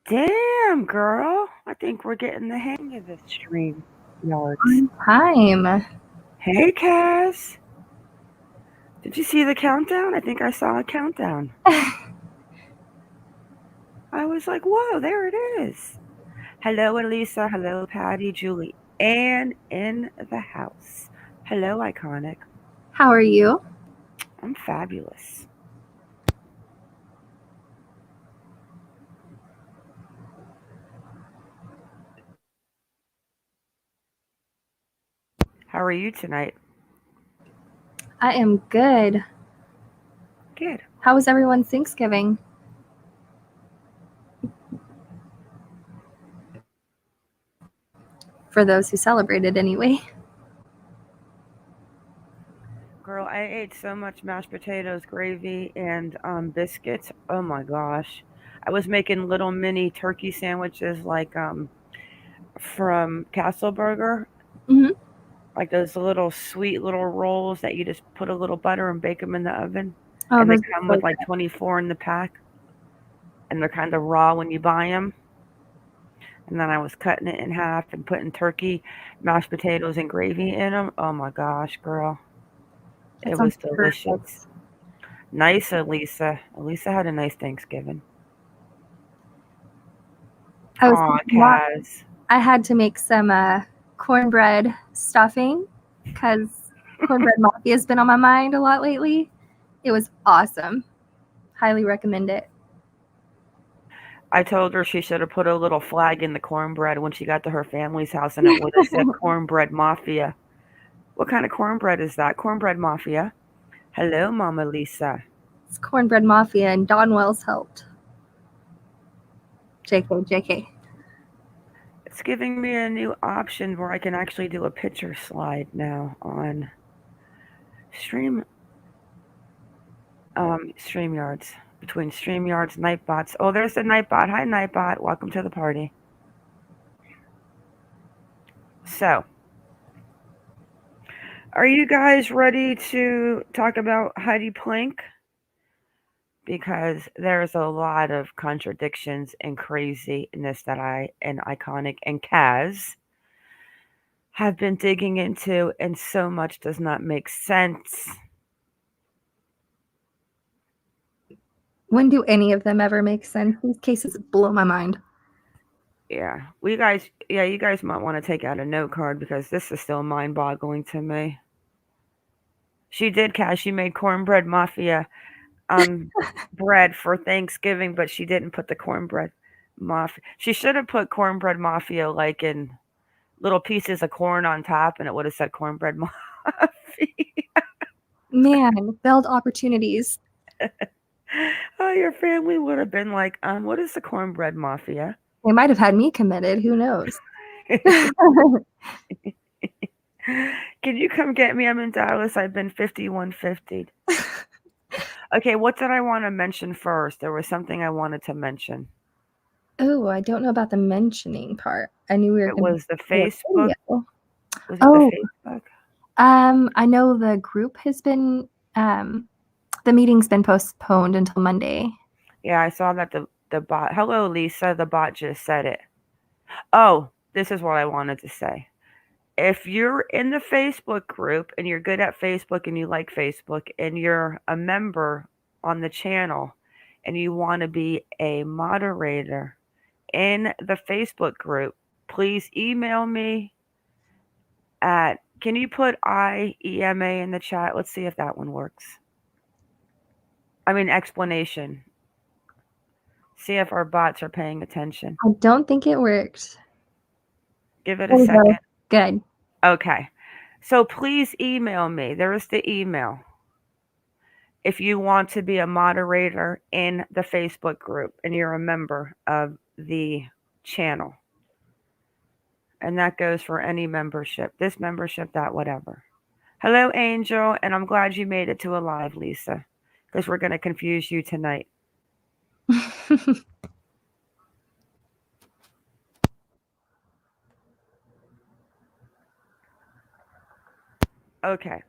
Damn, girl. I think we're getting the hang of this stream yards. On time. Hey, Cass. Did you see the countdown? I think I saw a countdown. I was like, whoa, there it is. Hello, Elisa. Hello, Patty, Julie, and in the house. Hello, Iconic. How are you? I'm fabulous. How are you tonight? I am good. Good. How was everyone's Thanksgiving? For those who celebrated, anyway. Girl, I ate so much mashed potatoes, gravy, and biscuits. Oh my gosh. I was making little mini turkey sandwiches from Castle Burger, Mm-hmm. like those little sweet little rolls that you just put a little butter and bake them in the oven. Oh, And they those come are with so like good. 24 in the pack, and they're kind of raw when you buy them. And then I was cutting it in half and putting turkey, mashed potatoes, and gravy in them. Oh my gosh, girl. That It sounds was delicious. perfect. Nice, Elisa. Elisa had a nice Thanksgiving. I was Aw, thinking that Kaz. I had to make some cornbread stuffing because cornbread mafia has been on my mind a lot lately. It was awesome. Highly recommend it. I told her she should have put a little flag in the cornbread when she got to her family's house and it would have said cornbread mafia. What kind of cornbread is that? Cornbread mafia. Hello, Mama Lisa. It's cornbread mafia and Donwell's helped. JK. It's giving me a new option where I can actually do a picture slide now on StreamYards. Between StreamYards, Nightbots. Oh, there's the Nightbot. Hi, Nightbot. Welcome to the party. So, are you guys ready to talk about Heidi Planck? Because there's a lot of contradictions and craziness that I and Iconic and Kaz have been digging into, and so much does not make sense. When do any of them ever make sense? These cases blow my mind. Yeah, you guys might want to take out a note card because this is still mind-boggling to me. She did, Kaz. She made cornbread mafia bread for Thanksgiving, but she didn't put the cornbread mafia. She should have put cornbread mafia like in little pieces of corn on top, and it would have said cornbread mafia. Man, failed opportunities. Oh, your family would have been like, what is the cornbread mafia? They might have had me committed. Who knows? Can you come get me? I'm in Dallas. I've been 5150. Okay, what did I want to mention first? There was something I wanted to mention. Oh, I don't know about the mentioning part. I knew we were It going to was the do a Facebook. video. Was it the Oh, Facebook? I know the group has been, the meeting's been postponed until Monday. Yeah, I saw that the bot. Hello, Lisa. The bot just said it. Oh, this is what I wanted to say. If you're in the Facebook group and you're good at Facebook and you like Facebook and you're a member on the channel and you want to be a moderator in the Facebook group, please email me at, can you put IEMA in the chat? Let's see if that one works. I mean, explanation. See if our bots are paying attention. I don't think it worked. Give it a There we go. second. Good. Okay. So please email me. There is the email. If you want to be a moderator in the Facebook group and you're a member of the channel. And that goes for any membership, this membership, that, whatever. Hello, Angel, and I'm glad you made it to a live, Lisa, because we're going to confuse you tonight. Okay,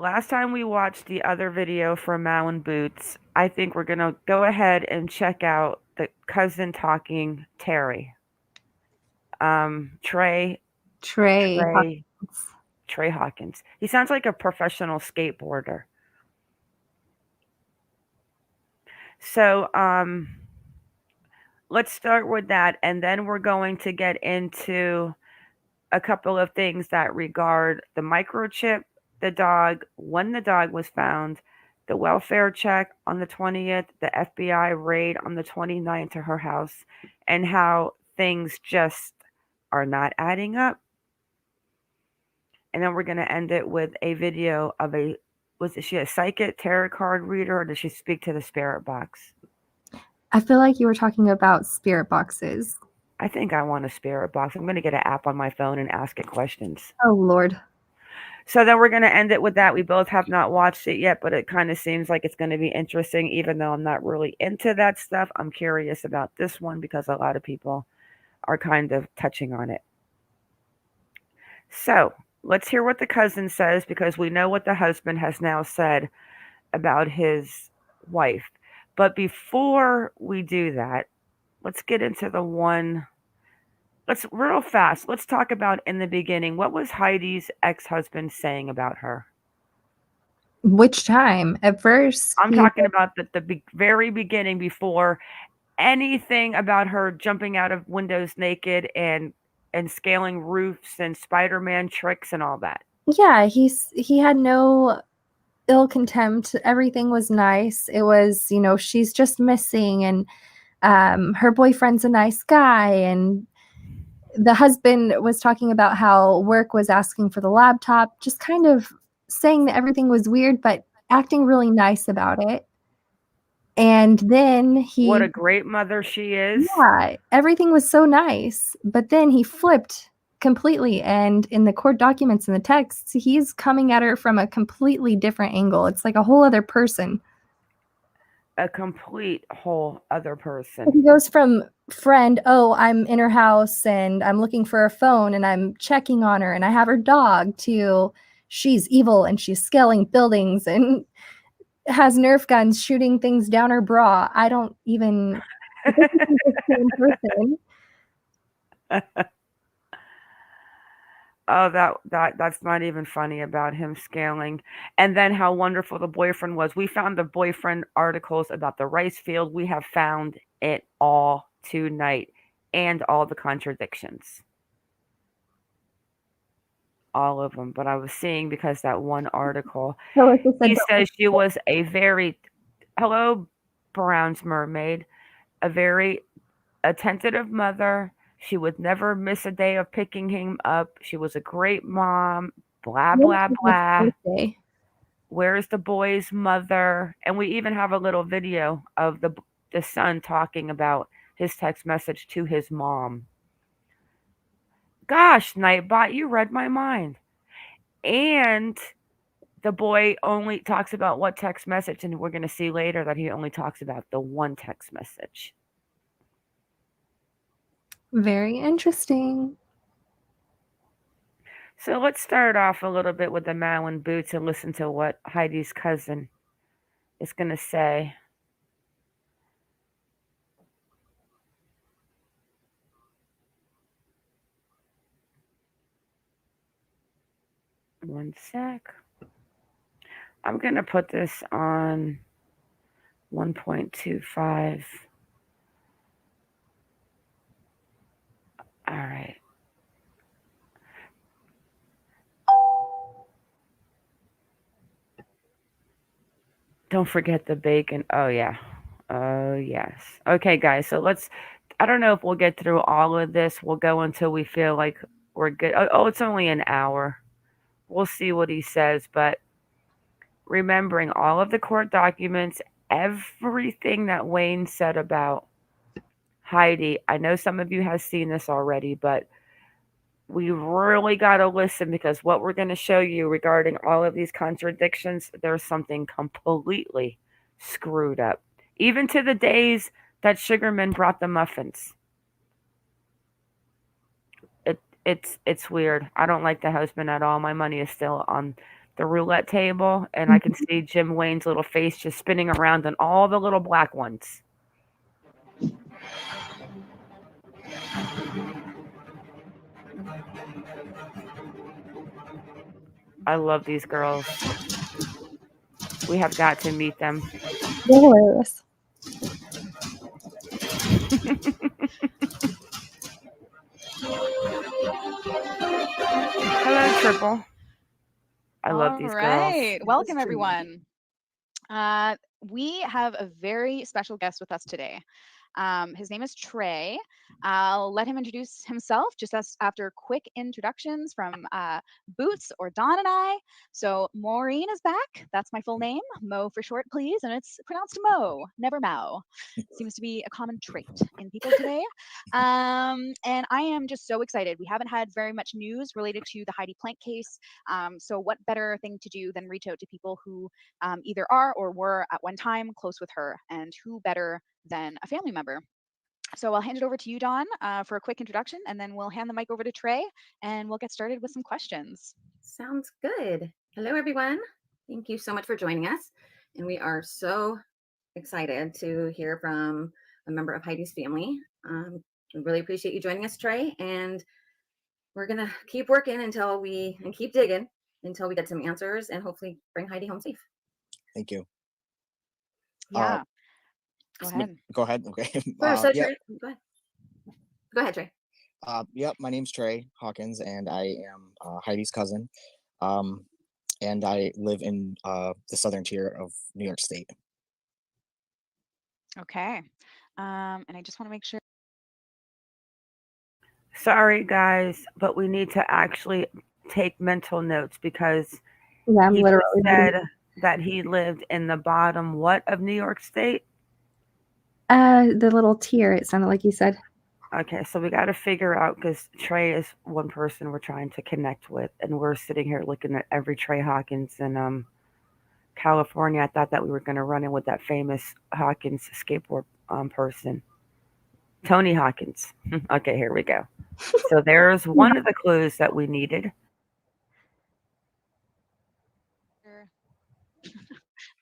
last time we watched the other video from Mal and Boots, I think we're going to go ahead and check out the cousin talking Terry. Trey Trey. Trey Trey Hawkins. He sounds like a professional skateboarder. So, let's start with that, and then we're going to get into a couple of things that regard the microchip, the dog, when the dog was found, the welfare check on the 20th, the FBI raid on the 29th to her house, and how things just are not adding up. And then we're going to end it with a video of was she a psychic tarot card reader, or did she speak to the spirit box? I feel like you were talking about spirit boxes. I think I want a spirit box. I'm going to get an app on my phone and ask it questions. Oh, Lord. So then we're going to end it with that. We both have not watched it yet, but it kind of seems like it's going to be interesting, even though I'm not really into that stuff. I'm curious about this one because a lot of people are kind of touching on it. So let's hear what the cousin says, because we know what the husband has now said about his wife. But before we do that, let's get into the one. Let's real fast. Let's talk about in the beginning. What was Heidi's ex-husband saying about her? Which time? At first, I'm talking about the very beginning, before anything about her jumping out of windows naked and scaling roofs and Spider-Man tricks and all that. Yeah, he had no ill contempt. Everything was nice. It was, she's just missing, and her boyfriend's a nice guy, and the husband was talking about how work was asking for the laptop, just kind of saying that everything was weird, but acting really nice about it. And then what a great mother she is. Yeah, everything was so nice. But then he flipped completely. And in the court documents and the texts, he's coming at her from a completely different angle. It's like a whole other person. A complete whole other person. He goes from friend, oh, I'm in her house and I'm looking for her phone and I'm checking on her and I have her dog, to she's evil and she's scaling buildings and has Nerf guns shooting things down her bra. I don't even this is the same person. Oh, that's not even funny about him scaling. And then how wonderful the boyfriend was. We found the boyfriend articles about the rice field. We have found it all tonight, and all the contradictions. All of them. But I was seeing, because that one article, he says she was a very, hello, Brown's mermaid, a very attentive mother. She would never miss a day of picking him up. She was a great mom, blah, blah, blah. Where's the boy's mother? And we even have a little video of the son talking about his text message to his mom. Gosh, Nightbot, you read my mind. And the boy only talks about what text message, and we're going to see later that he only talks about the one text message. Very interesting. So let's start off a little bit with the Mal and Boots and listen to what Heidi's cousin is going to say. One sec. I'm going to put this on 1.25. All right. Don't forget the bacon. Oh, yeah. Oh, yes. Okay, guys. So I don't know if we'll get through all of this. We'll go until we feel like we're good. Oh, it's only an hour. We'll see what he says. But remembering all of the court documents, everything that Wayne said about Heidi. I know some of you have seen this already, but we really got to listen, because what we're going to show you regarding all of these contradictions, there's something completely screwed up. Even to the days that Sugarman brought the muffins. It's weird. I don't like the husband at all. My money is still on the roulette table, and I can see Jim Wayne's little face just spinning around and all the little black ones. I love these girls. We have got to meet them. They're hilarious. Hello, Triple. I love these girls. Welcome, everyone. We have a very special guest with us today. His name is Trey. I'll let him introduce himself just after quick introductions from Boots or Don and I. So Maureen is back. That's my full name, Mo for short, please. And it's pronounced Mo, never Mao. Seems to be a common trait in people today. And I am just so excited. We haven't had very much news related to the Heidi Planck case. So what better thing to do than reach out to people who either are or were at one time close with her, and who better than a family member. So I'll hand it over to you, Dawn, for a quick introduction, and then we'll hand the mic over to Trey, and we'll get started with some questions. Sounds good. Hello, everyone. Thank you so much for joining us. And we are so excited to hear from a member of Heidi's family. We really appreciate you joining us, Trey. And we're going to keep working and keep digging until we get some answers and hopefully bring Heidi home safe. Thank you. Yeah. Go ahead. Go ahead. Okay. Trey, go ahead, Trey. Yep. My name's Trey Hawkins, and I am Heidi's cousin. And I live in the southern tier of New York State. Okay. And I just want to make sure. Sorry, guys, but we need to actually take mental notes because I'm he literally said that he lived in the bottom what of New York State? The little tier, it sounded like you said. Okay, so we got to figure out, because Trey is one person we're trying to connect with, and we're sitting here looking at every Trey Hawkins in California. I thought that we were going to run in with that famous Hawkins skateboard person, Tony Hawkins. Okay, here we go. So there's one of the clues that we needed.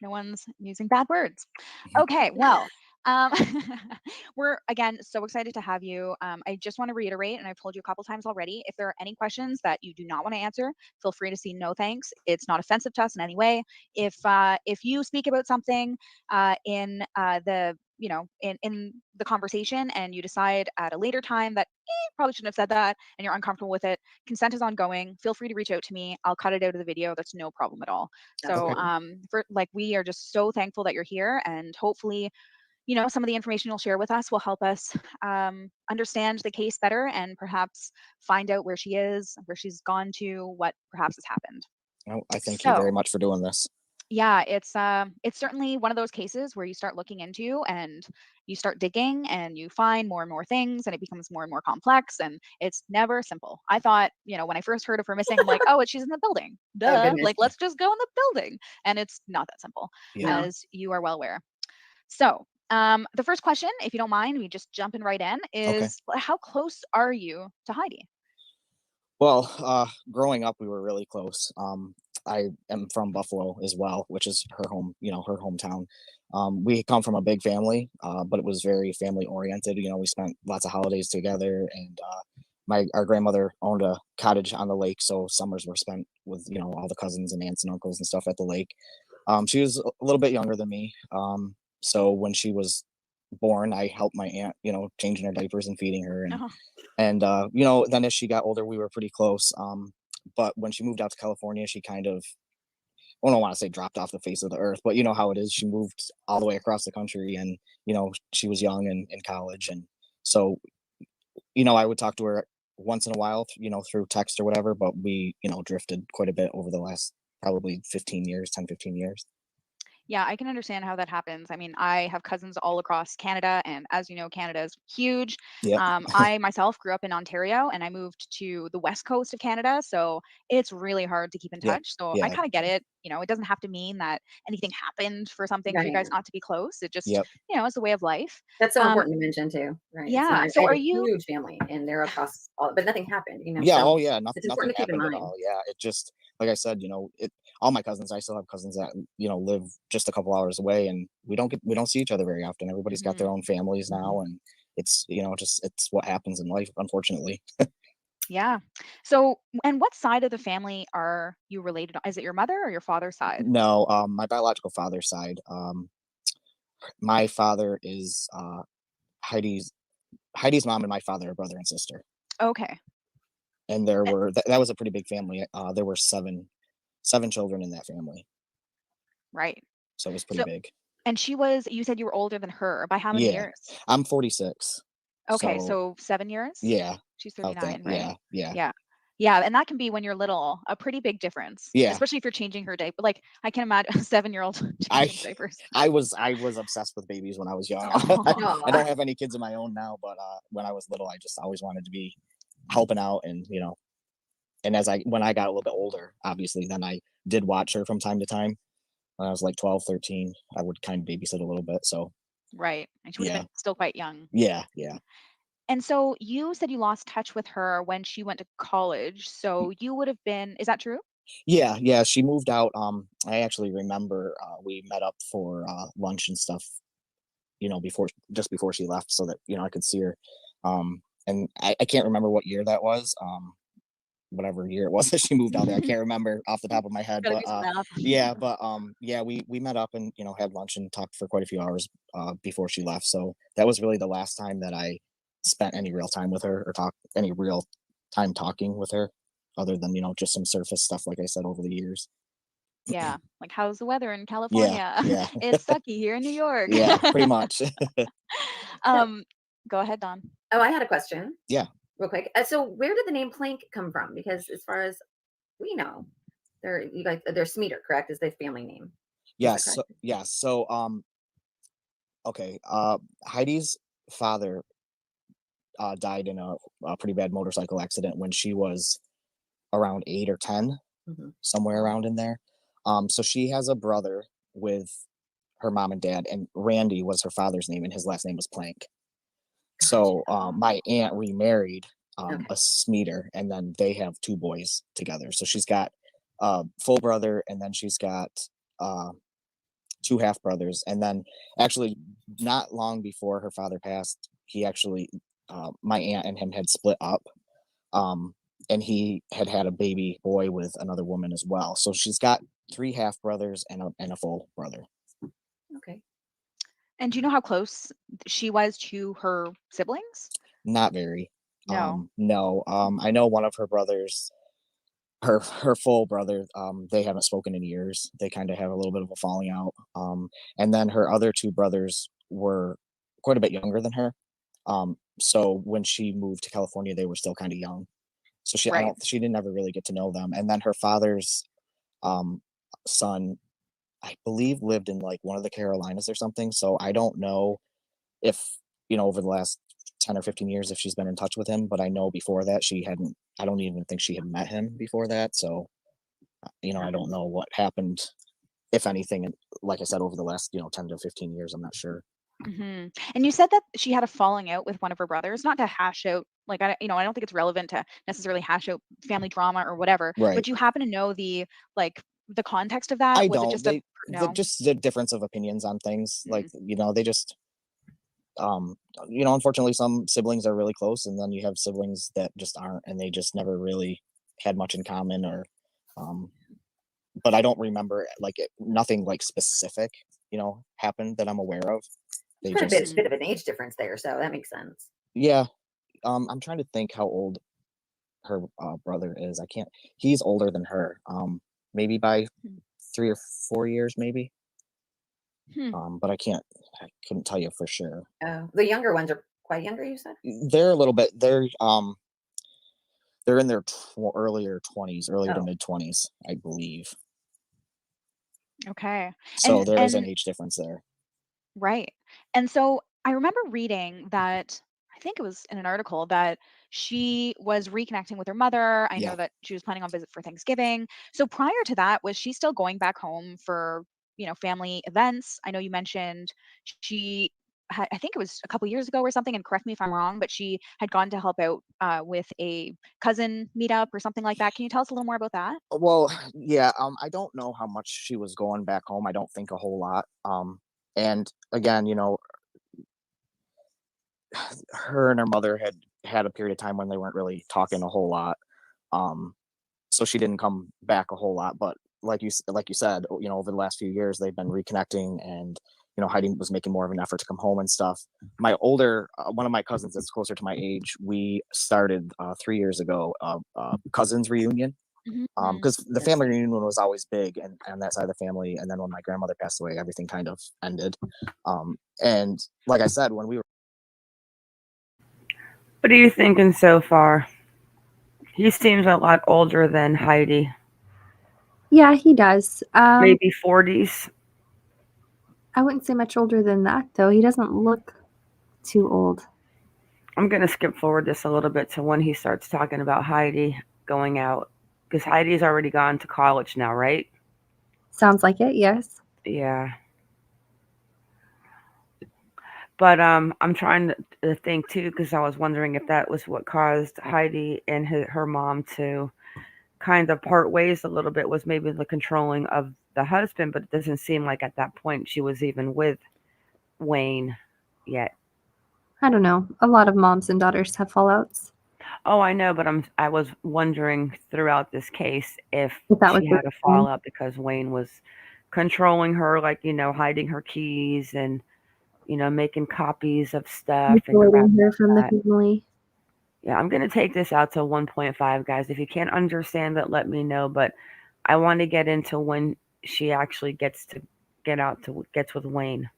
No one's using bad words. Okay, well, we're again so excited to have you. I just want to reiterate, and I've told you a couple times already, if there are any questions that you do not want to answer, feel free to say no thanks. It's not offensive to us in any way. If you speak about something in the conversation, and you decide at a later time that probably shouldn't have said that, and you're uncomfortable with it, consent is ongoing. Feel free to reach out to me. I'll cut it out of the video. That's no problem at all. So we are just so thankful that you're here, and hopefully some of the information you'll share with us will help us understand the case better, and perhaps find out where she is, where she's gone to, what perhaps has happened. I thank you very much for doing this. Yeah, it's certainly one of those cases where you start looking into, and you start digging, and you find more and more things, and it becomes more and more complex, and it's never simple. I thought, when I first heard of her missing, I'm like, oh, she's in the building. Duh. Like, let's just go in the building. And it's not that simple, as you are well aware. So the first question, if you don't mind, we just jumping right in, is how close are you to Heidi? Well, growing up, we were really close. I am from Buffalo as well, which is her home, her hometown. We come from a big family, but it was very family oriented. We spent lots of holidays together, and our grandmother owned a cottage on the lake, so summers were spent with all the cousins and aunts and uncles and stuff at the lake. She was a little bit younger than me, so when she was born, I helped my aunt, changing her diapers and feeding her, and then as she got older, we were pretty close. But when she moved out to California, she kind of, I don't want to say dropped off the face of the earth, but you know how it is. She moved all the way across the country, and she was young and in college, and so I would talk to her once in a while, through text or whatever, but we drifted quite a bit over the last probably 15 years. Yeah, I can understand how that happens. I mean, I have cousins all across Canada, and as you know, Canada is huge. I myself grew up in Ontario, and I moved to the west coast of Canada, so it's really hard to keep in touch. So I kind of get it. It doesn't have to mean that anything happened for something for you guys not to be close. It just, it's a way of life. That's so important to mention too, right? Yeah. So are you huge family, and they're across all, but nothing happened, Yeah. So nothing it's important to keep in mind. at all. Yeah. It just, like I said, all my cousins, I still have cousins that, live just a couple hours away, and we don't see each other very often. Everybody's got their Mhm. own families Mhm. now, and it's, just it's what happens in life, unfortunately. Yeah. So, and what side of the family are you related on? Is it your mother or your father's side? No, my biological father's side, my father is Heidi's Heidi's mom and my father are brother and sister, Okay. and there Eh, were that was a pretty big family. There were seven children in that family, right. so it was pretty So, big. and you said you were older than her by how many Yeah, years? I'm 46, Okay, so so 7 years? yeah, She's about that. 39, right? Yeah, yeah, Yeah. Yeah, and that can be when you're little, a pretty big difference, yeah. especially if you're changing her diaper. Like I can imagine a 7-year-old I changing diapers. I was obsessed with babies when I was young. Oh, I Aw. don't have any kids of my own now, but when I was little, I just always wanted to be helping out, and and when I got a little bit older, obviously, then I did watch her from time to time. When I was like 12, 13, I would kind of babysit a little bit. So right. And she would have yeah, been still quite young. yeah, yeah. And so you said you lost touch with her when she went to college. So you would have been, is that true? Yeah, yeah, she moved out. I actually remember we met up for lunch and stuff, before just before she left, so that I could see her. And I can't remember what year that was. Whatever year it was that she moved out there, I can't remember off the top of my head. Gotta But do some math. yeah, but yeah, we met up and had lunch and talked for quite a few hours before she left. So that was really the last time that I spent any real time with her or talk any real time talking with her, other than just some surface stuff, like I said, over the years. Yeah. Like, how's the weather in Yeah, California? yeah, It's sucky here in New York. yeah, pretty much. So, um, Go ahead, Don. oh, I had a question Yeah, real quick. So, where did the name Plank come from? Because as far as we know, they're Smeater, correct? Is their family name? Is that yes, correct? yes. So okay, Heidi's father died in a pretty bad motorcycle accident when she was around 8 or 10, Hmm. somewhere Oh, around in there. So she has a brother with her mom and dad, and Randy was her father's name, and his last name was Plank. gotcha. So my aunt remarried Okay. a Smeater, and then they have two boys together. So she's got a full brother, and then she's got uh, two half brothers. And then actually, not long before her father passed, he actually, my aunt and him had split up. Um, and he had a baby boy with another woman as well. So she's got three half brothers and a full brother. Okay. And do you know how close she was to her siblings? Not very. No. No. I know one of her brothers, her full brother, they haven't spoken in years. They kind of have a little bit of a falling out. And then her other two brothers were quite a bit younger than her. So when she moved to California, they were still kind of young. So Right. she didn't ever really get to know them. And then her father's um, son, I believe, lived in like one of the Carolinas or something. So I don't know if over the last 10 or 15 years if she's been in touch with him, but I know before that she hadn't. I don't even think she had met him before that. So I don't Happens. know what happened, if anything. And like I said, over the last 10 to 15 years, I'm not sure. And you said that she had a falling out with one of her brothers, not to hash out, like, I don't think it's relevant to necessarily hash out family drama or whatever, but Right. do you happen to know like, the context of that? I Was it don't. just a, no? Just the difference of opinions on things. Like, Mm, they just um unfortunately some siblings are really close, and then you have siblings that just aren't, and they just never really had much in common, or um but I don't remember like nothing like specific happened that I'm aware of. It's They quite a bit, just mhm. bit of an age difference there, so that makes sense. yeah. I'm trying to think how old her brother is. I can't He's older than her, maybe by Hmm. 3 or 4 years, maybe. Hmm. But I couldn't tell you for sure. Oh, the younger ones are quite younger, you said? They're a little bit. They're in their earlier 20s, earlier to Oh, mid 20s, I believe. Okay. So And there is an and age difference there. right. And so I remember reading that, I think it was in an article, that she was reconnecting with her mother. I Yeah. know that she was planning on visit for Thanksgiving. So prior to that, was she still going back home for, family events? I know you mentioned she I think it was a couple years ago or something, and correct me if I'm wrong, but she had gone to help out with a cousin meetup or something like that. Can you tell us a little more about that? Well, yeah, I don't know how much she was going back home. I don't think a whole lot. And again, her and her mother had a period of time when they weren't really talking a whole lot. So she didn't come back a whole lot. But like you said, over the last few years, they've been reconnecting, and Heidi was making more of an effort to come home and stuff. My older, one of my cousins that's closer to my age, we started 3 years ago, cousins reunion. Because the family reunion was always big and on that side of the family. And then when my grandmother passed away, everything kind of ended. And like I said, when we were. What are you thinking so far? He seems a lot older than Heidi. Yeah, he does. Maybe 40s. I wouldn't say much older than that, though. He doesn't look too old. I'm going to skip forward just a little bit to when he starts talking about Heidi going out. Because Heidi's already gone to college now, right? Sounds like it, yes. Yeah. But I'm trying to think, too, because I was wondering if that was what caused Heidi and her mom to kind of part ways a little bit, was maybe the controlling of the husband. But it doesn't seem like at that point she was even with Wayne yet. I don't know. A lot of moms and daughters have fallouts. Oh, I know, but I was wondering throughout this case if that was she had a fallout because Wayne was controlling her, like, hiding her keys and, making copies of stuff and isolating her from the family. Yeah, I'm going to take this out to 1.5, guys. If you can't understand it, let me know. But I want to get into when she actually gets with Wayne.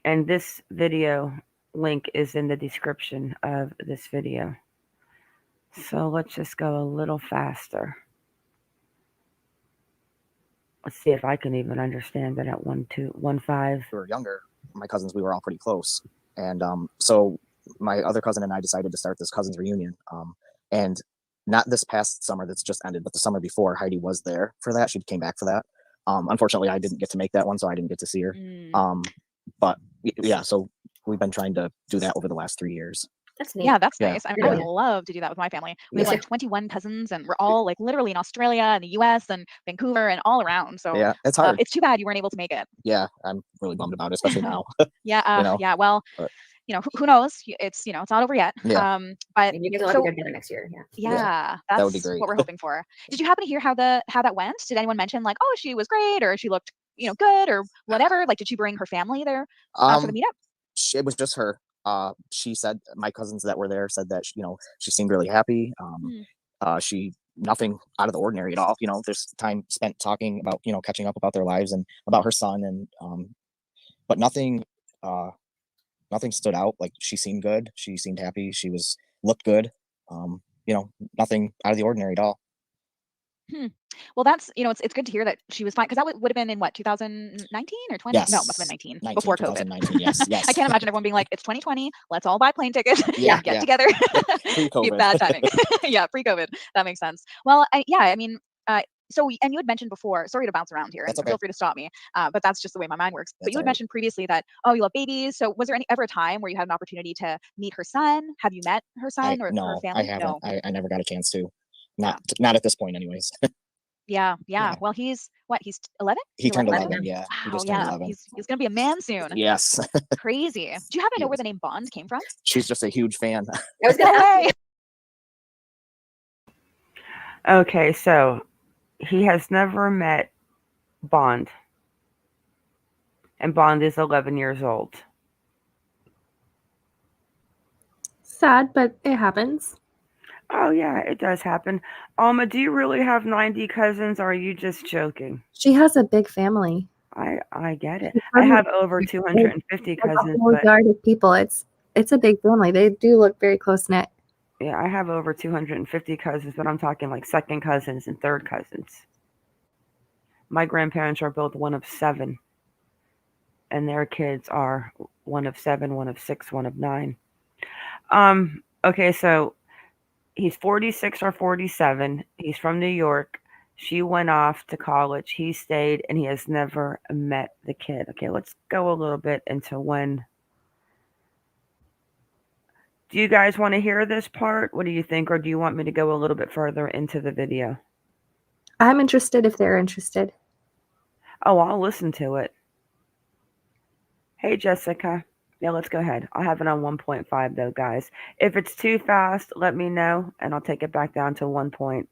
And this video link is in the description of this video. So let's just go a little faster. Let's see if I can even understand it at 1.5. We were younger, my cousins, we were all pretty close. And so my other cousin and I decided to start this cousins reunion. And not this past summer that's just ended, but the summer before, Heidi was there for that. She came back for that. Unfortunately, I didn't get to make that one, so I didn't get to see her. But yeah, so we've been trying to do that over the last 3 years. That's neat. Yeah, that's nice. I would love to do that with my family. We have like 21 cousins, and we're all like literally in Australia and the US and Vancouver and all around. So yeah, it's hard. It's too bad you weren't able to make it. Yeah, I'm really bummed about it, especially now. Yeah, yeah. Well, but who knows? It's it's not over yet. Yeah. But you guys will have to go together next year. Yeah, that would be that's great. what we're hoping for. Did you happen to hear how that went? Did anyone mention like, oh, she was great, or she looked good, or whatever? Like, did she bring her family there for the meetup? It was just her. She said, my cousins that were there said that she seemed really happy. She nothing out of the ordinary at all. There's time spent talking about catching up about their lives and about her son, and but nothing stood out. Like, she seemed good. She seemed happy. She looked good. Nothing out of the ordinary at all. Well, that's it's good to hear that she was fine, because that would have been in what, 2019 or 20? Yes. No, must have been 19 before COVID. 2019, yes. I can't imagine everyone being like, it's 2020, let's all buy plane tickets, Yeah, get together. Pre-COVID. Bad timing. Yeah, pre-COVID. That makes sense. Well, I mean, so, and you had mentioned before, sorry to bounce around here, That's okay. feel free to stop me, but that's just the way my mind works. But That's you had mentioned previously that, oh, you love babies. So was there ever a time where you had an opportunity to meet her son? Have you met her son or her No, family? I haven't. No. I never got a chance to. Not at this point, anyways. Yeah. Well, he's what? He's 11? He turned 11. Yeah. Wow. He just turned 11. He's gonna be a man soon. Yes. Crazy. Do you happen to know where the name Bond came from? She's just a huge fan. I was gonna ask you. Okay, so he has never met Bond. And Bond is 11 years old. Sad, but it happens. Oh, yeah, it does happen. Alma, do you really have 90 cousins, or are you just joking? She has a big family. I get it. I have over 250 cousins. A whole yard of people. It's a big family. They do look very close-knit. Yeah, I have over 250 cousins, but I'm talking like second cousins and third cousins. My grandparents are both one of 7, and their kids are one of 7, one of 6, one of 9. Okay, so he's 46 or 47. He's from New York. She went off to college. He stayed, and he has never met the kid. Okay, let's go a little bit into when. Do you guys want to hear this part? What do you think? Or do you want me to go a little bit further into the video? I'm interested if they're interested. Oh, I'll listen to it. Hey, Jessica. Yeah, let's go ahead. I'll have it on 1.5 though, guys. If it's too fast, let me know, and I'll take it back down to 1.25.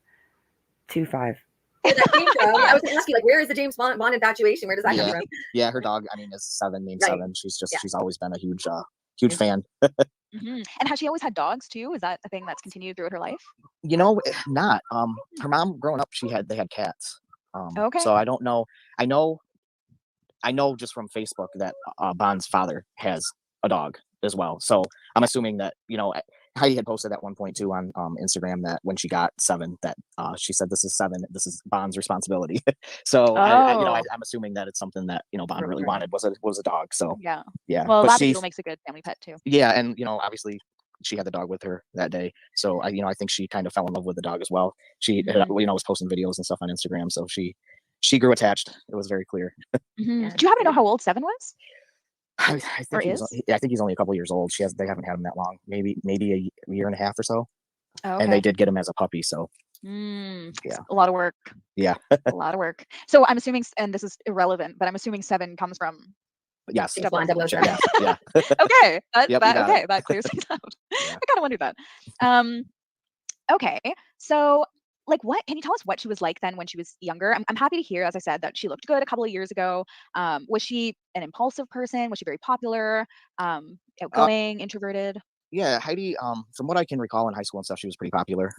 Where that came from? I was going to ask you, like, where is the James Bond infatuation? Where does that come from? Yeah, her dog, I mean, is Seven, named Right. Seven. She's Yeah. she's always been a huge fan. And has she always had dogs too? Is that a thing that's continued throughout her life? You know, not. Her mom growing up, they had cats. Okay. So I don't know. I know just from Facebook that Bond's father has a dog as well. So I'm assuming that, you know, Heidi had posted at 1.2 on Instagram that when she got Seven, that she said, "This is Seven. This is Bond's responsibility." So I'm assuming that it's something that, you know, Bond really wanted was a dog. So yeah. yeah. Well, But that makes a good family pet too. yeah, and you know, obviously she had the dog with her that day. So I think she kind of fell in love with the dog as well. She was posting videos and stuff on Instagram. So she grew attached. It was very clear. Do you happen to know how old Seven was? I think he's only a couple years old. They haven't had him that long. Maybe a year and a half or so. Oh, okay. And they did get him as a puppy. So yeah, a lot of work. Yeah. A lot of work. So I'm assuming, and this is irrelevant, but I'm assuming Seven comes from. Yes. Blonde 007. Yeah. Okay. Yep, that clears things out. Yeah. I kind of wondered that. Okay. So, like, what can you tell us what she was like then when she was younger? I'm happy to hear, as I said, that she looked good a couple of years ago. Was she an impulsive person? Was she very popular? Outgoing, introverted? Yeah, Heidi, from what I can recall in high school and stuff, she was pretty popular.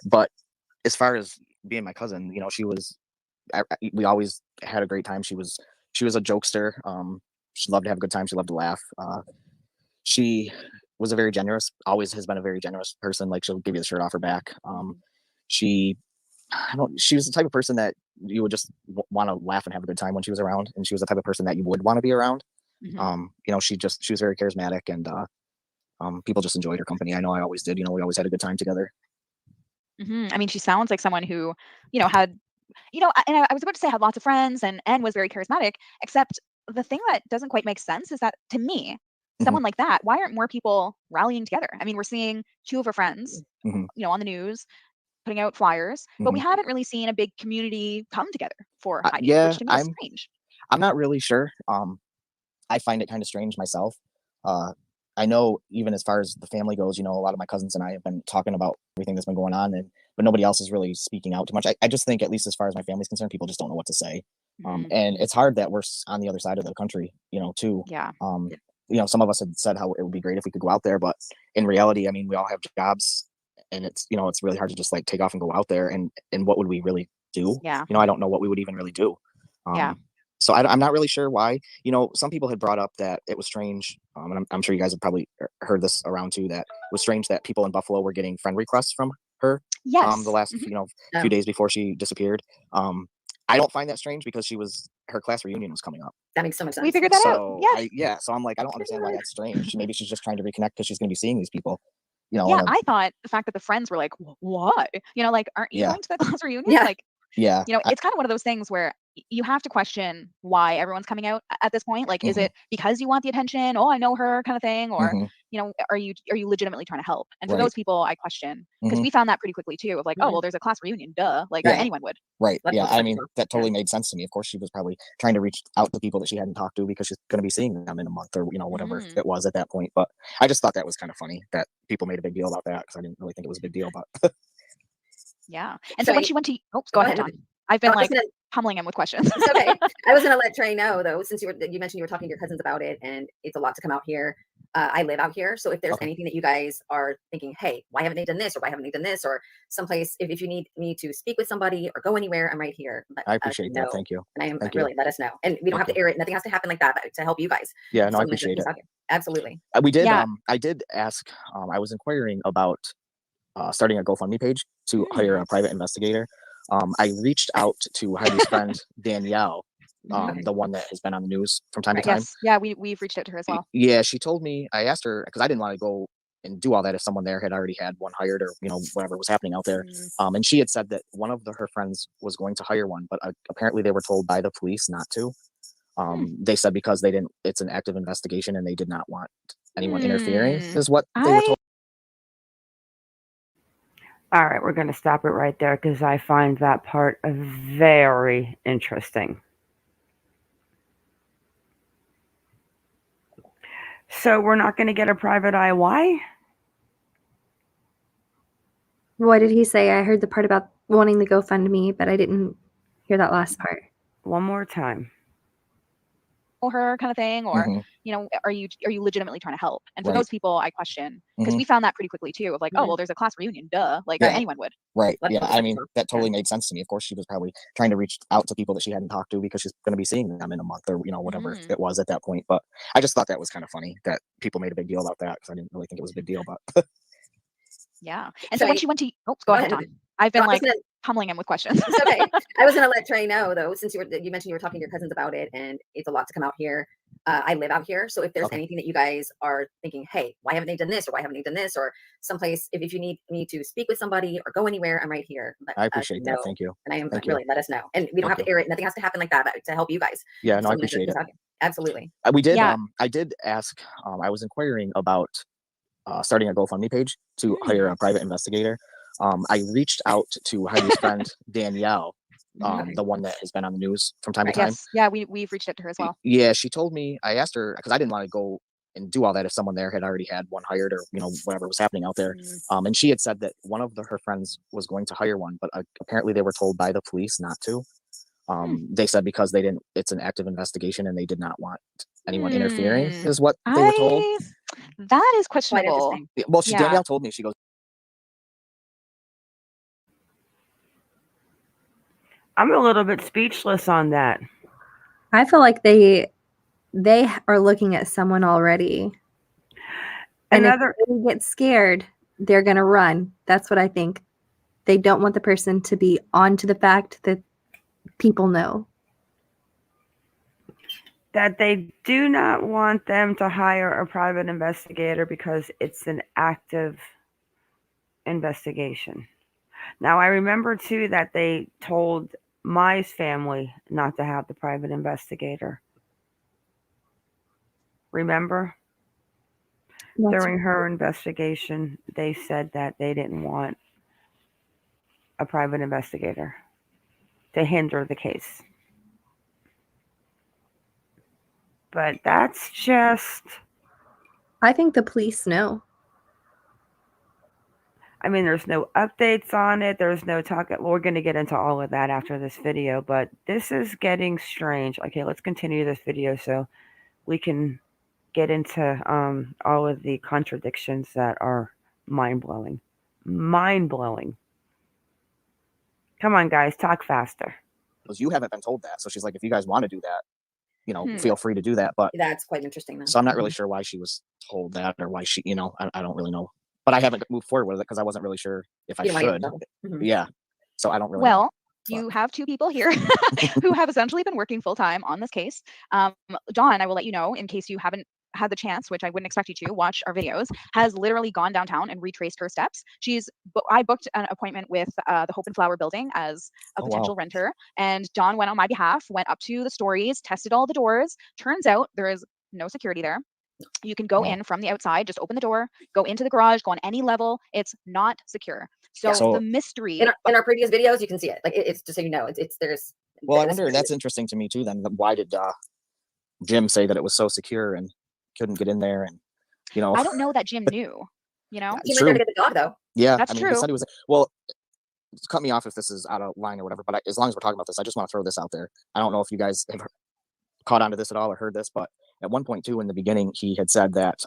But as far as being my cousin, you know, we always had a great time. She was a jokester. She loved to have a good time. She loved to laugh. She was always has been a very generous person. Like, she'll give you the shirt off her back. She was the type of person that you would just want to laugh and have a good time when she was around. And she was the type of person that you would want to be around. You know, she was very charismatic, and people just enjoyed her company. I know I always did. You know, we always had a good time together. I mean, she sounds like someone who, you know, had, you know, and I was about to say had lots of friends and was very charismatic, except the thing that doesn't quite make sense is that, to me, someone like that, why aren't more people rallying together? I mean, we're seeing two of her friends, you know, on the news putting out flyers, but we haven't really seen a big community come together for Heidi, which to me is strange. I'm not really sure. I find it kind of strange myself. I know even as far as the family goes, you know, a lot of my cousins and I have been talking about everything that's been going on, but nobody else is really speaking out too much. I just think, at least as far as my family's concerned, people just don't know what to say. And it's hard that we're on the other side of the country, you know, too. Yeah. You know, some of us had said how it would be great if we could go out there, but in reality, I mean, we all have jobs, and it's, you know, it's really hard to just like take off and go out there. And what would we really do? Yeah. You know, I don't know what we would even really do. So I'm not really sure why. You know, some people had brought up that it was strange, and I'm sure you guys have probably heard this around too, that it was strange that people in Buffalo were getting friend requests from her. Yes. The last few days before she disappeared. I don't find that strange because her class reunion was coming up. That makes so much sense. We figured that out. Yes. So I'm like, I don't understand why that's strange. Maybe she's just trying to reconnect because she's going to be seeing these people. You know. Yeah, I thought the fact that the friends were like, "Why? You know, like, aren't you going to the class reunion?" Yeah. Like, yeah, you know, it's kind of one of those things where you have to question why everyone's coming out at this point. Like, is it because you want the attention? Oh, I know her, kind of thing, or you know, are you legitimately trying to help? And for those people, I question, because we found that pretty quickly too. Of like, oh, well, there's a class reunion, duh. Like, anyone would. Right. Yeah. I mean, that totally made sense to me. Of course, she was probably trying to reach out to people that she hadn't talked to because she's going to be seeing them in a month or, you know, whatever it was at that point. But I just thought that was kind of funny that people made a big deal about that, because I didn't really think it was a big deal. But yeah. And so when she went to, go ahead, John. I've been pummeling him with questions. It's okay. I was going to let Trey know, though, since you mentioned you were talking to your cousins about it, and it's a lot to come out here. I live out here, so if there's anything that you guys are thinking, hey, why haven't they done this, or why haven't they done this, or someplace, if you need me to speak with somebody or go anywhere, I'm right here. I appreciate that. Thank you. And let us know. And we don't have to air it. Nothing has to happen like that to help you guys. Yeah, no, I appreciate it. Absolutely. We did. I did ask. I was inquiring about starting a GoFundMe page to hire a private investigator. I reached out to Heidi's friend Danielle, the one that has been on the news from time to time. Yes, yeah, we've reached out to her as well. Yeah, she told me. I asked her because I didn't want to go and do all that if someone there had already had one hired, or whatever was happening out there. Mm. And she had said that one of her friends was going to hire one, but apparently they were told by the police not to. They said because they didn't, it's an active investigation and they did not want anyone interfering, is what they were told. All right, we're going to stop it right there because I find that part very interesting. So we're not going to get a private eye. Why? What did he say? I heard the part about wanting the GoFundMe, but I didn't hear that last part. One more time. Her kind of thing, or Mhm. are you legitimately trying to help? And for Right. those people, I question, because Mhm. we found that pretty quickly too, of like, oh well, there's a class reunion, duh, like Yeah. anyone would. Right. Let Yeah. them I check mean, it out. that totally Yeah. made sense to me. Of course, she was probably trying to reach out to people that she hadn't talked to because she's going to be seeing them in a month or whatever Mhm. it was at that point. But I just thought that was kind of funny that people made a big deal about that because I didn't really think it was a big deal. But Yeah. And so when she went to, go Go ahead, ahead. Dawn. I've been No, I was like gonna- pummeling him with questions. It's okay. I was going to let Trey know though, since you mentioned you were talking to your cousins about it, and it's a lot to come out here. I live out here, so if there's Okay. anything that you guys are thinking, hey, why haven't they done this, or why haven't they done this, or someplace, if you need me to speak with somebody or go anywhere, I'm right here. Let I us appreciate that. know. Thank you. And I am Thank you. really, let us know, and we don't have Thank to air it. Nothing has to happen like that, but to help you guys. Yeah, no, I Someone that appreciate is it. out here. Absolutely. We did. Yeah. I did ask. I was inquiring about starting a GoFundMe page to hire a private investigator. I reached out to Heidi's friend Danielle, the one that has been on the news from time to time. Yes. Yeah, we've reached out to her as well. Yeah, she told me. I asked her because I didn't want to go and do all that if someone there had already had one hired or whatever was happening out there. And she had said that one of her friends was going to hire one, but apparently they were told by the police not to. They said because they didn't, it's an active investigation and they did not want anyone interfering, is what they were told. That is Quite questionable. interesting. Well, Yeah. Danielle told me, she goes, I'm a little bit speechless on that. I feel like they are looking at someone already. And if they get scared, they're going to run. That's what I think. They don't want the person to be onto the fact that people know. That they do not want them to hire a private investigator because it's an active investigation. Now, I remember too that they told Mai's family not to have the private investigator. Remember? During her investigation, they said that they didn't want a private investigator to hinder the case. But that's just... I think the police know. I mean, there's no updates on it. There's no talk. Well, we're going to get into all of that after this video, but this is getting strange. Okay, let's continue this video so we can get into all of the contradictions that are mind-blowing. Mind-blowing. Come on, guys, talk faster. because you haven't been told that. So she's like, if you guys want to do that, feel free to do that. But That's quite interesting. Though. So I'm not really sure why she was told that or why she, I don't really know. But I haven't moved forward with it because I wasn't really sure if I should. Yeah. So I don't really know. You have two people here who have essentially been working full time on this case. Dawn, I will let you know in case you haven't had the chance, which I wouldn't expect you to watch our videos, has literally gone downtown and retraced her steps. I booked an appointment with the Hope and Flower building as a potential renter, and Dawn went on my behalf, went up to the stories, tested all the doors. Turns out there is no security there. You can go in from the outside, just open the door, go into the garage, go on any level. It's not secure. So the mystery in our previous videos, you can see it. Like it's just so you know, there's. Well, I wonder. That's interesting to me too. Then why did Jim say that it was so secure and couldn't get in there? And I don't know that Jim knew. He went there to get the dog, though. Yeah, that's true. He said he was. Well, cut me off if this is out of line or whatever. But as long as we're talking about this, I just want to throw this out there. I don't know if you guys have caught on to this at all or heard this, but at one point too, in the beginning, he had said that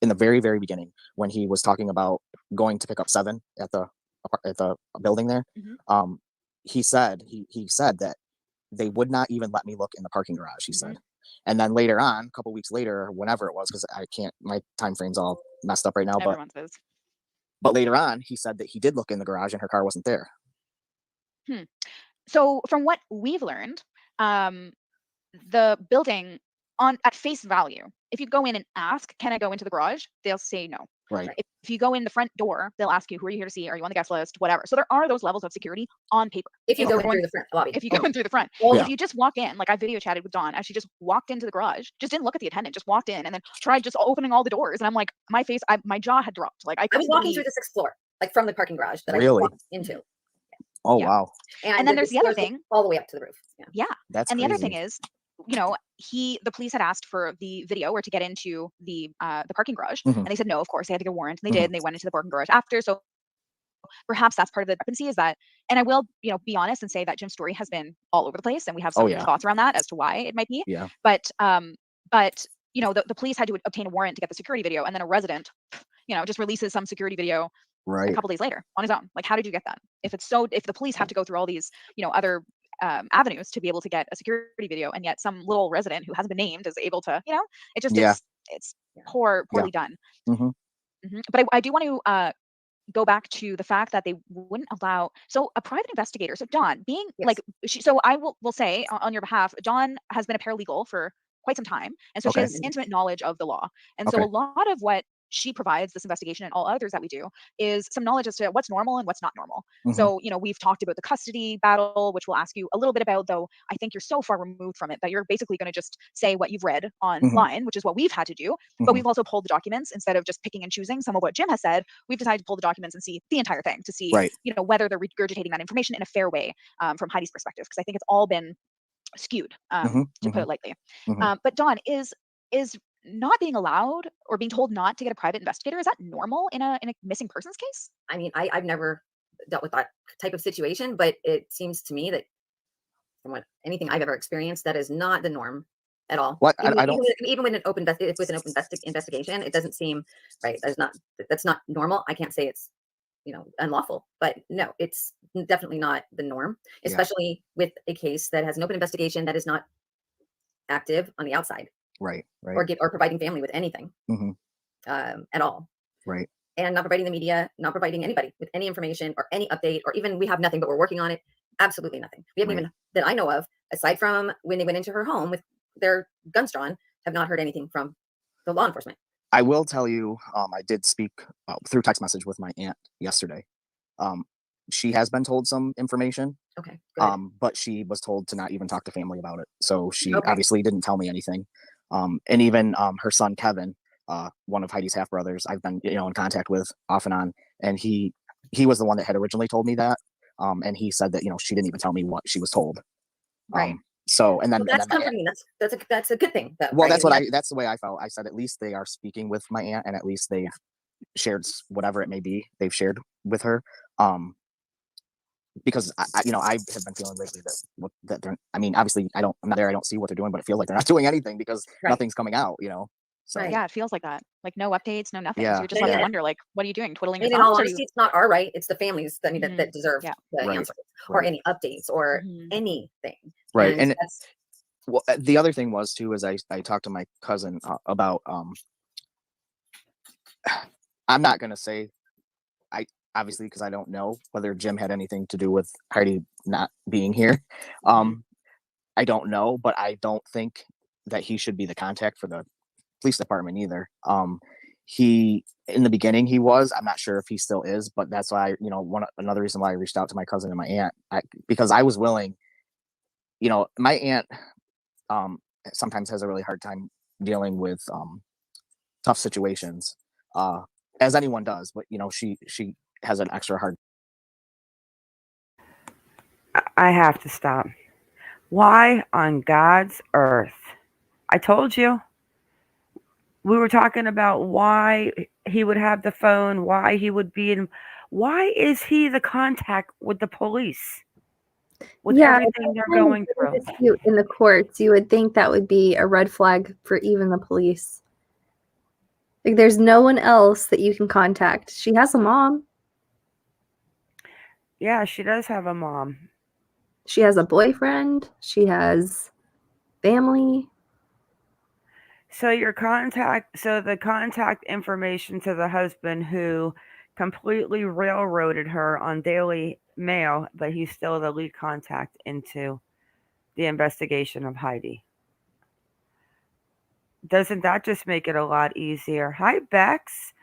in the very, very beginning, when he was talking about going to pick up Seven at the building there, he said that they would not even let me look in the parking garage. He said, and then later on, a couple weeks later, whenever it was, because I can't, my time frame's all messed up right now. But later on, he said that he did look in the garage and her car wasn't there. So from what we've learned, the building at face value, if you go in and ask, can I go into the garage? They'll say no. Right. If you go in the front door, they'll ask you, who are you here to see? Are you on the guest list? Whatever. So there are those levels of security on paper. If you go in through the front lobby. If you go in through the front. Oh, If you just walk in, like I video chatted with Dawn as she just walked into the garage, just didn't look at the attendant, just walked in and then tried just opening all the doors. And I'm like, my jaw had dropped. Like I was walking through the 6th floor, like from the parking garage that I walked into. Oh, wow. And then there's the other thing. All the way up to the roof. Yeah. That's and the crazy. other thing is, the police had asked for the video or to get into the parking garage, and they said no. Of course, they had to get a warrant, and they did, and they went into the parking garage after. So perhaps that's part of the discrepancy is that, and I will, be honest and say that Jim's story has been all over the place, and we have some thoughts around that as to why it might be. Yeah. But the police had to obtain a warrant to get the security video, and then a resident, just releases some security video. Right. A couple days later on his own. Like, how did you get that? If the police have to go through all these, other avenues to be able to get a security video, and yet some little resident who hasn't been named is able to, it just it's poorly done. But I do want to go back to the fact that they wouldn't allow. So a private investigator. So Dawn being so I will say on your behalf, Dawn has been a paralegal for quite some time, and so she has intimate knowledge of the law, and so a lot of what she provides this investigation and all others that we do is some knowledge as to what's normal and what's not normal. So, we've talked about the custody battle, which we'll ask you a little bit about, though I think you're so far removed from it that you're basically going to just say what you've read online, which is what we've had to do. But we've also pulled the documents instead of just picking and choosing some of what Jim has said. We've decided to pull the documents and see the entire thing to see, whether they're regurgitating that information in a fair way from Heidi's perspective, because I think it's all been skewed, to put it lightly. But Dawn, is not being allowed or being told not to get a private investigator, is that normal in a missing persons case? I mean, I've never dealt with that type of situation, but it seems to me that from anything I've ever experienced, that is not the norm at all. What? Even with an open investigation, it doesn't seem right. That's not normal. I can't say it's unlawful, but no, it's definitely not the norm, especially with a case that has an open investigation that is not active on the outside. Right. Or providing family with anything at all. Right. And not providing the media, not providing anybody with any information or any update, or even we have nothing, but we're working on it. Absolutely nothing. We haven't even, that I know of, aside from when they went into her home with their guns drawn, have not heard anything from the law enforcement. I will tell you, I did speak through text message with my aunt yesterday. She has been told some information. Okay. Good. But she was told to not even talk to family about it. So she obviously didn't tell me anything. And even her son Kevin, one of Heidi's half brothers, I've been in contact with off and on, and he was the one that had originally told me that, and he said that she didn't even tell me what she was told. Right. So and then well, that's comforting. That's a good thing. Well, that's that's the way I felt. I said at least they are speaking with my aunt, and at least they've shared whatever it may be they've shared with her. Because I have been feeling lately that they're, I mean, obviously I'm not there, I don't see what they're doing, but it feels like they're not doing anything because nothing's coming out, So yeah, it feels like that. Like no updates, no nothing. So you're just left to wonder, like, what are you doing? Twiddling your thumbs? In all honesty, it's not our right. It's the families that that deserve the answers or any updates or anything. Right. And well, the other thing was too, is I talked to my cousin about I'm not gonna say obviously, because I don't know whether Jim had anything to do with Heidi not being here. I don't know, but I don't think that he should be the contact for the police department either. He, in the beginning he was, I'm not sure if he still is, but that's why, another reason why I reached out to my cousin and my aunt, because I was willing, my aunt sometimes has a really hard time dealing with tough situations, as anyone does, but she has an extra hard. I have to stop. Why on God's earth? I told you. We were talking about why he would have the phone, why he would be in. Why is he the contact with the police? With everything they're going through. In the courts, you would think that would be a red flag for even the police. Like, there's no one else that you can contact. She has a mom. Yeah, she does have a mom. She has a boyfriend. She has family. So the contact information to the husband who completely railroaded her on Daily Mail, but he's still the lead contact into the investigation of Heidi. Doesn't that just make it a lot easier? Hi, Bex.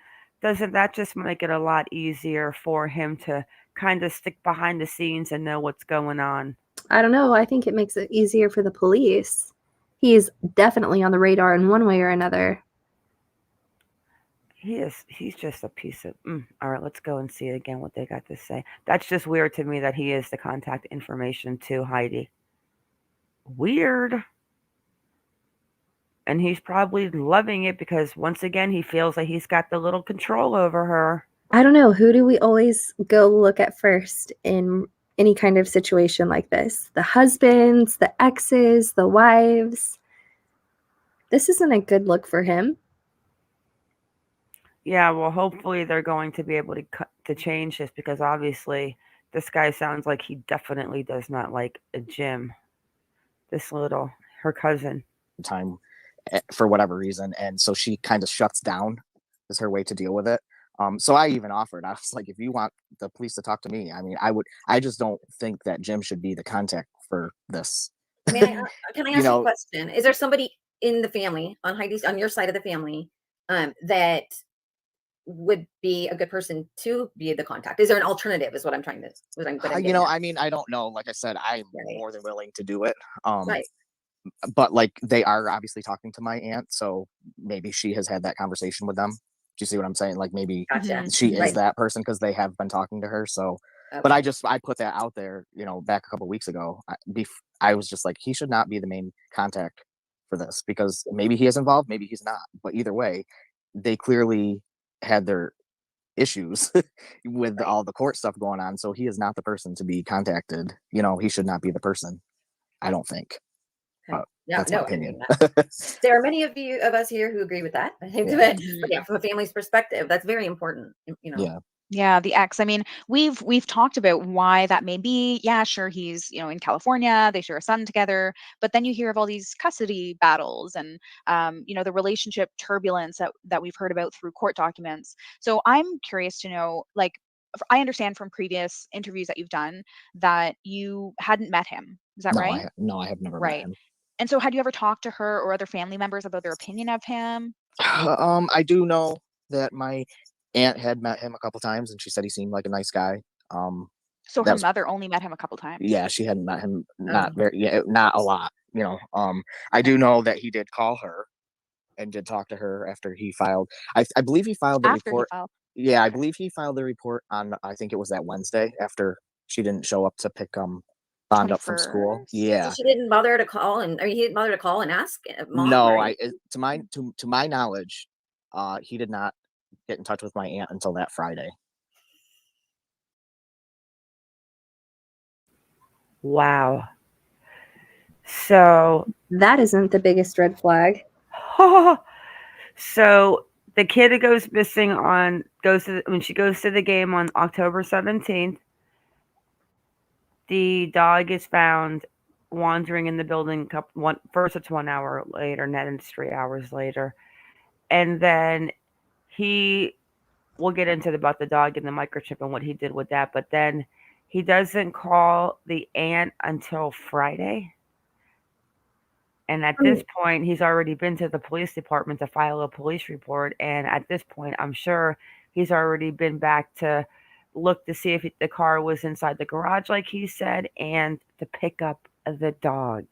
doesn't that just make it a lot easier for him to kind of stick behind the scenes and know what's going on? I don't know. I think it makes it easier for the police. He's definitely on the radar in one way or another. He's just a piece of all right, let's go and see again what they got to say. That's just weird to me that he is the contact information to Heidi. Weird. And he's probably loving it because once again he feels like he's got the little control over her. I don't know. Who do we always go look at first in any kind of situation like this? The husbands, the exes, the wives. This isn't a good look for him. Yeah, well, hopefully they're going to be able to change this because obviously this guy sounds like he definitely does not like a Jim. Her cousin. Time for whatever reason, and so she kind of shuts down is her way to deal with it. So I even offered, I was like, if you want the police to talk to me, I mean, I just don't think that Jim should be the contact for this. Can I ask you a question? Is there somebody in the family on your side of the family that would be a good person to be the contact? Is there an alternative is what I'm trying to I mean, I don't know. Like I said, I'm more than willing to do it. Right. But like they are obviously talking to my aunt, so maybe she has had that conversation with them. Do you see what I'm saying? Like maybe she is that person because they have been talking to her. So, but I put that out there, back a couple of weeks ago. I was just like, he should not be the main contact for this because maybe he is involved, maybe he's not. But either way, they clearly had their issues with all the court stuff going on. So he is not the person to be contacted. He should not be the person. I don't think. That's my opinion. There are many of us here who agree with that. I think that, but from a family's perspective, that's very important. Yeah, the ex. I mean, we've talked about why that may be. Yeah, sure, he's in California. They share a son together, but then you hear of all these custody battles and the relationship turbulence that we've heard about through court documents. So I'm curious to know, like, I understand from previous interviews that you've done that you hadn't met him. Is that right? I have never met him. And so had you ever talked to her or other family members about their opinion of him? I do know that my aunt had met him a couple times and she said he seemed like a nice guy. So her mother only met him a couple times. Yeah, she hadn't met him not a lot, I do know that he did call her and did talk to her after he filed. I believe he filed the report. Yeah, I believe he filed the report on, I think it was that Wednesday after she didn't show up to pick Bond up from school. Yeah. So she didn't bother to call he didn't bother to call and ask Mom? No, right? To my knowledge, he did not get in touch with my aunt until that Friday. Wow. So that isn't the biggest red flag. So the kid goes missing when she goes to the game on October 17th. The dog is found wandering in the building. First it's 1 hour later, and then it's 3 hours later. And then we'll get into about the dog and the microchip and what he did with that. But then he doesn't call the aunt until Friday. And at this point, he's already been to the police department to file a police report. And at this point, I'm sure he's already been back to look to see if the car was inside the garage, like he said, and to pick up the dog.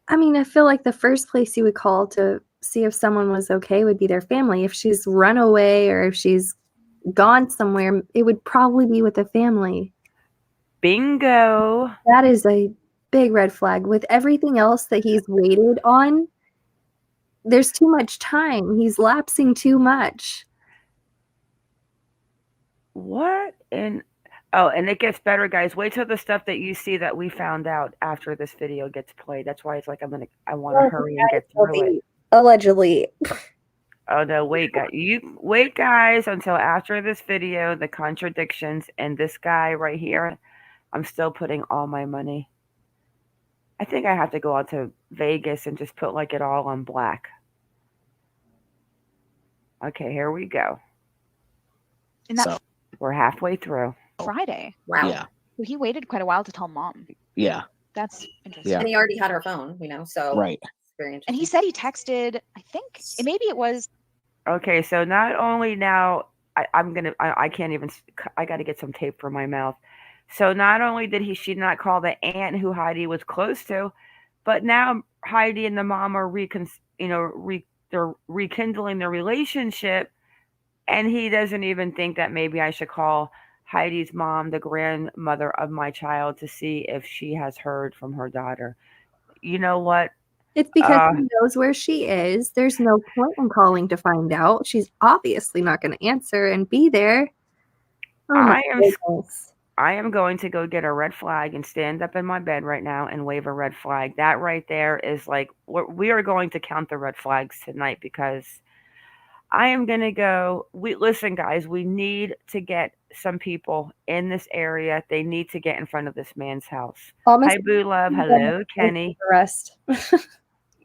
I mean, I feel like the first place you would call to see if someone was okay would be their family. If she's run away or if she's gone somewhere, it would probably be with the family. Bingo. That is a big red flag. With everything else that he's waited on, there's too much time. He's lapsing too much. What? And it gets better, guys. Wait till the stuff that you see that we found out after this video gets played. That's why it's like I want to hurry and get through it. Allegedly. Oh no, wait, guys. You wait, guys, until after this video, the contradictions, and this guy right here, I'm still putting all my money. I think I have to go out to Vegas and just put like it all on black. Okay, here we go. We're halfway through. Friday. Wow. Yeah. So he waited quite a while to tell Mom. Yeah. That's interesting. Yeah. And he already had her phone, so right. Very interesting. And he said he texted, I think maybe it was. Okay, so not only now I can't even. I got to get some tape for my mouth. So not only did she not call the aunt who Heidi was close to, but now Heidi and the mom are they're rekindling their relationship, and he doesn't even think that maybe I should call Heidi's mom, the grandmother of my child, to see if she has heard from her daughter. You know what? It's because he knows where she is. There's no point in calling to find out. She's obviously not going to answer and be there. Oh my goodness. I am going to go get a red flag and stand up in my bed right now and wave a red flag. That right there is like, we are going to count the red flags tonight, because I am going to go. Listen, guys, we need to get some people in this area. They need to get in front of this man's house. Hi, Boo Love. Hello, Kenny. Rest.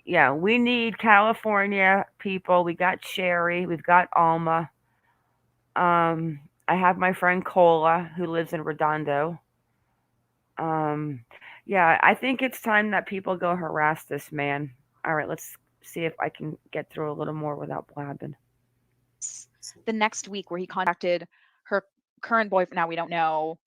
Yeah, we need California people. We got Sherry. We've got Alma. I have my friend Cola, who lives in Redondo. Yeah, I think it's time that people go harass this man. All right, let's see if I can get through a little more without blabbing. The next week, where he contacted her current boyfriend. Now we don't know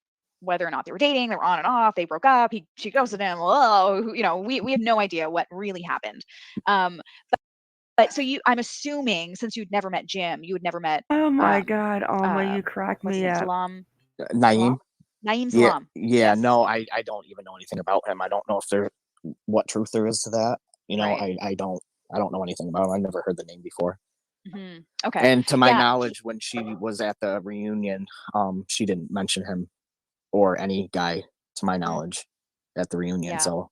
whether or not they were dating. They were on and off. They broke up. She ghosted him. Oh, we have no idea what really happened. But so I'm assuming, since you'd never met Jim, you had never met. Oh my God, Alma, you cracked me up. Naeem. Naeem Salam. Yeah. No, I don't even know anything about him. I don't know what truth there is to that. Right. I don't know anything about him. I've never heard the name before. Mm-hmm. Okay. And to my knowledge, when she was at the reunion, she didn't mention him or any guy, to my knowledge, at the reunion. Yeah. So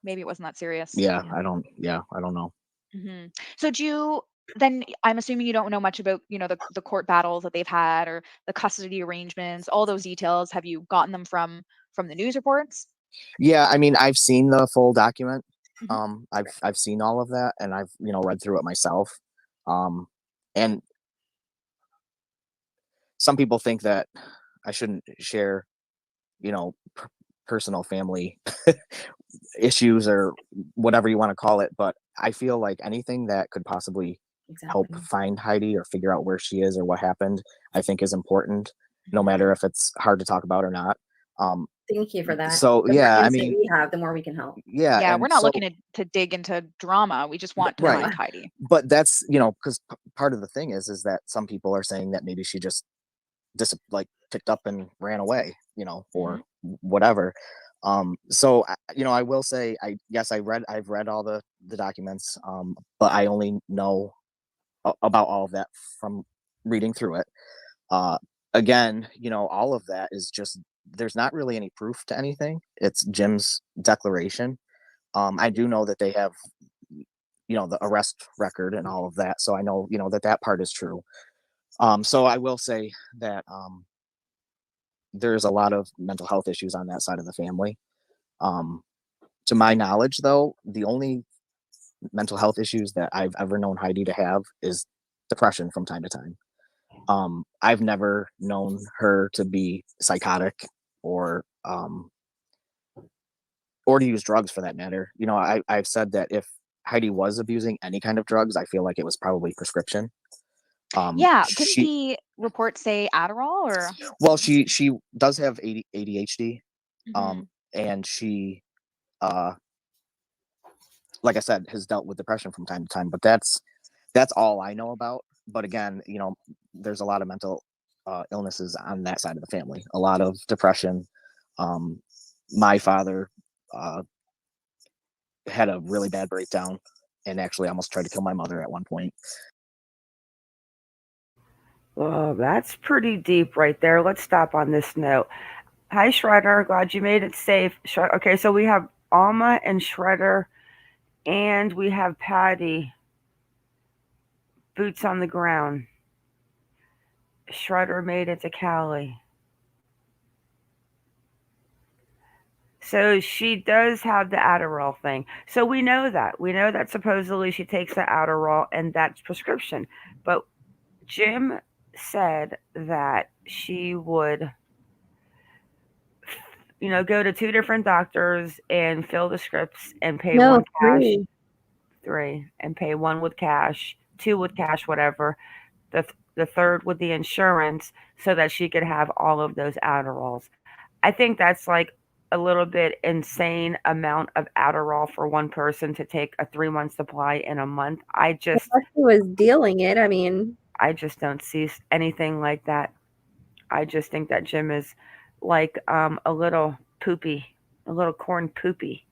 maybe it wasn't that serious. Yeah, I don't know. Mm-hmm. So then I'm assuming you don't know much about, the court battles that they've had, or the custody arrangements, all those details. Have you gotten them from the news reports? Yeah, I mean, I've seen the full document. Mm-hmm. I've seen all of that, and I've read through it myself. And some people think that I shouldn't share, personal family issues or whatever you want to call it, but I feel like anything that could possibly help find Heidi or figure out where she is or what happened, I think is important, no matter if it's hard to talk about or not. Thank you for that. So yeah, I mean, we have, the more we can help. Yeah, we're not looking to dig into drama. We just want to find Heidi. But that's because part of the thing is that some people are saying that maybe she just picked up and ran away, or whatever. So I will say, I've read all the documents, but I only know about all of that from reading through it. Again, all of that is just, there's not really any proof to anything. It's Jim's declaration. I do know that they have, the arrest record and all of that. So I know, that part is true. So I will say that there's a lot of mental health issues on that side of the family. To my knowledge, though, the only mental health issues that I've ever known Heidi to have is depression from time to time. I've never known her to be psychotic or to use drugs, for that matter. I've said that if Heidi was abusing any kind of drugs, I feel like it was probably prescription. Didn't the report say Adderall or? Well, she does have ADHD, and she, like I said, has dealt with depression from time to time. But that's all I know about. But again, there's a lot of mental illnesses on that side of the family. A lot of depression. My father had a really bad breakdown and actually almost tried to kill my mother at one point. Oh, that's pretty deep right there. Let's stop on this note. Hi, Shredder. Glad you made it safe. Okay, so we have Alma and Shredder, and we have Patty. Boots on the ground. Shredder made it to Cali. So she does have the Adderall thing. So we know that. We know that supposedly she takes the Adderall, and that's prescription. But Jim said that she would, go to 2 different doctors and fill the scripts and pay one cash. 3, and pay 1 with cash, 2 with cash, whatever. The the third with the insurance so that she could have all of those Adderalls. I think that's like a little bit insane amount of Adderall for one person to take a 3-month supply in a month. Unless he was dealing it. I mean, I just don't see anything like that. I just think that Jim is like a little poopy, a little corn poopy.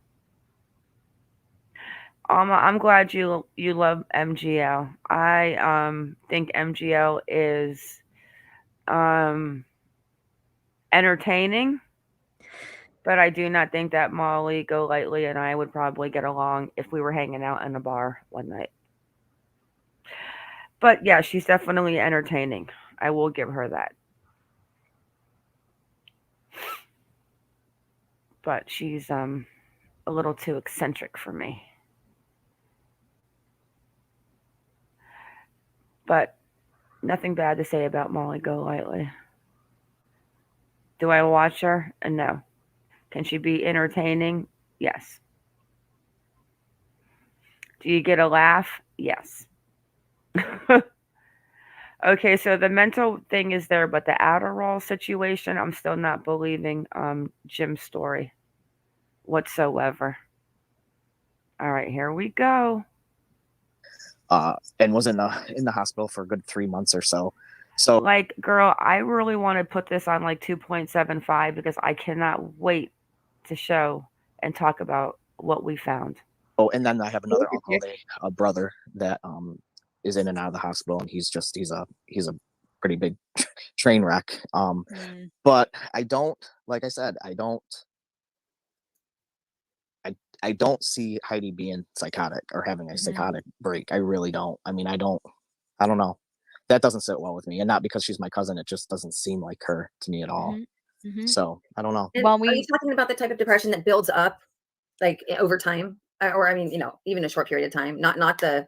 I'm glad you love MGL. I think MGL is um, entertaining, but I do not think that Molly Golightly and I would probably get along if we were hanging out in a bar one night. But yeah, she's definitely entertaining. I will give her that. But she's a little too eccentric for me. But nothing bad to say about Molly Golightly. Do I watch her? No. Can she be entertaining? Yes. Do you get a laugh? Yes. Okay, so the mental thing is there, but the Adderall situation, I'm still not believing Jim's story whatsoever. All right, here we go. And was in the hospital for a good 3 months or so. So, like, girl, I really want to put this on like 2.75 because I cannot wait to show and talk about what we found. Oh, and then I have another uncle, a brother that is in and out of the hospital, and he's a pretty big train wreck. But I don't, like I said, I don't see Heidi being psychotic or having a psychotic break. I really don't. I mean, I don't know. That doesn't sit well with me, and not because she's my cousin. It just doesn't seem like her to me at all. So I don't know. And are you talking about the type of depression that builds up like over time? Or I mean, even a short period of time, not the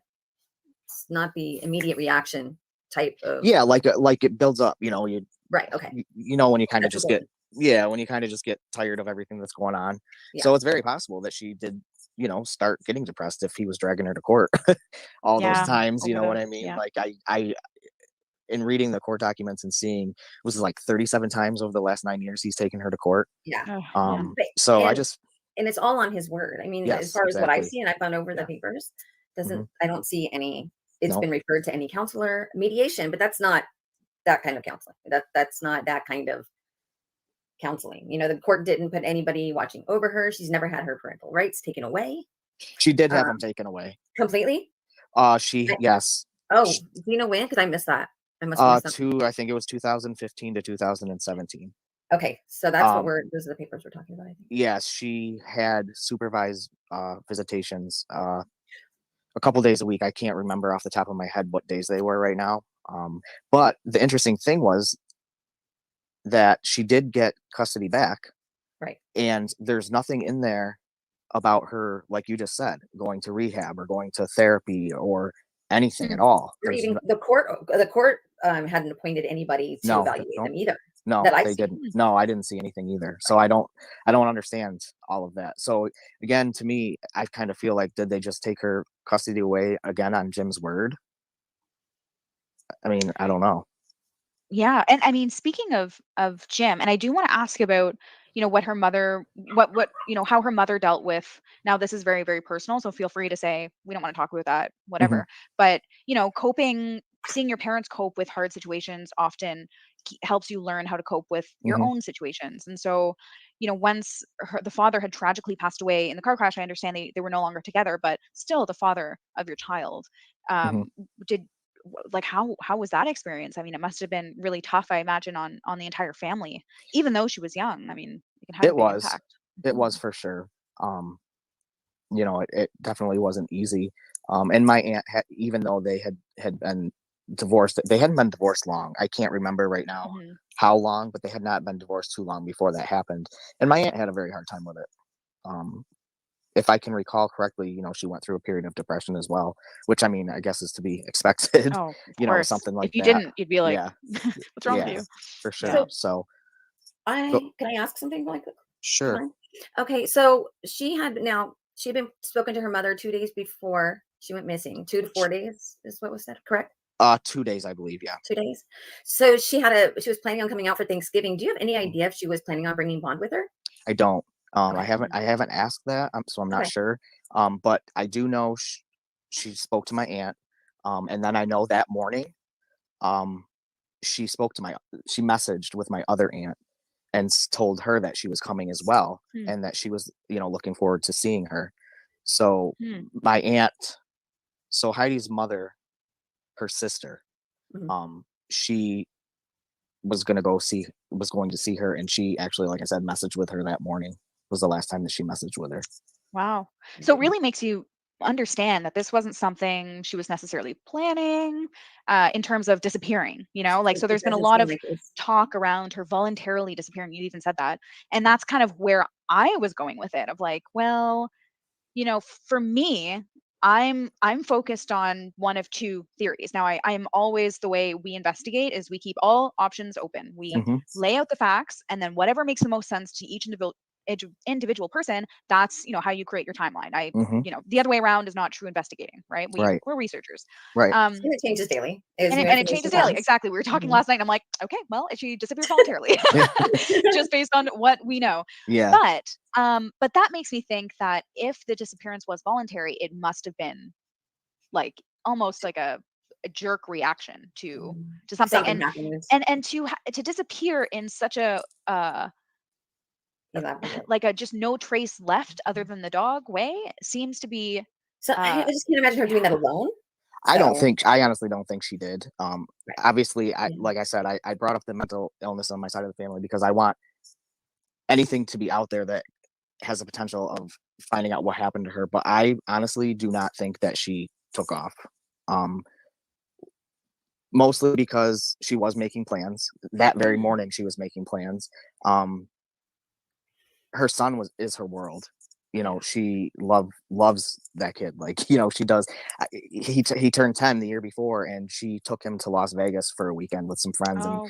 immediate reaction type of. Yeah, like it builds up, Right. Okay. When you kind of just get tired of everything that's going on. Yeah. So it's very possible that she did, start getting depressed if he was dragging her to court all those times. You know what I mean? Yeah. Like I in reading the court documents and seeing, was it like 37 times over the last 9 years he's taken her to court. Yeah. So and it's all on his word. I mean, yes, as far as what I see, and I've gone over the papers, I don't see any. It's been referred to any counselor mediation, but that's not that kind of counseling. That's not that kind of counseling. The court didn't put anybody watching over her. She's never had her parental rights taken away. She did have them taken away completely. Yes. Oh, do you know when? Because I missed that. I think it was 2015 to 2017. Okay, so that's those are the papers we're talking about, I think. Yes, she had supervised visitations a couple days a week. I can't remember off the top of my head what days they were right now. But the interesting thing was that she did get custody back. Right. And there's nothing in there about her, like you just said, going to rehab or going to therapy or anything at all. Even the court hadn't appointed anybody to evaluate them either. No, they didn't. No, I didn't see anything either. So I don't understand all of that. So again, to me, I kind of feel like, did they just take her custody away again on Jim's word? I mean, I don't know. Yeah. And I mean, speaking of Jim, and I do want to ask about, what her mother, how her mother dealt with. Now, this is very, very personal. So feel free to say, we don't want to talk about that, whatever. But, seeing your parents cope with hard situations often helps you learn how to cope with your own situations. And so, once the father had tragically passed away in the car crash, I understand they were no longer together, but still the father of your child. How was that experience? I mean, it must have been really tough, I imagine, on the entire family, even though she was young. I mean, it can have a big impact. It was for sure. It definitely wasn't easy. And my aunt even though they had been divorced, they hadn't been divorced long. I can't remember right now how long, but they had not been divorced too long before that happened. And my aunt had a very hard time with it. If I can recall correctly, she went through a period of depression as well, which I mean, I guess is to be expected. Oh, something like that. If you didn't, you'd be like, what's wrong with you? For sure. So can I ask something like that? Sure. Okay, so she'd been spoken to her mother 2 days before she went missing. 2 to 4 days is what was said, correct? 2 days, I believe. Yeah. 2 days. So she was planning on coming out for Thanksgiving. Do you have any idea if she was planning on bringing Bond with her? I don't. Okay. I haven't asked that, so I'm not Okay. sure. But I do know she spoke to my aunt, and then I know that morning, um, she messaged with my other aunt and told her that she was coming as well, Hmm. and that she was, looking forward to seeing her. So Hmm. my aunt, so Heidi's mother, her sister, Mhm. she was going to see her, and she actually, like I said, messaged with her that morning. Was the last time that she messaged with her. Wow. So it really makes you understand that this wasn't something she was necessarily planning in terms of disappearing, like, so It there's been a doesn't lot seem of like it was. talk around her voluntarily disappearing. You even said that. And that's kind of where I was going with it, of like, well, for me, I'm focused on one of two theories. Now, I'm always, the way we investigate is we keep all options open. We Mhm. lay out the facts, and then whatever makes the most sense to each individual person, that's how you create your timeline. Mhm. The other way around is not true investigating, right? Right. We're researchers. Right. Um, And it changes daily as and new it information changes daily. comes. Exactly. We were talking Mhm. last night. And I'm like, okay, well, she disappeared voluntarily, just based on what we know. Yeah. But that makes me think that if the disappearance was voluntary, it must have been like almost like a jerk reaction to something, Something happened. and to disappear in such a Elaborate. like a just no trace left other than the dog way seems to be So I uh just can't imagine her doing that alone. So, I honestly don't think she did. right. Obviously, Yeah. like I said, I brought up the mental illness on my side of the family because I want anything to be out there that has the potential of finding out what happened to her. But I honestly do not think that she took off. Um, Mostly because she was making plans. That very morning, she was making plans. Um, her son is her world. She loves that kid. Like, she does. He turned 10 the year before, and she took him to Las Vegas for a weekend with some friends, and Oh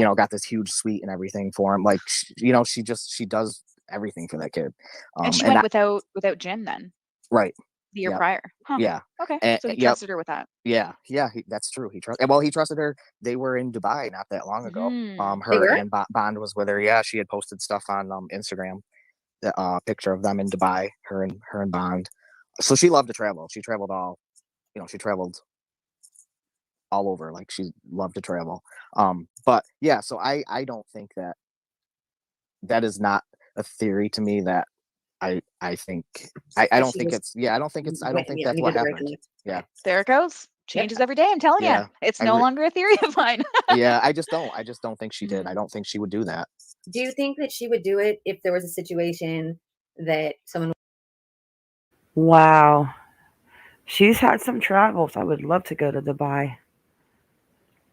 wow. got this huge suite and everything for him. Like, she does everything for that kid. And she And went I, without Jim then, right, the year yeah, prior. Huh. yeah, Okay. So he yep, trusted her with that. yeah, yeah. That's true. He trusted her. They were in Dubai not that long ago. Hmm. They Her were? and Bond was with her. Yeah, she had posted stuff on Instagram, the picture of them in Dubai, her and Bond. So she loved to travel. She traveled all over. Like, she loved to travel. But yeah, so I don't think that is not a theory to me that I think I That don't she think was it's yeah, I don't think yeah, that's what needed to break happened. in. Yeah. Okay. There it goes. Yep. Changes every day. I'm telling you, Yeah. it's I no re- longer a theory of mine. yeah, I just don't think she did. I Mhm. don't think she would do that. Do you think that she would do it if there was a situation that someone Wow. She's had some travels. I would love to go to Dubai.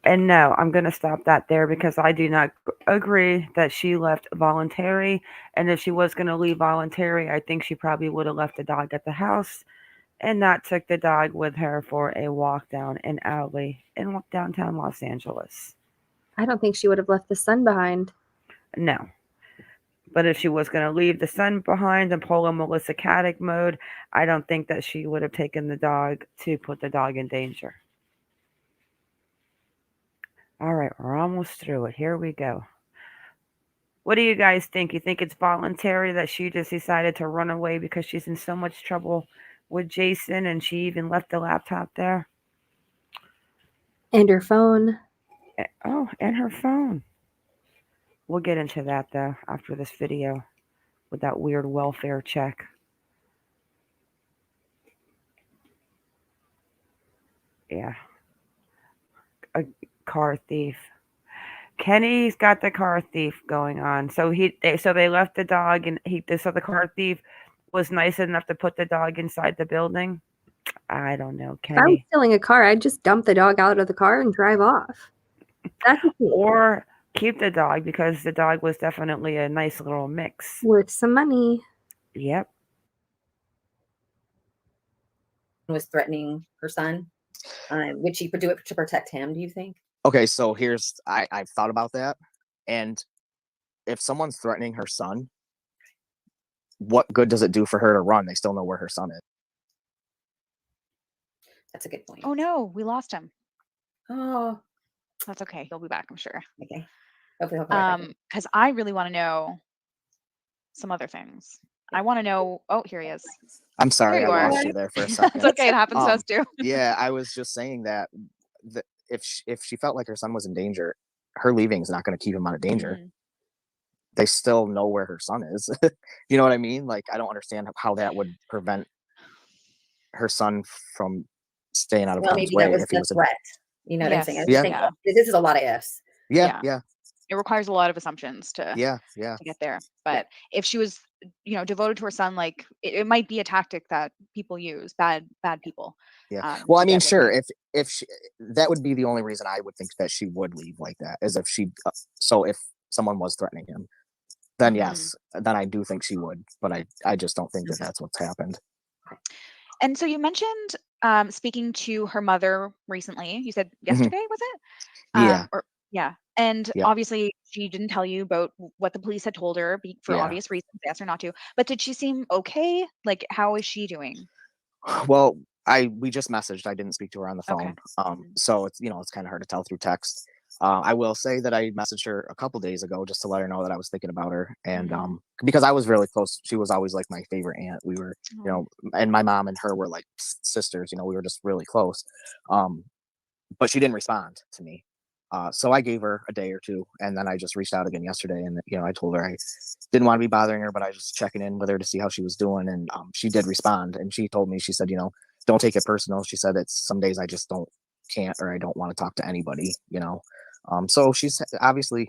And no, I'm going to stop that there because I do not agree that she left voluntary. And if she was going to leave voluntary, I think she probably would have left the dog at the house and not took the dog with her for a walk down an alley in downtown Los Angeles. I don't think she would have left the son behind. No. But if she was going to leave the son behind and pull a Melissa Caddick mode, I don't think that she would have taken the dog to put the dog in danger. All right, we're almost through it. Here we go. What do you guys think? You think it's voluntary that she just decided to run away because she's in so much trouble with Jason and she even left the laptop there? And her phone. Oh, and her phone. We'll get into that though after this video with that weird welfare check. Yeah, a car thief. Kenny's got the car thief going on. So they left the dog and so the car thief was nice enough to put the dog inside the building. I don't know, If I was Kenny. stealing a car, I'd just dump the dog out of the car and drive off. That's a thief. Or keep the dog because the dog was definitely a nice little mix. Worth some money. Yep. was threatening her son, would she do it to protect him, do you think? Okay, so I've thought about that, and if someone's threatening her son, what good does it do for her to run? They still know where her son is. That's a good point. Oh no, we lost him. Oh, That's okay. He'll be back, I'm sure. okay. Hopefully he'll come back. Because I really want to know some other things. I want to know. Oh, here he is. I'm sorry, There you I are. lost you there for a That's second. okay. It happens to us too. Yeah, I was just saying that if she felt like her son was in danger, her leaving is not going to keep him out of danger. Mhm. They still know where her son is. You know what I mean? Like, I don't understand how that would prevent her son from staying out of Well, harm's maybe way that was if he the was. threat. You know what I'm saying? I was Yes. just Yeah. thinking, this is a lot of ifs. Yeah. It requires a lot of assumptions to Yeah. get there. But if she was, devoted to her son, like it might be a tactic that people use, bad people. Yeah. Well, I to mean, get with sure. him. If she, that would be the only reason I would think that she would leave like that, is if she. So if someone was threatening him, then Mhm. yes, then I do think she would. But I just don't think that that's what's happened. And so you mentioned speaking to her mother recently. You said yesterday, was it? Yeah. Yeah. And Yep. obviously she didn't tell you about what the police had told her for Yeah. obvious reasons, they asked her not to. But did she seem okay? Like, how is she doing? Well, we just messaged. I didn't speak to her on the phone. Okay. So it's it's kind of hard to tell through text. I will say that I messaged her a couple days ago just to let her know that I was thinking about her, and because I was really close. She was always like my favorite aunt. We were, and my mom and her were like sisters. We were just really close. But she didn't respond to me. So I gave her a day or two, and then I just reached out again yesterday, and I told her I didn't want to be bothering her, but I was just checking in with her to see how she was doing, and she did respond, and she told me, she said, don't take it personal. She said, it's some days I just can't, or I don't want to talk to anybody. So she's obviously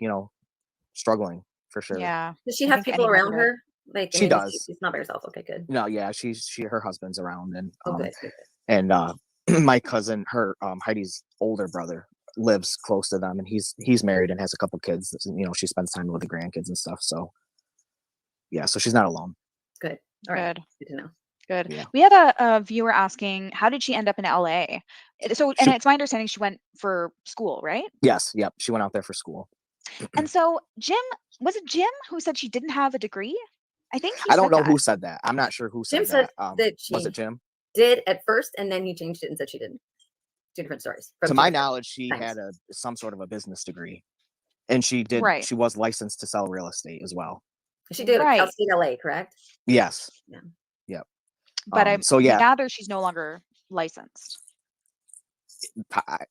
struggling for sure. Yeah. Does she I have think people any mother around would. her? Like, She does. She's not by herself. Okay, good. No, yeah, her husband's around, and Good. and my cousin, her Heidi's older brother, lives close to them, and he's married and has a couple kids. She spends time with the grandkids and stuff. So yeah, so she's not alone. Good. All right. Good. Good to know. Good. Yeah. We had a viewer asking, how did she end up in LA? So, and it's my understanding she went for school, right? Yes. Yep. She went out there for school. And so was it Jim who said she didn't have a degree? I think I don't know who said that. I'm not sure who said Jim said that. that she was it Jim? Did at first, and then he changed it and said she didn't. Two different stories. To my knowledge, she had some sort of a business degree, and she did. Right. She was licensed to sell real estate as well. She did at Cal State LA, correct? Yes. Yeah. Yep. But I so yeah, gather she's no longer licensed.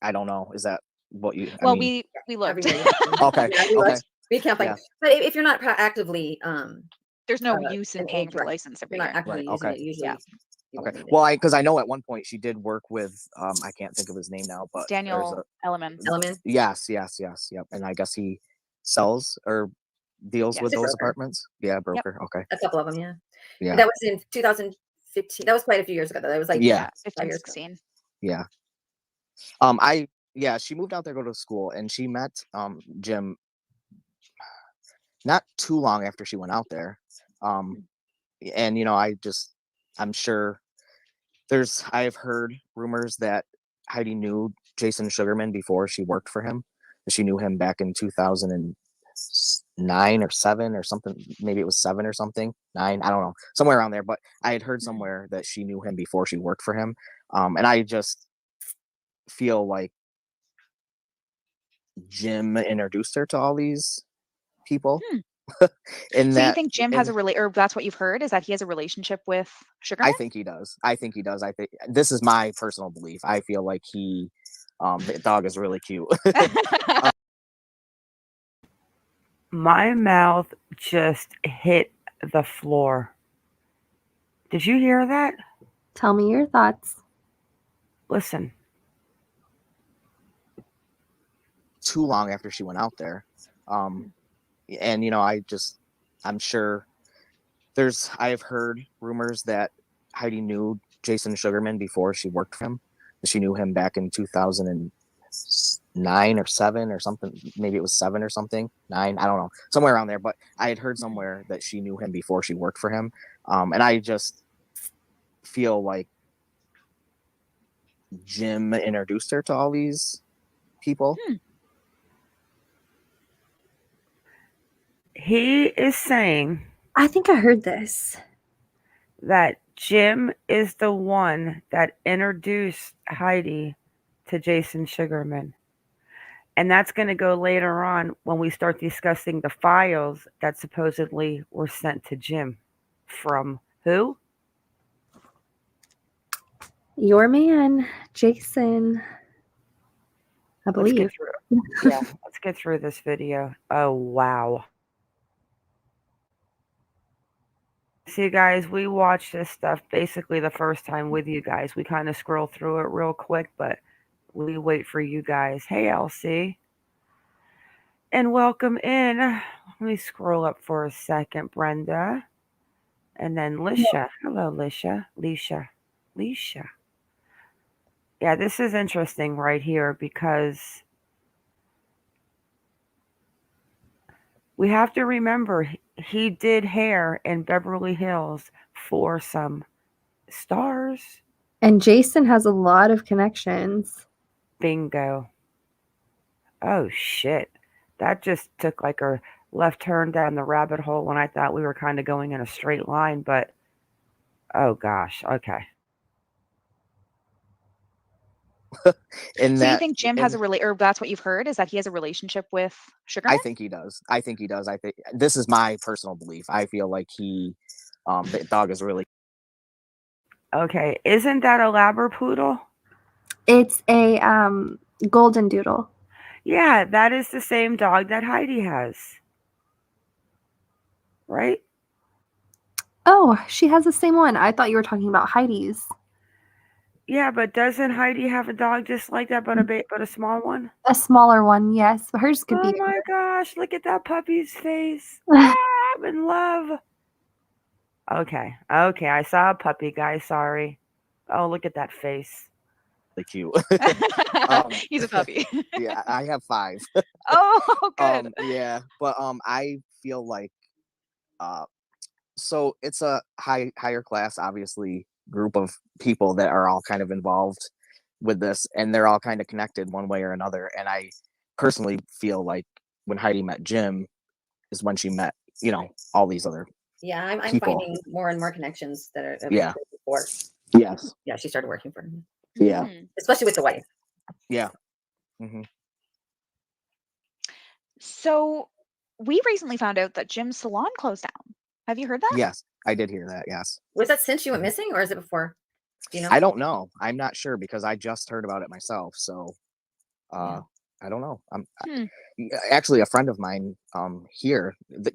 I don't know. Is that what you? Well, we looked. Okay. We can't find. But if you're not actively, there's no use in paying for the license every year. Actively using it usually. Yeah. Okay. Well, because I know at one point she did work with I can't think of his name now, but Daniel Elliman. Yes. Yep. And I guess he sells or deals with those apartments. Yeah, broker. Yep. Okay. A couple of them, yeah. Yeah. That was in 2015. That was quite a few years ago. That was like 15, 16. Yeah. She moved out there to go to school, and she met Jim not too long after she went out there. And I'm sure I've heard rumors that Heidi knew Jason Sugarman before she worked for him. She knew him back in 2009 or 7 or something. Maybe it was 7 or something. 9, I don't know, somewhere around there. But I had heard somewhere that she knew him before she worked for him. And I just feel like Jim introduced her to all these people. So you think Jim has or that's what you've heard, is that he has a relationship with Sugarman? I think he does. I think this is my personal belief. I feel like the dog is really cute. My mouth just hit the floor. Did you hear that? Tell me your thoughts. Listen. Too long after she went out there. And I'm sure I have heard rumors that Heidi knew Jason Sugarman before she worked for him. She knew him back in 2009 or 7 or something. Maybe it was 7 or something. 9, I don't know, somewhere around there. But I had heard somewhere that she knew him before she worked for him. And I just feel like Jim introduced her to all these people. He is saying, I think I heard this, that Jim is the one that introduced Heidi to Jason Sugarman. And that's going to go later on when we start discussing the files that supposedly were sent to Jim from who? Your man, Jason, I Let's believe. get through. Yeah, let's get through this video. Oh wow. See, guys, we watched this stuff basically the first time with you guys. We kind of scroll through it real quick, but we wait for you guys. Hey, Elsie. And welcome in. Let me scroll up for a second, Brenda. And then Lisha. Hello, Lisha. Lisha. Yeah, this is interesting right here because we have to remember he did hair in Beverly Hills for some stars. And Jason has a lot of connections. Bingo. Oh, shit. That just took like a left turn down the rabbit hole when I thought we were kind of going in a straight line, but oh gosh, okay. In So you that, think Jim has a or that's what you've heard, is that he has a relationship with Sugarman? I think he does. I think this is my personal belief. I feel like the dog is really. Okay, isn't that a Labrapoodle? It's a golden doodle. Yeah, that is the same dog that Heidi has. Right? Oh, she has the same one. I thought you were talking about Heidi's. Yeah, but doesn't Heidi have a dog just like that, but a small one? A smaller one, yes. But hers could Oh be. my gosh, look at that puppy's face. Ah, I'm in love. Okay, I saw a puppy, guys. Sorry. Oh, look at that face. Cute. He's a puppy. Yeah, I have 5. Oh, good. Yeah, but I feel like so it's a higher class, obviously, group of people that are all kind of involved with this, and they're all kind of connected one way or another. And I personally feel like when Heidi met Jim is when she met, all these other Yeah, I'm people. finding more and more connections that are Yeah. before. Yes. Yeah, she started working for him. Yeah. Especially with the wife. Yeah. Mm-hmm. So we recently found out that Jim's salon closed down. Have you heard that? Yes, I did hear that. Yes. Was that since you went missing, or is it before? Do you know? I don't know. I'm not sure because I just heard about it myself. So, I don't know. Actually a friend of mine here.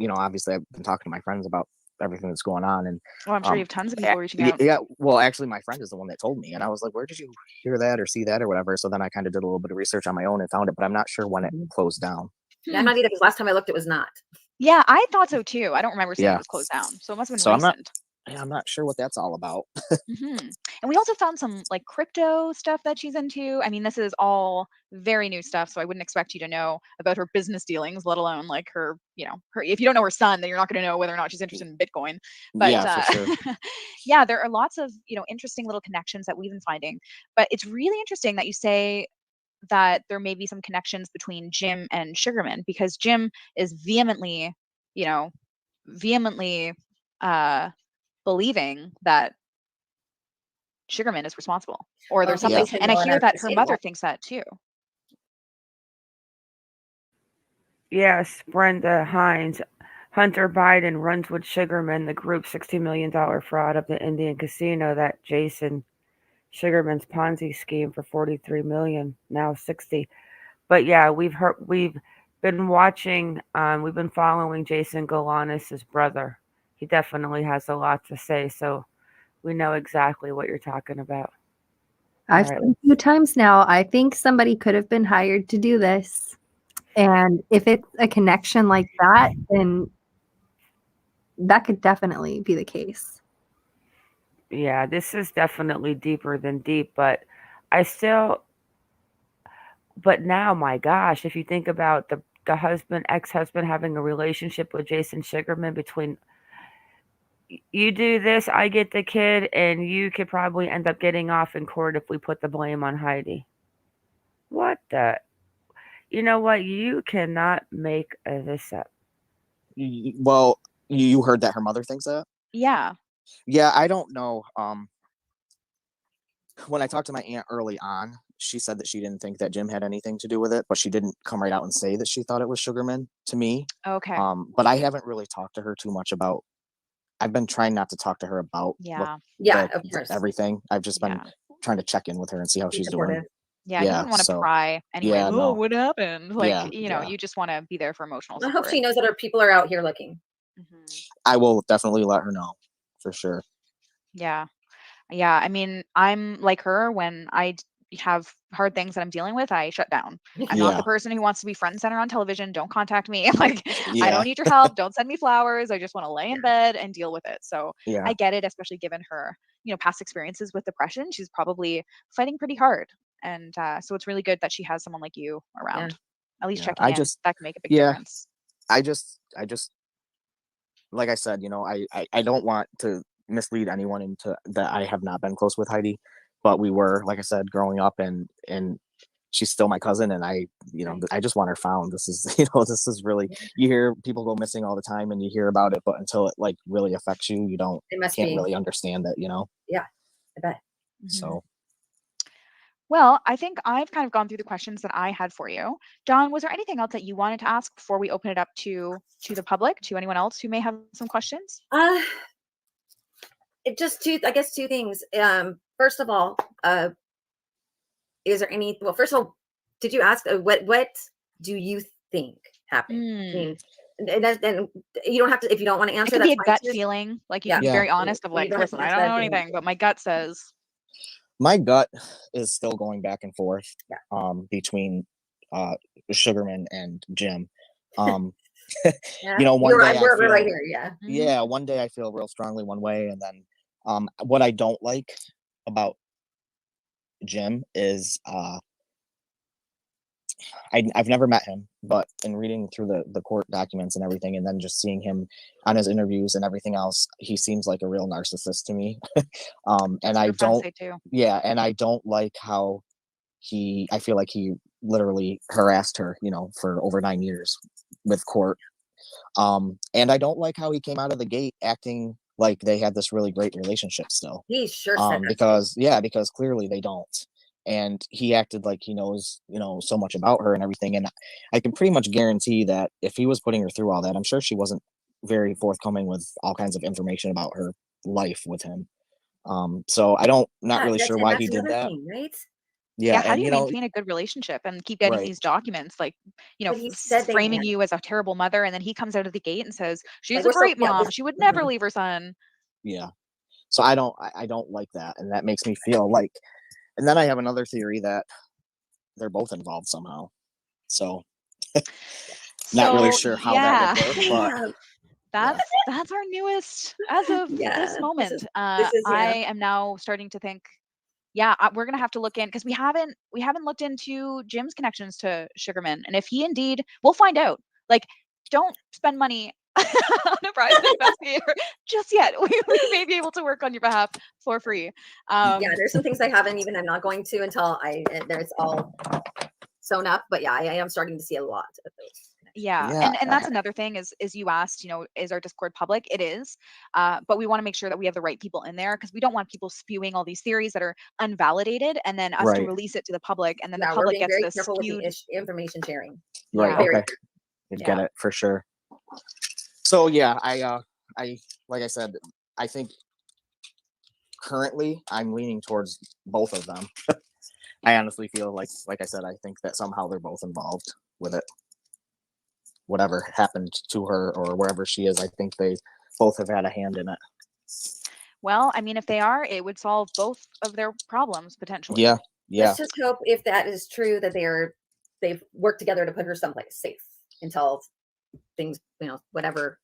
Obviously I've been talking to my friends about everything that's going on, and I'm sure you have tons of people reaching out. Yeah. Well, actually, my friend is the one that told me, and I was like, "Where did you hear that or see that or whatever?" So then I kind of did a little bit of research on my own and found it, but I'm not sure when it closed down. Yeah, I'm not either, because last time I looked, it was not. Yeah, I thought so too. I don't remember seeing it was closed down, so it must have been recent. I'm not sure what that's all about. And we also found some like crypto stuff that she's into. I mean, this is all very new stuff, so I wouldn't expect you to know about her business dealings, let alone like her, if you don't know her son, then you're not going to know whether or not she's interested in Bitcoin. But yeah, for sure. Yeah, there are lots of, interesting little connections that we've been finding. But it's really interesting that you say that there may be some connections between Jim and Sugarman, because Jim is vehemently believing that Sugarman is responsible, or there's something. And I hear that her mother thinks that too. Yes, Brenda Hines. Hunter Biden runs with Sugarman, the group's $60 million fraud of the Indian casino that Jason Sugarman's Ponzi scheme for $43 million, now 60. But yeah, we've been watching, we've been following Jason Galanis' brother. He definitely has a lot to say, so we know exactly what you're talking about. I've said a few times now, I think somebody could have been hired to do this. And if it's a connection like that, then that could definitely be the case. Yeah, this is definitely deeper than deep, but now, my gosh, if you think about the ex-husband having a relationship with Jason Sugarman, between you do this, I get the kid, and you could probably end up getting off in court if we put the blame on Heidi. What the? You know what? You cannot make this up. Well, you heard that her mother thinks that? Yeah. Yeah, I don't know. When I talked to my aunt early on, she said that she didn't think that Jim had anything to do with it, but she didn't come right out and say that she thought it was Sugarman to me. Okay. But I haven't really talked to her too much about. I've been trying not to talk to her about Yeah. Yeah, of course. everything. I've just been Yeah. trying to check in with her and see how Be she's supportive. doing. Yeah. You wouldn't want to so pry anyway. yeah, Oh, no. what happened? Like, Yeah, you know, yeah. you just want to be there for emotional I support. hope she knows that our people are out here looking. Mhm. I will definitely let her know for sure. Yeah. Yeah. I mean, I'm like her when have hard things that I'm dealing with, I shut down. I'm not Yeah. the person who wants to be front and center on television. Don't contact me. Like, I Yeah. don't need your help. Don't send me flowers. I just want to lay in bed and deal with it. So Yeah. I get it, especially given her, past experiences with depression. She's probably fighting pretty hard. And so it's really good that she has someone like you around, at least Yeah. checking in. That can make a big Yeah. difference. I just like I said, I don't want to mislead anyone into that I have not been close with Heidi, but we were, like I said, growing up, and she's still my cousin, and I just want her found. This is, this is really, you hear people go missing all the time and you hear about it, but until it like really affects you, you can't really understand it, Yeah, I bet. So. Well, I think I've kind of gone through the questions that I had for you. John, was there anything else that you wanted to ask before we open it up to the public, to anyone else who may have some questions? Just two things. First of all, is there any? Well, first of all, did you ask what do you think happened? I mean, and you don't have to if you don't want to answer. It could be That's a fine gut too. feeling, like you can be very honest of like, listen, I don't know anything, but my gut says. My gut is still going back and forth between Sugarman and Jim. One day we're right here. Yeah. Yeah. One day I feel real strongly one way, and then what I don't like about Jim is I've never met him, but in reading through the court documents and everything, and then just seeing him on his interviews and everything else, he seems like a real narcissist to me. And I don't, and I don't like how I feel like he literally harassed her, for over 9 years with court. And I don't like how he came out of the gate acting like they had this really great relationship still. He sure said that. Because clearly they don't. And he acted like he knows, so much about her and everything. And I can pretty much guarantee that if he was putting her through all that, I'm sure she wasn't very forthcoming with all kinds of information about her life with him. So not really sure why he did that. Thing, right? Yeah, how do you maintain a good relationship and keep getting these documents, like, framing you as a terrible mother, and then he comes out of the gate and says, she's a great mom. She would never leave her son. Yeah. So I don't like that. And that makes me feel like, and then I have another theory that they're both involved somehow. So not really sure how that would work, but that's our newest as of this moment. I am now starting to think, we're gonna have to look in, because we haven't looked into Jim's connections to Sugarman, and if he indeed, we'll find out. Like, don't spend money on a private investigator just yet. We may be able to work on your behalf for free. There's some things I'm not going to until there's all sewn up. But I am starting to see a lot of those. And that's another thing is you asked, is our Discord public? It is, but we want to make sure that we have the right people in there, because we don't want people spewing all these theories that are unvalidated, and then us to release it to the public, and then the public gets this careful skewed with the information sharing. Right. Okay. You get it for sure. So I like I said, I think currently I'm leaning towards both of them. I honestly feel like I said, I think that somehow they're both involved with it. Whatever happened to her or wherever she is, I think they both have had a hand in it. Well, I mean, if they are, it would solve both of their problems potentially. Yeah. Let's just hope, if that is true, that they've worked together to put her someplace safe until things, whatever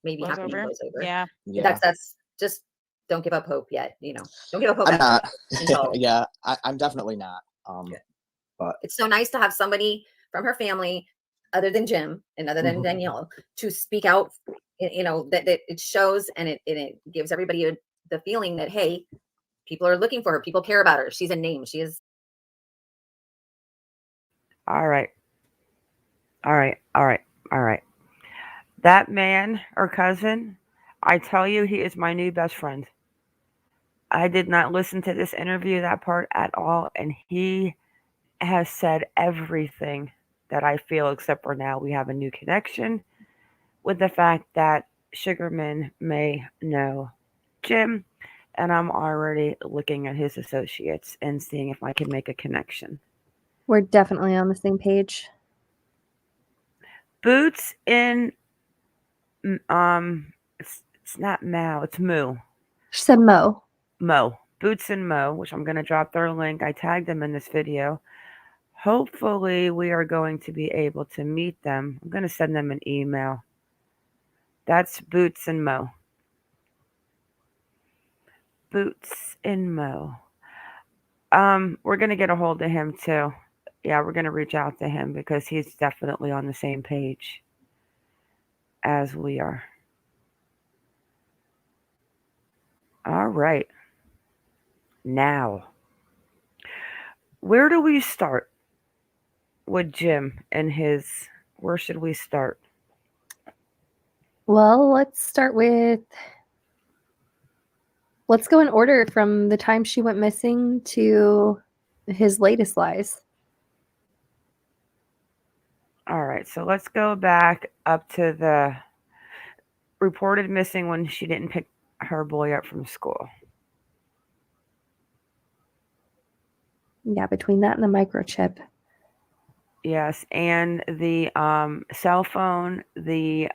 maybe happening goes over. Yeah. That's just, don't give up hope yet. Don't give up hope. I'm not. Until, I'm definitely not. But it's so nice to have somebody from her family, other than Jim and other than Danielle, to speak out. That it shows, and it gives everybody the feeling that, hey, people are looking for her. People care about her. She's a name. She is. All right. That man or cousin, I tell you, he is my new best friend. I did not listen to this interview, that part at all, and he has said everything that I feel, except for now we have a new connection with the fact that Sugarman may know Jim, and I'm already looking at his associates and seeing if I can make a connection. We're definitely on the same page. Boots in it's not Mao, it's Moo. She said Mo. Mo. Boots and Mo, which I'm gonna drop their link. I tagged them in this video. Hopefully we are going to be able to meet them. I'm gonna send them an email. That's Boots and Mo. Boots and Mo. We're gonna get a hold of him too. Yeah, we're gonna reach out to him because he's definitely on the same page as we are. All right. Now, where do we start with Jim and his? Where should we start? Well, let's go in order from the time she went missing to his latest lies. All right, so let's go back up to the reported missing when she didn't pick her boy up from school. Yeah, between that and the microchip. Yes, and the cell phone, the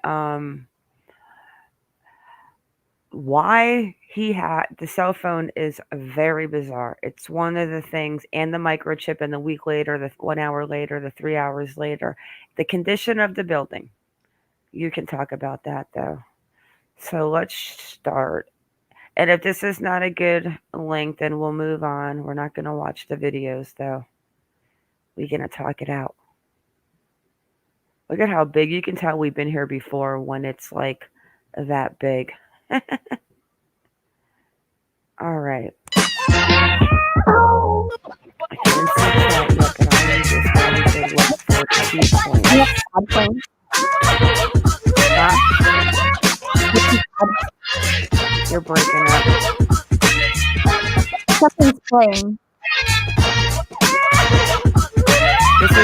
why he had the cell phone is very bizarre. It's one of the things, and the microchip, and the week later, the 1 hour later, the 3 hours later, the condition of the building. You can talk about that though. So let's start. And if this is not a good link, then we'll move on. We're not going to watch the videos though. We're going to talk it out. Look at how big. You can tell we've been here before when it's like that big. All right. I can't see that yet, but I'm just going to look for key points. You're breaking up. Something's playing. This is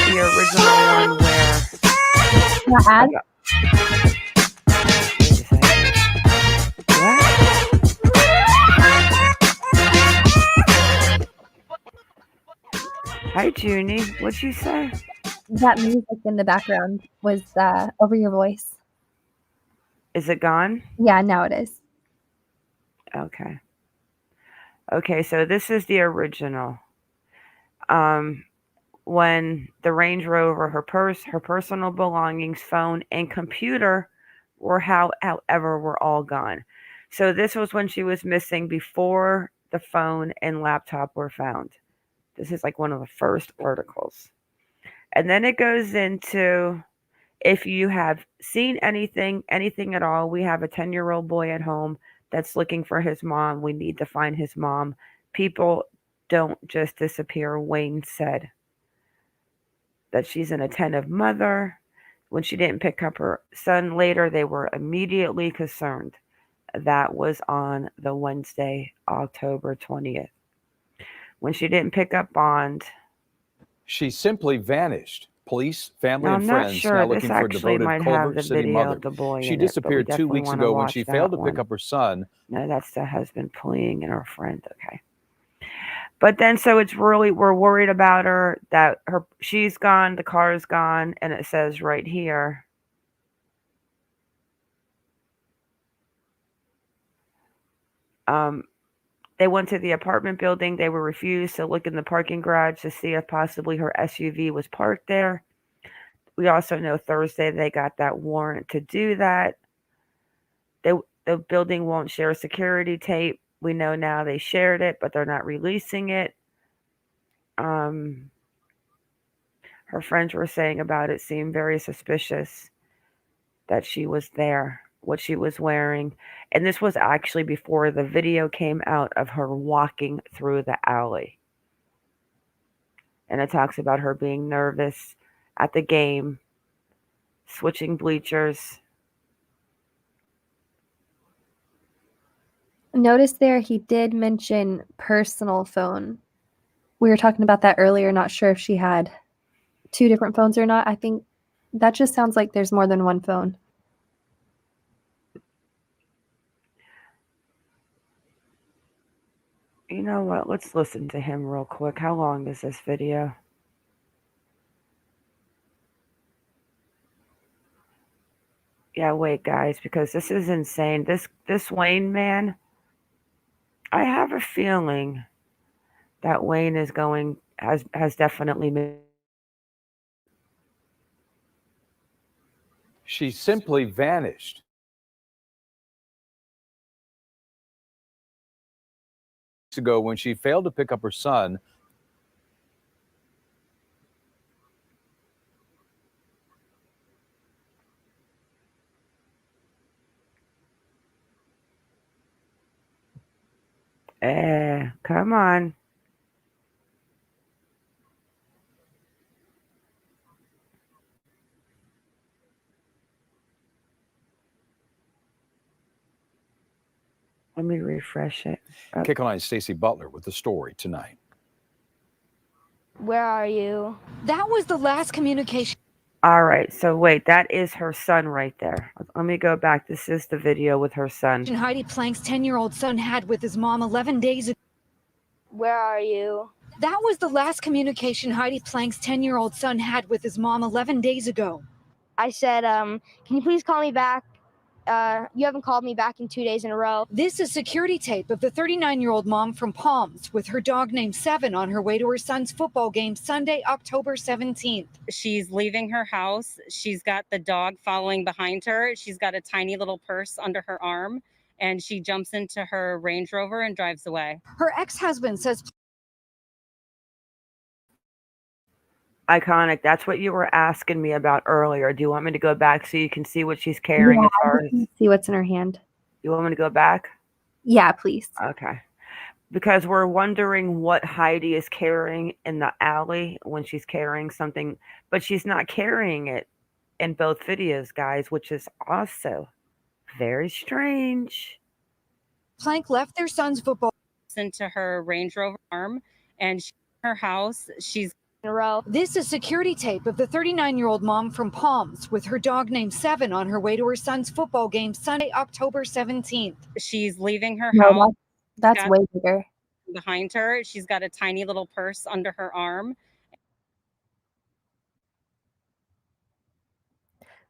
the original one where. Not ad? Wait a second. What? Hi, Junie. What'd you say? That music in the background was over your voice. Is it gone? Yeah, now it is. Okay. Okay, so this is the original. When the Range Rover, her purse, her personal belongings, phone, and computer however, were all gone. So this was when she was missing before the phone and laptop were found. This is like one of the first articles. And then it goes into, if you have seen anything at all, we have a 10-year-old boy at home that's looking for his mom. We need to find his mom. People don't just disappear, Wayne said. That she's an attentive mother. When she didn't pick up her son later, they were immediately concerned. That was on the Wednesday, October 20th. When she didn't pick up Bond. She simply vanished. Police, family, and friends sure. now looking for a devoted Culver City mother. She disappeared 2 weeks ago when she failed to pick up her son. No, that's the husband fleeing and her friend. Okay. But then, so it's really, we're worried about her, that she's gone, the car's gone, and it says right here. They went to the apartment building. They were refused to look in the parking garage to see if possibly her SUV was parked there. We also know Thursday they got that warrant to do that. The building won't share security tape. We know now they shared it, but they're not releasing it. Her friends were saying about it seemed very suspicious that she was there, what she was wearing. And this was actually before the video came out of her walking through the alley. And it talks about her being nervous at the game, switching bleachers. Notice there he did mention personal phone. We were talking about that earlier, not sure if she had 2 different phones or not. I think that just sounds like there's more than one phone. You know what? Let's listen to him real quick. How long is this video? Yeah, wait, guys, because this is insane. This Wayne man, I have a feeling that Wayne has definitely. She simply vanished. Ago when she failed to pick up her son. Come on. Let me refresh it. Oh. Kick Line Stacey Butler with the story tonight. Where are you? That was the last communication. All right, so wait, that is her son right there. Let me go back. This is the video with her son. Heidi Planck's 10-year-old son had with his mom 11 days ago. Where are you? That was the last communication Heidi Planck's 10-year-old son had with his mom 11 days ago. I said, can you please call me back? You haven't called me back in 2 days in a row. This is security tape of the 39-year-old mom from Palms with her dog named Seven on her way to her son's football game Sunday, October 17th. She's leaving her house. She's got the dog following behind her. She's got a tiny little purse under her arm, and she jumps into her Range Rover and drives away. Her ex-husband says... Iconic. That's what you were asking me about earlier. Do you want me to go back so you can see what she's carrying? Yeah, as far as... see what's in her hand. You want me to go back? Yeah, please. Okay. Because we're wondering what Heidi is carrying in the alley when she's carrying something, but she's not carrying it in both videos, guys, which is also very strange. Planck left their son's football into her Range Rover arm, and her house. She's in a row. This is security tape of the 39-year-old mom from Palms with her dog named Seven on her way to her son's football game Sunday, October 17th. She's leaving her house. That's way bigger. Behind her, she's got a tiny little purse under her arm.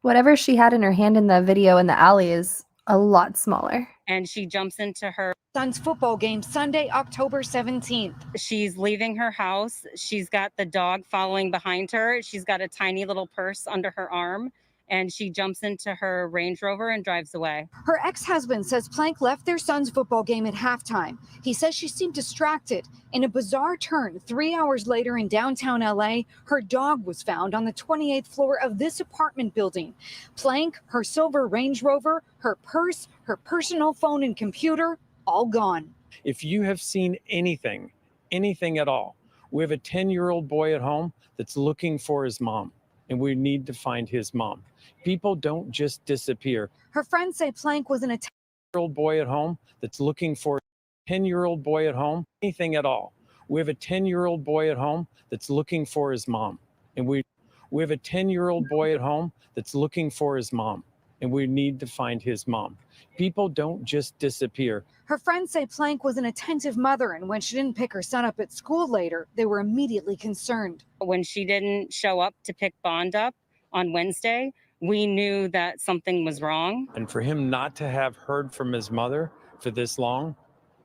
Whatever she had in her hand in the video in the alley is a lot smaller. And she jumps into her son's football game Sunday, October 17th. She's leaving her house. She's got the dog following behind her. She's got a tiny little purse under her arm, and she jumps into her Range Rover and drives away. Her ex-husband says Planck left their son's football game at halftime. He says she seemed distracted. In a bizarre turn, 3 hours later in downtown LA, her dog was found on the 28th floor of this apartment building. Planck, her silver Range Rover, her purse, her personal phone and computer, all gone. If you have seen anything at all, we have a 10-year-old boy at home that's looking for his mom, and we need to find his mom. People don't just disappear. Her friends say Planck was in a 10-year-old boy at home that's looking for a 10-year-old boy at home, anything at all. We have a 10-year-old boy at home that's looking for his mom, and we have a 10-year-old boy at home that's looking for his mom, and we need to find his mom. People don't just disappear. Her friends say Planck was an attentive mother, and when she didn't pick her son up at school later, they were immediately concerned. When she didn't show up to pick Bond up on Wednesday, we knew that something was wrong. And for him not to have heard from his mother for this long,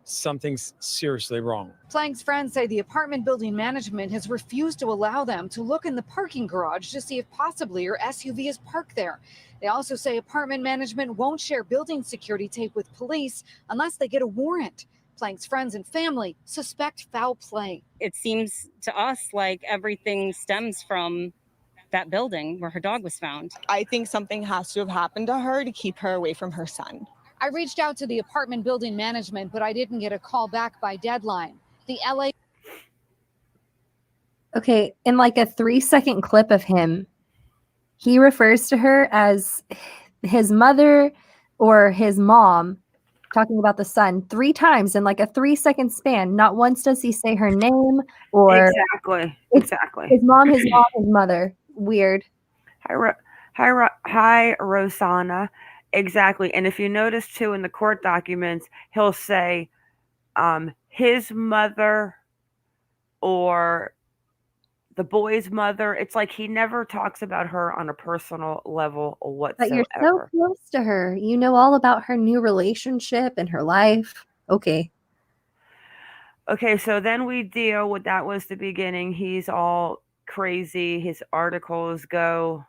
something's seriously wrong. Planck's friends say the apartment building management has refused to allow them to look in the parking garage to see if possibly her SUV is parked there. They also say apartment management won't share building security tape with police unless they get a warrant. Planck's friends and family suspect foul play. It seems to us like everything stems from that building where her dog was found. I think something has to have happened to her to keep her away from her son. I reached out to the apartment building management, but I didn't get a call back by deadline. The LA... Okay, in like a 3-second clip of him, he refers to her as his mother or his mom talking about the son 3 times in like a 3-second span. Not once does he say her name or Exactly. his mom, his mother. Weird. Hi, Rosanna. Exactly. And if you notice too in the court documents, he'll say his mother or the boy's mother. It's like he never talks about her on a personal level But you're so whatsoever. close to her. You know all about her new relationship and her life. Okay. Okay, so then we deal with that was the beginning. He's all crazy. His articles go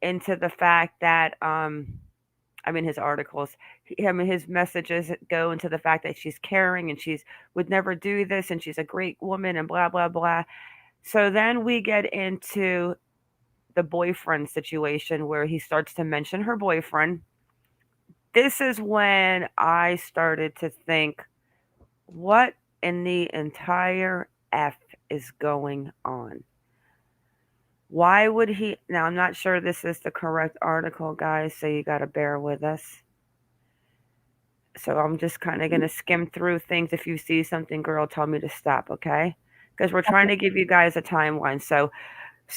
into the fact that his articles, his messages go into the fact that she's caring and she's would never do this and she's a great woman and blah blah blah. So then we get into the boyfriend situation where he starts to mention her boyfriend. This is when I started to think, what in the entire F is going on? Why would he? Now, I'm not sure this is the correct article, guys, so you got to bear with us. So I'm just kind of going to skim through things. If you see something, girl, tell me to stop, okay? Because we're trying to give you guys a timeline. So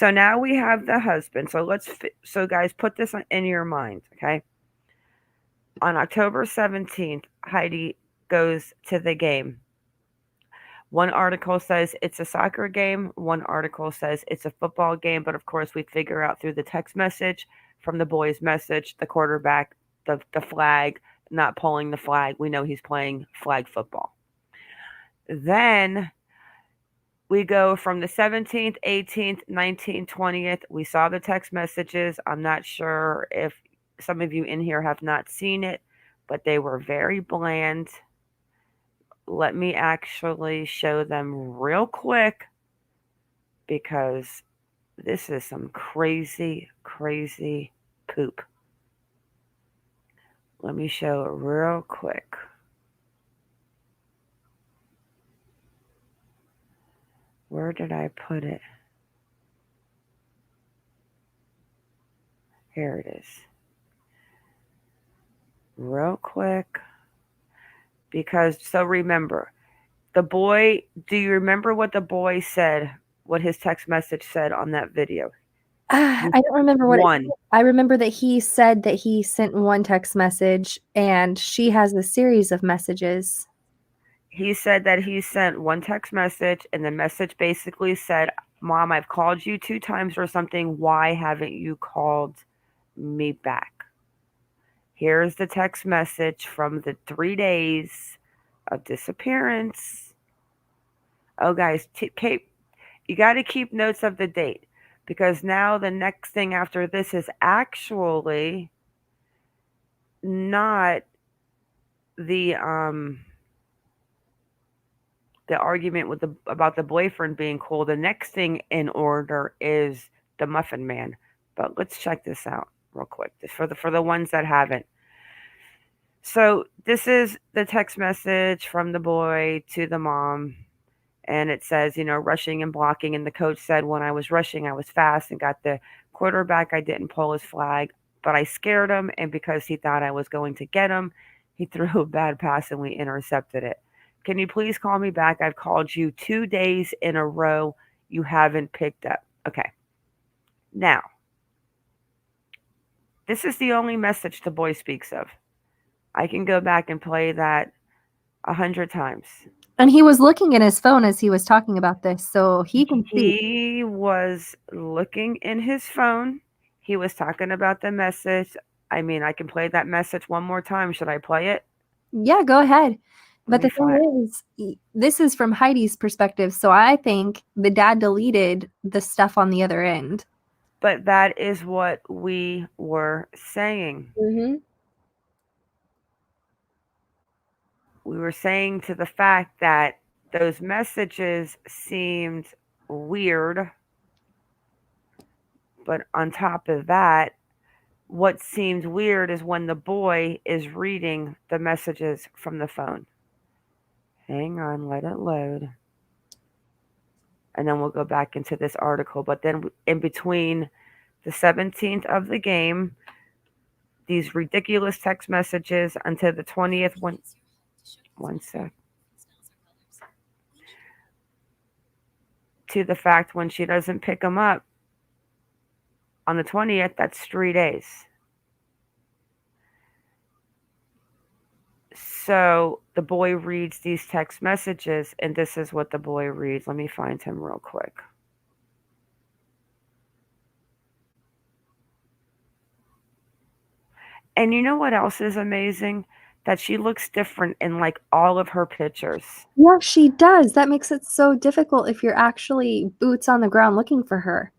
now we have the husband. So guys, put this in your mind, okay? On October 17th, Heidi goes to the game. One article says it's a soccer game. One article says it's a football game. But of course, we figure out through the text message from the boy's message, the quarterback, the flag, not pulling the flag. We know he's playing flag football. Then we go from the 17th, 18th, 19th, 20th. We saw the text messages. I'm not sure if some of you in here have not seen it, but they were very bland. Let me actually show them real quick because this is some crazy, crazy poop. Let me show it real quick. Where did I put it? Here it is. Real quick. Because, so remember, the boy, do you remember what the boy said, what his text message said on that video? I don't remember what I remember that he said that he sent one text message and she has a series of messages. He said that he sent one text message and the message basically said, Mom, I've called you 2 times or something. Why haven't you called me back? Here's the text message from the 3 days of disappearance. Oh, guys, you got to keep notes of the date because now the next thing after this is actually not the argument with about the boyfriend being cool. The next thing in order is the Muffin Man. But let's check this out real quick, just for the ones that haven't. So this is the text message from the boy to the mom. And it says, rushing and blocking. And the coach said, when I was rushing, I was fast and got the quarterback. I didn't pull his flag, but I scared him. And because he thought I was going to get him, he threw a bad pass and we intercepted it. Can you please call me back? I've called you 2 days in a row. You haven't picked up. Okay. Now, this is the only message the boy speaks of. I can go back and play that 100 times. And he was looking at his phone as he was talking about this, so he can see. He was looking in his phone. He was talking about the message. I mean, I can play that message one more time. Should I play it? Yeah, go ahead. But the thing is, this is from Heidi's perspective, so I think the dad deleted the stuff on the other end. But that is what we were saying. Mm-hmm. We were saying to the fact that those messages seemed weird. But on top of that, what seems weird is when the boy is reading the messages from the phone. Hang on, let it load. And then we'll go back into this article. But then in between the 17th of the game, these ridiculous text messages until the 20th. One sec. To the fact when she doesn't pick him up on the 20th, that's 3 days. So the boy reads these text messages, and this is what the boy reads. Let me find him real quick. And you know what else is amazing? That she looks different in like all of her pictures. Yeah, she does. That makes it so difficult if you're actually boots on the ground looking for her.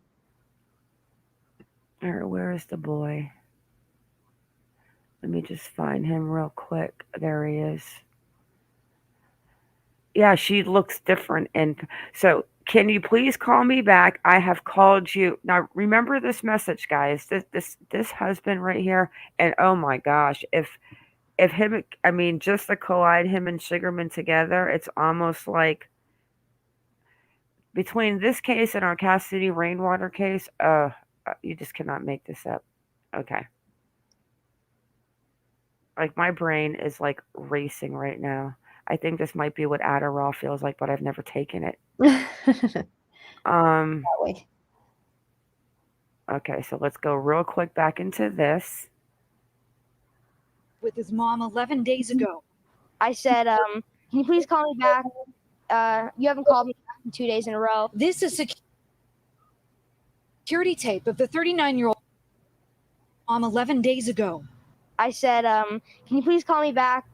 Where is the boy? Let me just find him real quick. There he is. Yeah, she looks different. And so, can you please call me back? I have called you. Now, remember this message, guys. This husband right here. And oh my gosh, if him, I mean, just to collide him and Sugarman together, it's almost like between this case and our Cassidy Rainwater case, you just cannot make this up. Okay. Like my brain is like racing right now. I think this might be what Adderall feels like, but I've never taken it. Okay, so let's go real quick back into this. With his mom 11 days ago. I said, can you please call me back? You haven't called me back in 2 days in a row. This is security tape of the 39-year-old mom 11 days ago. I said, can you please call me back?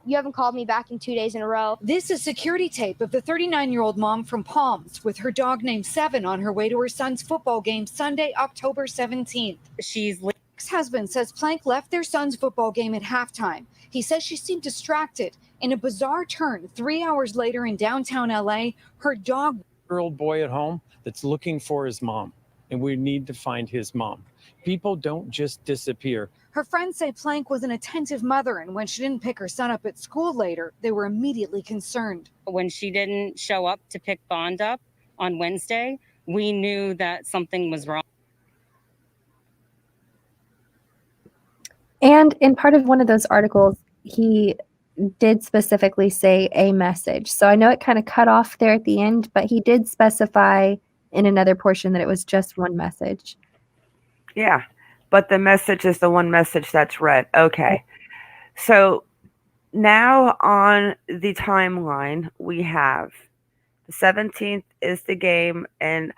You haven't called me back in 2 days in a row. This is security tape of the 39-year-old mom from Palms with her dog named Seven on her way to her son's football game Sunday, October 17th. She's ex-husband says Planck left their son's football game at halftime. He says she seemed distracted. In a bizarre turn, 3 hours later in downtown LA, her dog... Year-old boy at home that's looking for his mom, and we need to find his mom. People don't just disappear. Her friends say Planck was an attentive mother, and when she didn't pick her son up at school later, they were immediately concerned. When she didn't show up to pick Bond up on Wednesday, we knew that something was wrong. And in part of one of those articles, he did specifically say a message. So I know it kind of cut off there at the end, but he did specify in another portion that it was just one message. Yeah, but the message is the one message that's read. Okay. So now on the timeline, we have the 17th is the game, and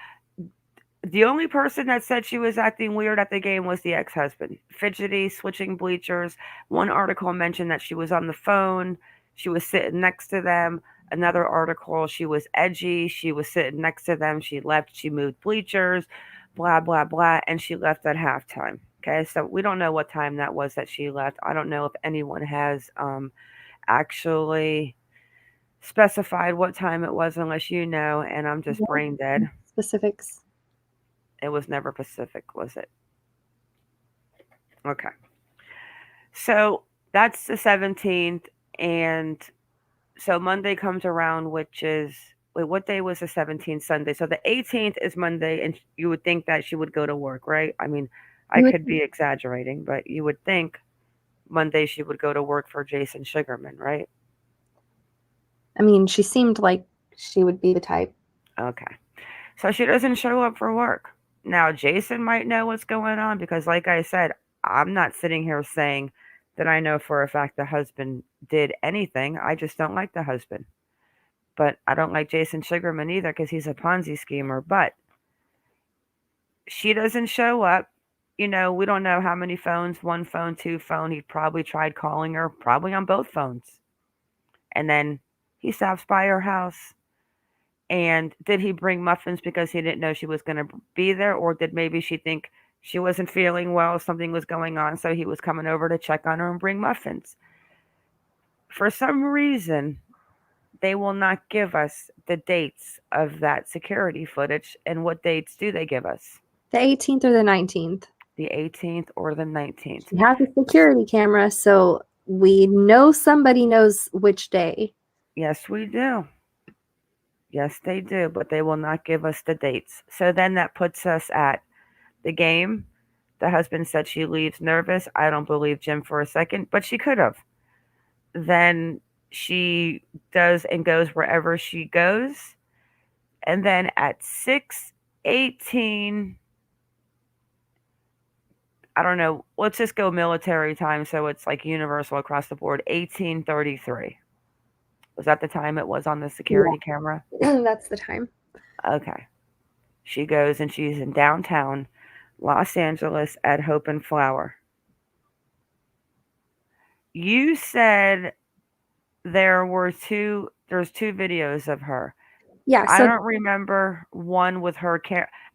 the only person that said she was acting weird at the game was the ex-husband. Fidgety, switching bleachers. One article mentioned that she was on the phone. She was sitting next to them. Another article, she was edgy. She was sitting next to them. She left. She moved bleachers, blah, blah, blah. And she left at halftime. Okay, so we don't know what time that was that she left. I don't know if anyone has actually specified what time it was unless you know, and I'm just brain dead. Specifics. It was never Pacific, was it? Okay. So that's the 17th. And so Monday comes around, which is, wait, what day was the 17th? Sunday. So the 18th is Monday, and you would think that she would go to work, right? I mean, I could be exaggerating, but you would think Monday she would go to work for Jason Sugarman, right? I mean, she seemed like she would be the type. Okay. So she doesn't show up for work. Now, Jason might know what's going on because, like I said, I'm not sitting here saying that I know for a fact the husband did anything. I just don't like the husband. But I don't like Jason Sugarman either because he's a Ponzi schemer. But she doesn't show up. You know, we don't know how many phones, one phone, two phone. He probably tried calling her, probably on both phones. And then he stops by her house. And did he bring muffins because he didn't know she was going to be there? Or did maybe she think she wasn't feeling well, something was going on, so he was coming over to check on her and bring muffins? For some reason, they will not give us the dates of that security footage. And what dates do they give us? The 18th or the 19th. The 18th or the 19th. We have the security camera, so we know somebody knows which day. Yes, we do. Yes, they do, but they will not give us the dates. So then that puts us at the game, The husband said she leaves nervous. I don't believe Jim for a second, but she could have. Then she does and goes wherever she goes. And then at 6:18, I don't know, let's just go military time so it's like universal across the board. 18:33. Was that the time it was on the security camera? That's the time. Okay. She goes and she's in downtown Los Angeles at Hope and Flower. You said there's two videos of her. Yeah. I don't remember one with her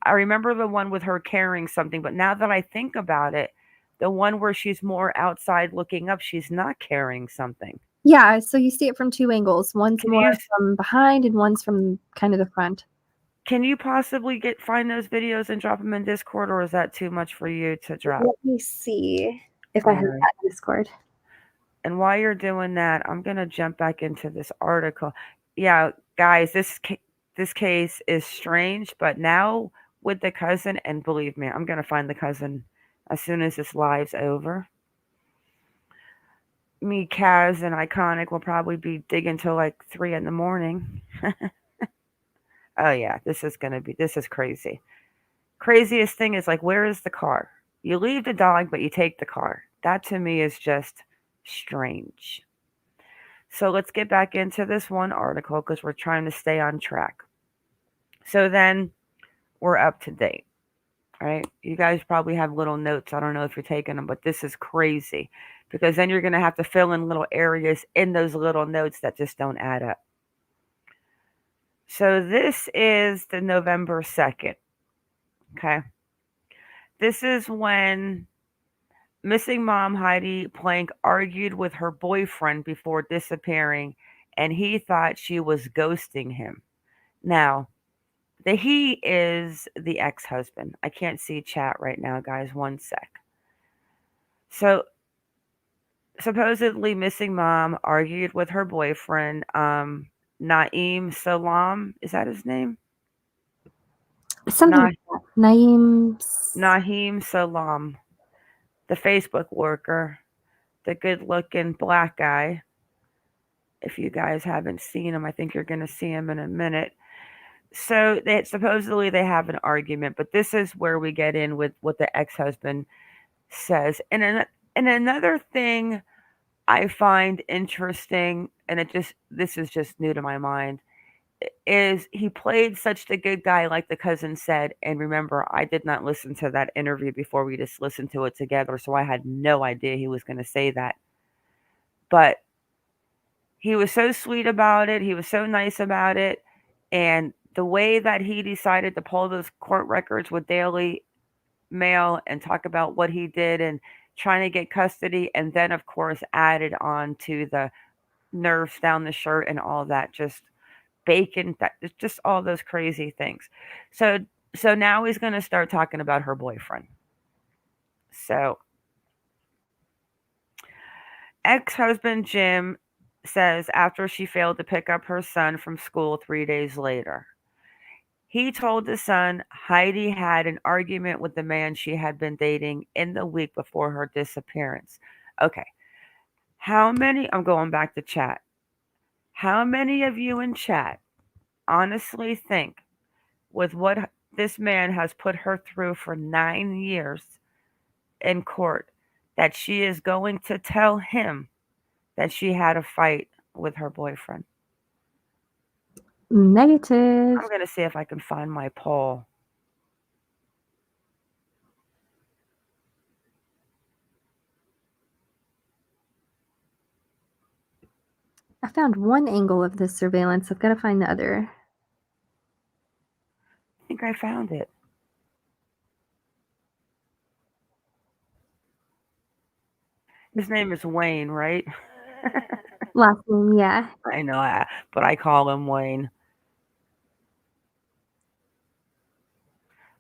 I remember the one with her carrying something, but now that I think about it, the one where she's more outside looking up, she's not carrying something. Yeah, so you see it from two angles. One's more from behind and one's from kind of the front. Can you possibly find those videos and drop them in Discord, or is that too much for you to drop? Let me see if I have that in Discord. And while you're doing that, I'm going to jump back into this article. Yeah, guys, this case is strange, but now with the cousin, and believe me, I'm going to find the cousin as soon as this live's over. Me, Kaz, and Iconic will probably be digging till like 3 in the morning. Oh yeah, this is crazy. Craziest thing is like, where is the car? You leave the dog, but you take the car. That to me is just strange. So let's get back into this one article because we're trying to stay on track. So then we're up to date, right? You guys probably have little notes. I don't know if you're taking them, but this is crazy because then you're going to have to fill in little areas in those little notes that just don't add up. So this is the November 2nd. Okay. This is when missing mom Heidi Planck argued with her boyfriend before disappearing, and he thought she was ghosting him. Now, the he is the ex-husband. I can't see chat right now, guys. One sec. So, supposedly missing mom argued with her boyfriend, Naeem Salam. Is that his name? Something like that. Naeem Salam, the Facebook worker, the good-looking black guy. If you guys haven't seen him, I think you're going to see him in a minute. So supposedly they have an argument, but this is where we get in with what the ex-husband says. And another thing I find interesting, and this is just new to my mind, is he played such the good guy like the cousin said. And remember, I did not listen to that interview before. We just listened to it together, so I had no idea he was going to say that. But he was so sweet about it. He was so nice about it. And the way that he decided to pull those court records with Daily Mail and talk about what he did and trying to get custody, and then of course added on to the nerves down the shirt and all that, just bacon, that just all those crazy things. So now he's going to start talking about her boyfriend. So ex-husband Jim says after she failed to pick up her son from school 3 days later, he told the son Heidi had an argument with the man she had been dating in the week before her disappearance. Okay. I'm going back to chat. How many of you in chat honestly think, with what this man has put her through for 9 years in court, that she is going to tell him that she had a fight with her boyfriend? Negative. I'm going to see if I can find my poll. I found one angle of this surveillance. I've got to find the other. I think I found it. His name is Wayne, right? Last name, yeah. I know, but I call him Wayne.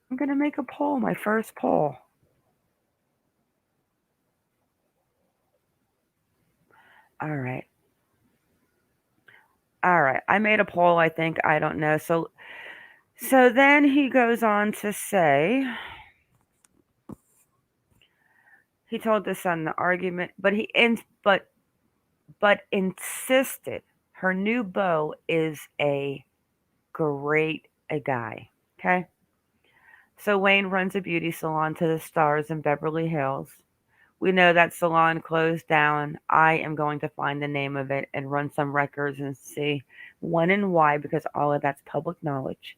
I'm going to make a poll, my first poll. All right. I made a poll, I think. I don't know. So then he goes on to say, He told the son the argument, but insisted her new beau is a great a guy. Okay. So Wayne runs a beauty salon to the stars in Beverly Hills. We know that salon closed down. I am going to find the name of it and run some records and see when and why, because all of that's public knowledge.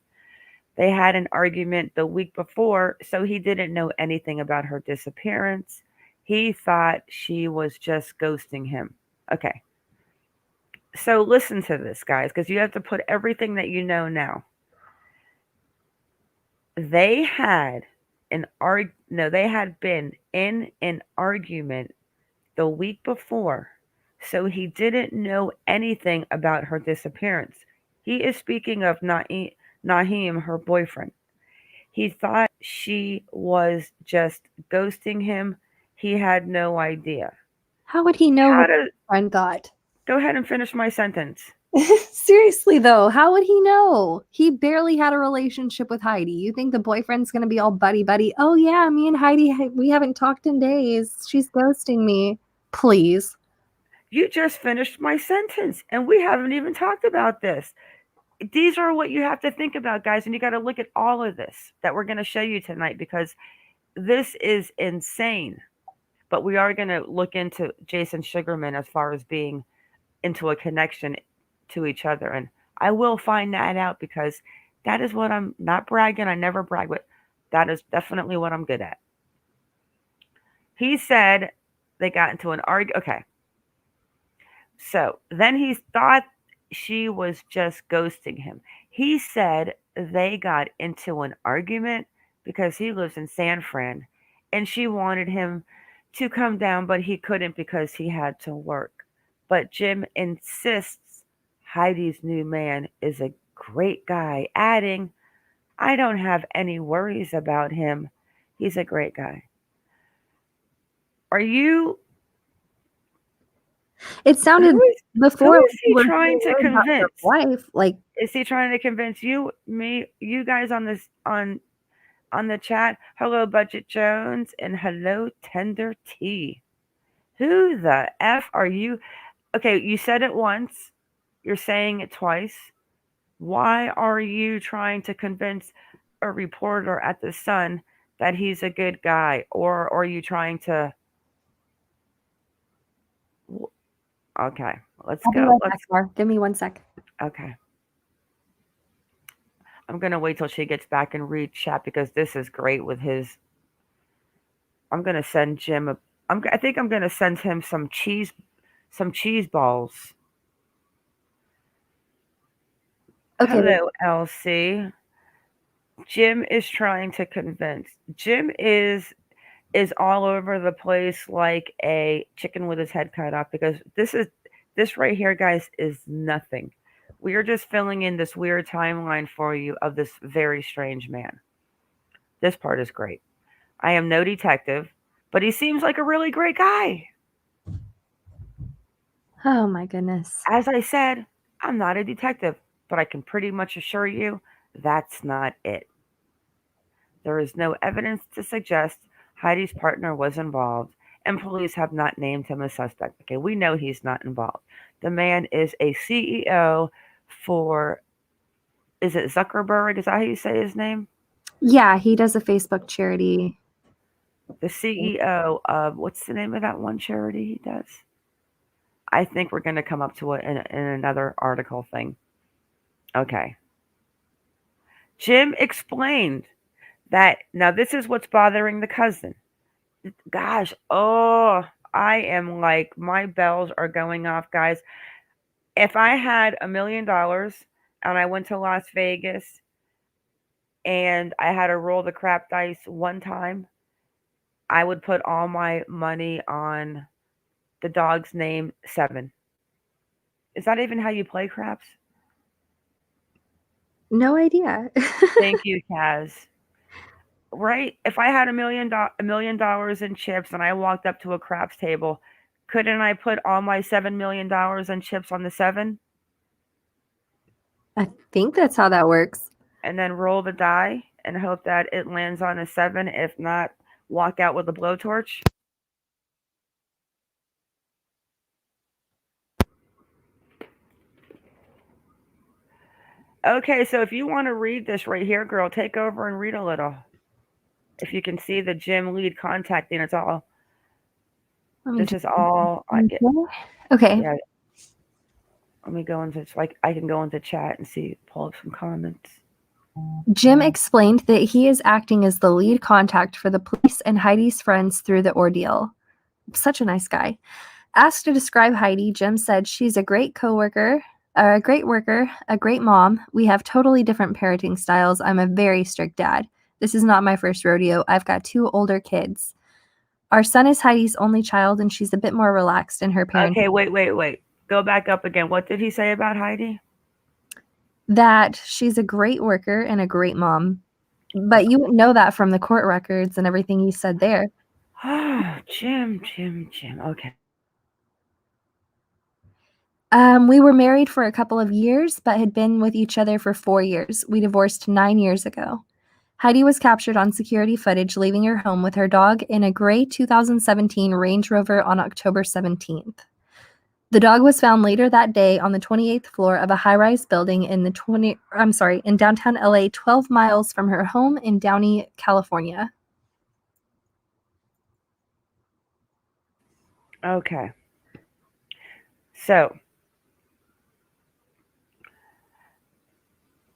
They had an argument the week before, so he didn't know anything about her disappearance. He thought she was just ghosting him. Okay. So listen to this, guys, because you have to put everything that you know now. They had they had been in an argument the week before, so he didn't know anything about her disappearance. He is speaking of Naheem, her boyfriend. He thought she was just ghosting him. He had no idea. How would he know what his friend thought? Go ahead and finish my sentence. Seriously, though, how would he know? He barely had a relationship with Heidi. You think the boyfriend's going to be all buddy-buddy? Oh, yeah, me and Heidi, we haven't talked in days. She's ghosting me. Please. You just finished my sentence, and we haven't even talked about this. These are what you have to think about, guys, and you got to look at all of this that we're going to show you tonight, because this is insane. But we are going to look into Jason Sugarman as far as being into a connection to each other, and I will find that out, because that is what I'm not bragging. I never brag, but that is definitely what I'm good at. He said they got into an argument. Okay. So then he thought she was just ghosting him. He said they got into an argument because he lives in San Fran and she wanted him to come down, but he couldn't because he had to work. But Jim insists Heidi's new man is a great guy, adding, I don't have any worries about him. He's a great guy. Are you... It sounded before. Who is he trying to convince? Wife, like, is he trying to convince you, me, you guys on this on the chat? Hello, Budget Jones, and hello, Tender T. Who the F are you? Okay, you said it once. You're saying it twice. Why are you trying to convince a reporter at the Sun that he's a good guy, or are you trying to? Okay, let's go. Give me 1 sec. Okay. I'm going to wait till she gets back and read chat, because this is great with his... I'm going to send Jim I think I'm going to send him some cheese balls. Okay. Hello, LC. Jim is trying to convince. Jim is all over the place like a chicken with his head cut off, because this right here, guys, is nothing. We are just filling in this weird timeline for you of this very strange man. This part is great. I am no detective, but he seems like a really great guy. Oh my goodness. As I said, I'm not a detective, but I can pretty much assure you that's not it. There is no evidence to suggest Heidi's partner was involved, and police have not named him a suspect. Okay, we know he's not involved. The man is a CEO for, is it Zuckerberg? Is that how you say his name? Yeah, he does a Facebook charity. The CEO of, what's the name of that one charity he does? I think we're going to come up to it in another article thing. Okay. Jim explained that, now this is what's bothering the cousin. Gosh, I am like, my bells are going off, guys. If I had $1 million and I went to Las Vegas and I had to roll the crap dice one time, I would put all my money on the dog's name 7. Is that even how you play craps? No idea. Thank you, Kaz. Right? If I had $1 million in chips and I walked up to a craps table, couldn't I put all my $7 million in chips on the 7? I think that's how that works. And then roll the die and hope that it lands on a 7. If not, walk out with a blowtorch. Okay, so if you want to read this right here, girl, take over and read a little. If you can see the gym lead contacting, it's all. This is all. Okay. Yeah. Let me go into like I can go into chat and see, pull up some comments. Jim explained that he is acting as the lead contact for the police and Heidi's friends through the ordeal. Such a nice guy. Asked to describe Heidi, Jim said she's a great coworker, a great worker, a great mom. We have totally different parenting styles. I'm a very strict dad. This is not my first rodeo. I've got 2 older kids. Our son is Heidi's only child, and she's a bit more relaxed in her parenting. Okay, wait. Go back up again. What did he say about Heidi? That she's a great worker and a great mom. But you wouldn't know that from the court records and everything he said there. Jim. Okay. We were married for a couple of years, but had been with each other for 4 years. We divorced 9 years ago. Heidi was captured on security footage leaving her home with her dog in a gray 2017 Range Rover on October 17th. The dog was found later that day on the 28th floor of a high-rise building in downtown LA, 12 miles from her home in Downey, California. Okay. So,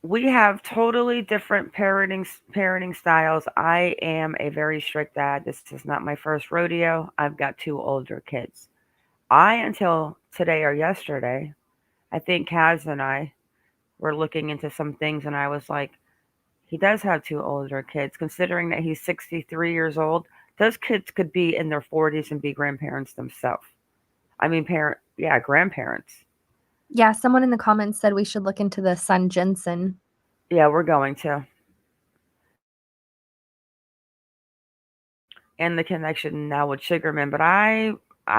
we have totally different parenting styles. I am a very strict dad. This is not my first rodeo. I've got 2 older kids. Until today or yesterday, I think Kaz and I were looking into some things, and I was like, he does have 2 older kids. Considering that he's 63 years old, those kids could be in their 40s and be grandparents themselves. I mean, grandparents. Yeah, someone in the comments said we should look into the son Jensen. Yeah, we're going to. And the connection now with Sugarman, but I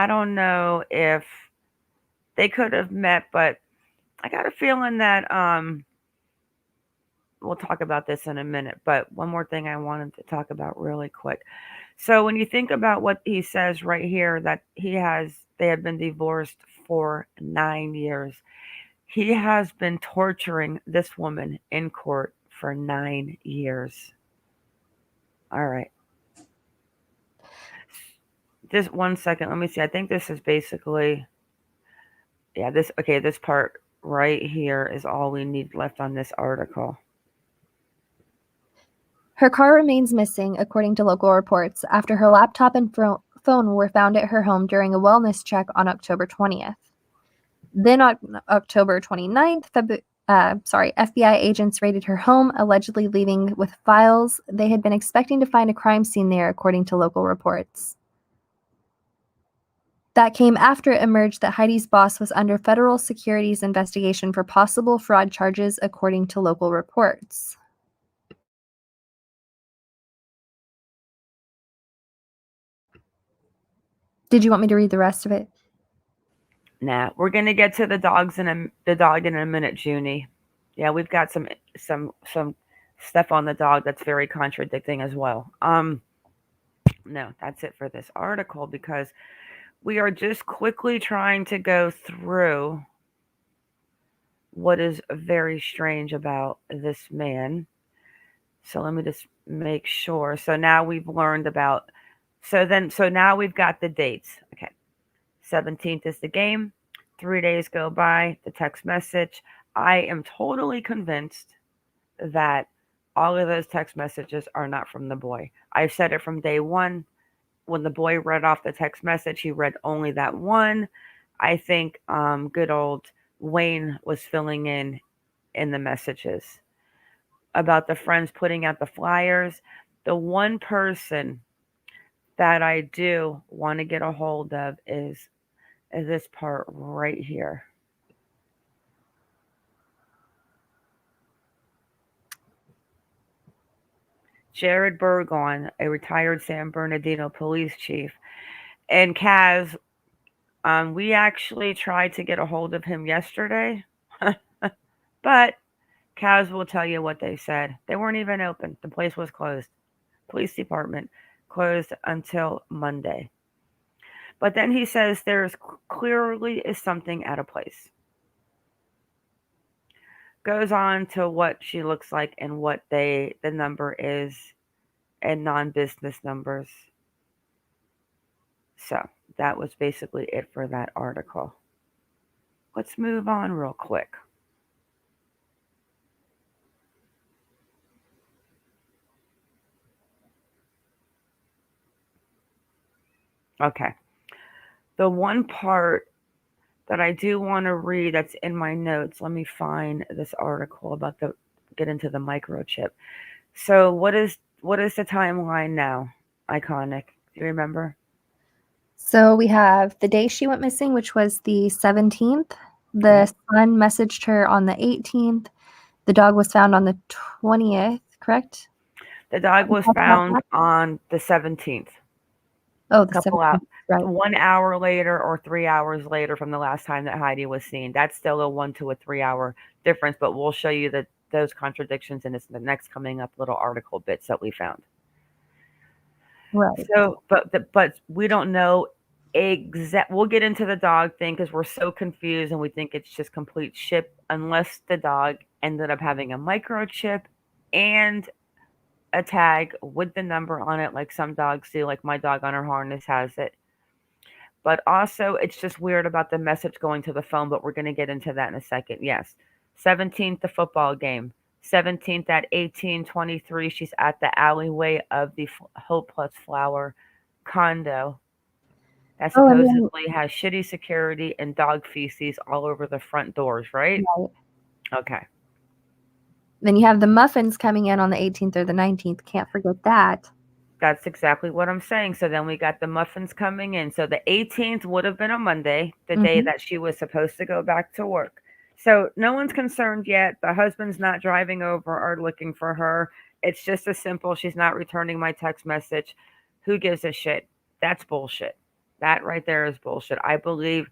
don't know if they could have met, but I got a feeling that we'll talk about this in a minute. But one more thing I wanted to talk about really quick. So when you think about what he says right here, that they have been divorced for 9 years. He has been torturing this woman in court for 9 years. All right. Just 1 second. Let me see. I think this is basically, this part right here is all we need left on this article. Her car remains missing, according to local reports, after her laptop and phone were found at her home during a wellness check on October 20th. Then on October 29th, FBI agents raided her home, allegedly leaving with files. They had been expecting to find a crime scene there, according to local reports. That came after it emerged that Heidi's boss was under federal securities investigation for possible fraud charges, according to local reports. Did you want me to read the rest of it? Nah, we're gonna get to the dog in a minute, Junie. Yeah, we've got some stuff on the dog that's very contradicting as well. No, that's it for this article because we are just quickly trying to go through what is very strange about this man. So let me just make sure. So now we've learned about. So now we've got the dates. Okay. 17th is the game. 3 days go by, the text message. I am totally convinced that all of those text messages are not from the boy. I've said it from day one. When the boy read off the text message, he read only that one. I think good old Wayne was filling in the messages about the friends putting out the flyers. The one person that I do want to get a hold of is this part right here. Jared Burgon, a retired San Bernardino police chief. And Kaz, we actually tried to get a hold of him yesterday, but Kaz will tell you what they said. They weren't even open. The place was closed. Police department closed until Monday. But then he says there's clearly is something out of place. goes on to what she looks like and what the number is and non-business numbers. So that was basically it for that article. Let's move on real quick. Okay. The one part that I do want to read that's in my notes, let me find this article about get into the microchip. So what is the timeline now, Iconic? Do you remember? So we have the day she went missing, which was the 17th. The son messaged her on the 18th. The dog was found on the 20th, correct? The dog was found on the 17th. Oh, the 17th, right. 1 hour later or 3 hours later from the last time that Heidi was seen. That's still a 1 to 3 hour difference, but we'll show you those contradictions in the next coming up little article bits that we found. Right. So, but we don't know we'll get into the dog thing because we're so confused and we think it's just complete shit unless the dog ended up having a microchip and a tag with the number on it, like some dogs do, like my dog on her harness has it. But also, it's just weird about the message going to the phone, but we're going to get into that in a second. Yes. 17th, the football game. 17th at 18:23, she's at the alleyway of the Hope Plus Flower condo that supposedly has shitty security and dog feces all over the front doors, right? Right. Okay. Then you have the muffins coming in on the 18th or the 19th. Can't forget that. That's exactly what I'm saying. So then we got the muffins coming in. So the 18th would have been a Monday, the day that she was supposed to go back to work. So no one's concerned yet. The husband's not driving over or looking for her. It's just as simple. She's not returning my text message. Who gives a shit? That's bullshit. That right there is bullshit. I believe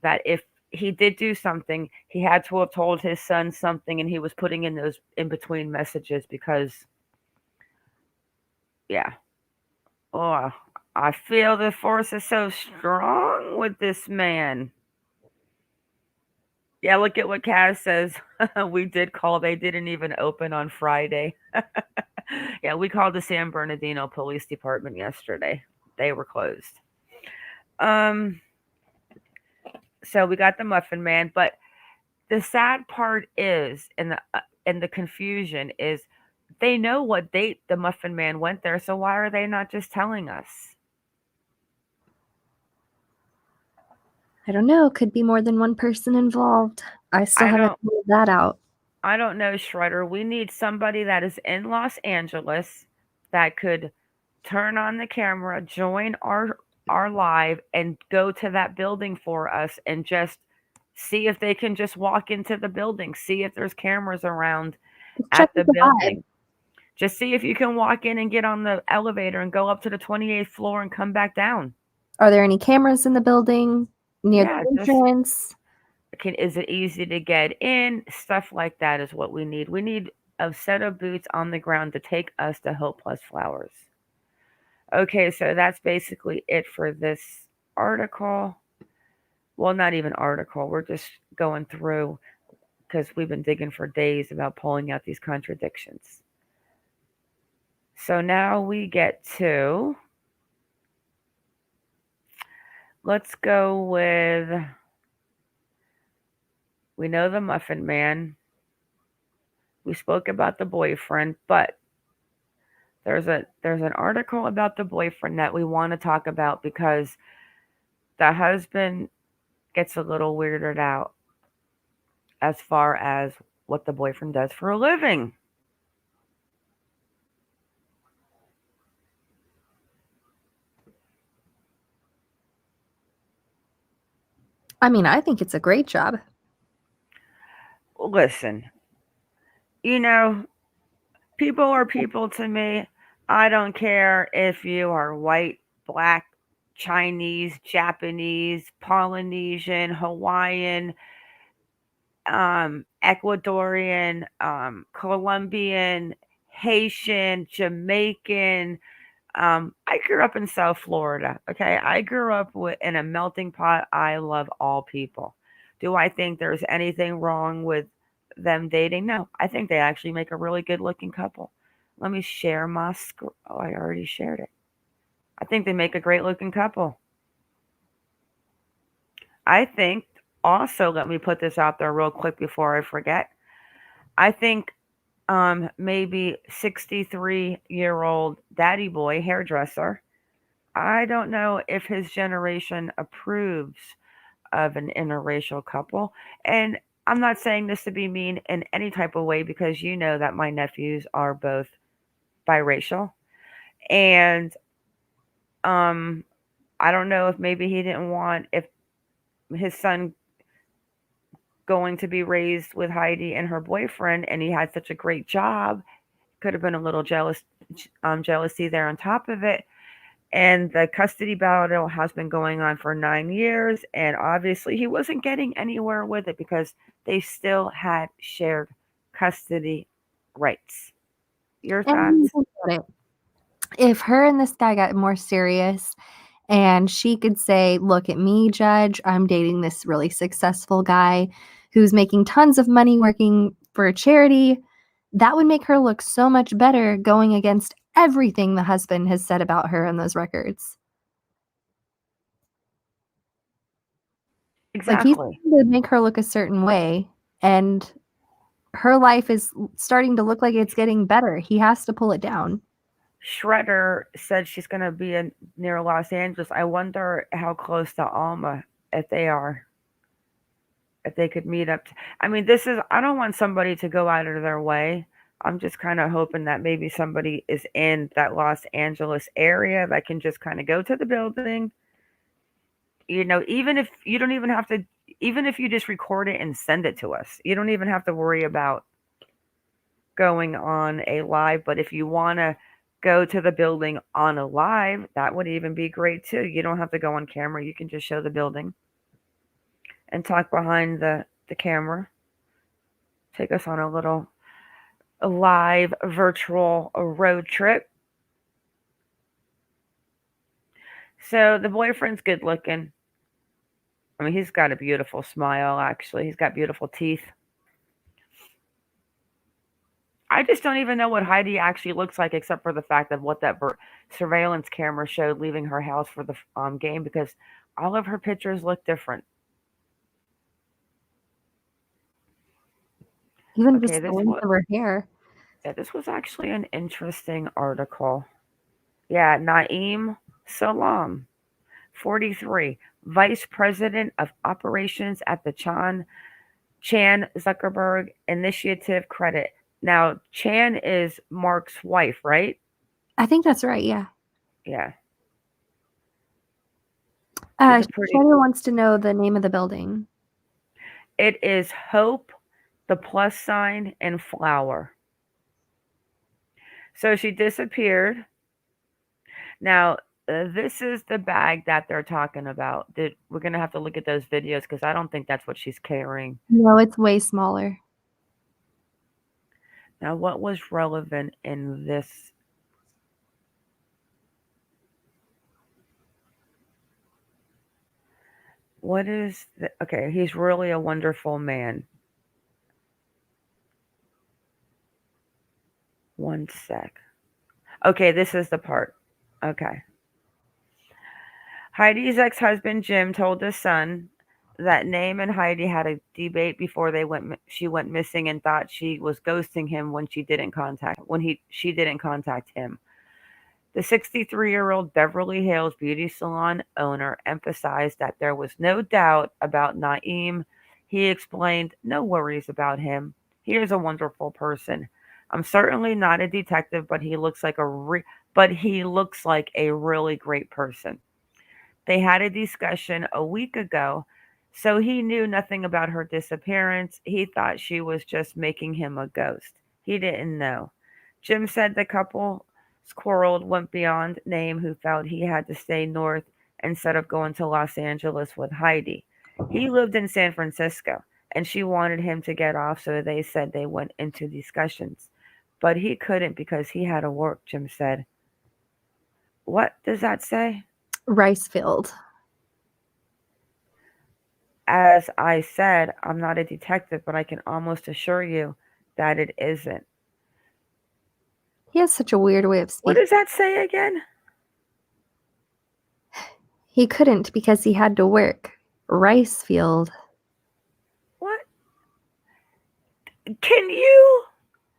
that if he did do something, he had to have told his son something, and he was putting in those in between messages because, yeah. Oh, I feel the force is so strong with this man. Yeah, look at what Kaz says. We did call. They didn't even open on Friday. Yeah, we called the San Bernardino Police Department yesterday. They were closed. So we got the Muffin Man, but the sad part is, and the confusion is, they know what date the Muffin Man went there. So why are they not just telling us? I don't know. Could be more than one person involved. I still haven't figured that out. I don't know, Shredder. We need somebody that is in Los Angeles that could turn on the camera, join our live, and go to that building for us and just see if they can just walk into the building, see if there's cameras around at the building. Just see if you can walk in and get on the elevator and go up to the 28th floor and come back down. Are there any cameras in the building near the entrance? Is it easy to get in? Stuff like that is what we need. We need a set of boots on the ground to take us to Hope Plus Flowers. Okay, so that's basically it for this article. Well, not even article. We're just going through because we've been digging for days about pulling out these contradictions. So now we get to, let's go with, we know the Muffin Man. We spoke about the boyfriend, but there's an article about the boyfriend that we want to talk about because the husband gets a little weirded out as far as what the boyfriend does for a living. I mean, I think it's a great job. Listen, people are people to me. I don't care if you are white, black, Chinese, Japanese, Polynesian, Hawaiian, Ecuadorian, Colombian, Haitian, Jamaican. I grew up in South Florida. Okay. I grew up in a melting pot. I love all people. Do I think there's anything wrong with them dating. No, I think they actually make a really good looking couple. Let me share my screen. Oh, I already shared it. I think they make a great looking couple. I think also, let me put this out there real quick before I forget. I think maybe 63-year-old daddy boy hairdresser. I don't know if his generation approves of an interracial couple. And I'm not saying this to be mean in any type of way because you know that my nephews are both biracial. And um I don't know if maybe he didn't want if his son going to be raised with Heidi and her boyfriend and he had such a great job, could have been a little jealousy there on top of it. And the custody battle has been going on for 9 years, and obviously he wasn't getting anywhere with it because they still had shared custody rights. Your thoughts? If her and this guy got more serious and she could say, look at me, judge, I'm dating this really successful guy who's making tons of money working for a charity, that would make her look so much better going against everything the husband has said about her in those records. Exactly. Like, he's trying to make her look a certain way, and her life is starting to look like it's getting better. He has to pull it down. Shredder said she's going to be near Los Angeles. I wonder how close to Alma, if they are. If they could meet up. I mean, I don't want somebody to go out of their way. I'm just kind of hoping that maybe somebody is in that Los Angeles area that can just kind of go to the building. You know, even if you don't even have to, even if you just record it and send it to us, you don't even have to worry about going on a live. But if you want to go to the building on a live, that would even be great too. You don't have to go on camera. You can just show the building and talk behind the camera. Take us on a live virtual road trip. So the boyfriend's good looking. I mean, he's got a beautiful smile, actually. He's got beautiful teeth. I just don't even know what Heidi actually looks like, except for the fact of what that surveillance camera showed leaving her house for the game, because all of her pictures look different. Even just the length of her hair. Yeah, this was actually an interesting article. Yeah, Naeem Salam, 43, Vice President of Operations at the Chan Zuckerberg Initiative Credit. Now, Chan is Mark's wife, right? I think that's right, yeah. Yeah. Shredder wants to know the name of the building. It is Hope, the plus sign, and flower. So she disappeared. Now, this is the bag that they're talking about. We're going to have to look at those videos because I don't think that's what she's carrying. No, it's way smaller. Now, what was relevant in this? What is okay, he's really a wonderful man. One sec. Okay, this is the part. Okay. Heidi's ex-husband Jim told his son that Naeem and Heidi had a debate before she went missing and thought she was ghosting him when she didn't contact him. The 63-year-old Beverly Hills beauty salon owner emphasized that there was no doubt about Naeem. He explained, "No worries about him. He is a wonderful person. I'm certainly not a detective, but he looks like a really great person." They had a discussion a week ago, so he knew nothing about her disappearance. He thought she was just making him a ghost. He didn't know. Jim said the couple's quarrel went beyond Naeem, who felt he had to stay north instead of going to Los Angeles with Heidi. He lived in San Francisco, and she wanted him to get off, so they said they went into discussions. But he couldn't because he had to work, Jim said. What does that say? Rice field. as I said, I'm not a detective, but I can almost assure you that it isn't. He has such a weird way of What speaking. does that say again? He couldn't because he had to work. Rice field. What? Can you?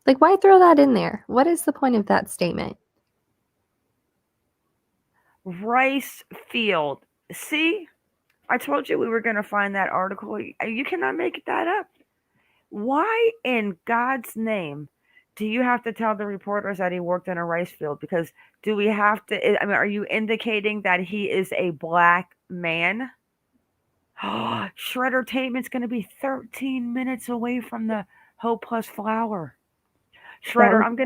Like, why throw that in there? What is the point of that statement? Rice field. See? I told you we were going to find that article. You cannot make that up. Why in God's name do you have to tell the reporters that he worked in a rice field? Because do we have to? I mean, are you indicating that he is a black man? Shredder Tateman's going to be 13 minutes away from the Hope Plus Flower. Shredder, I'm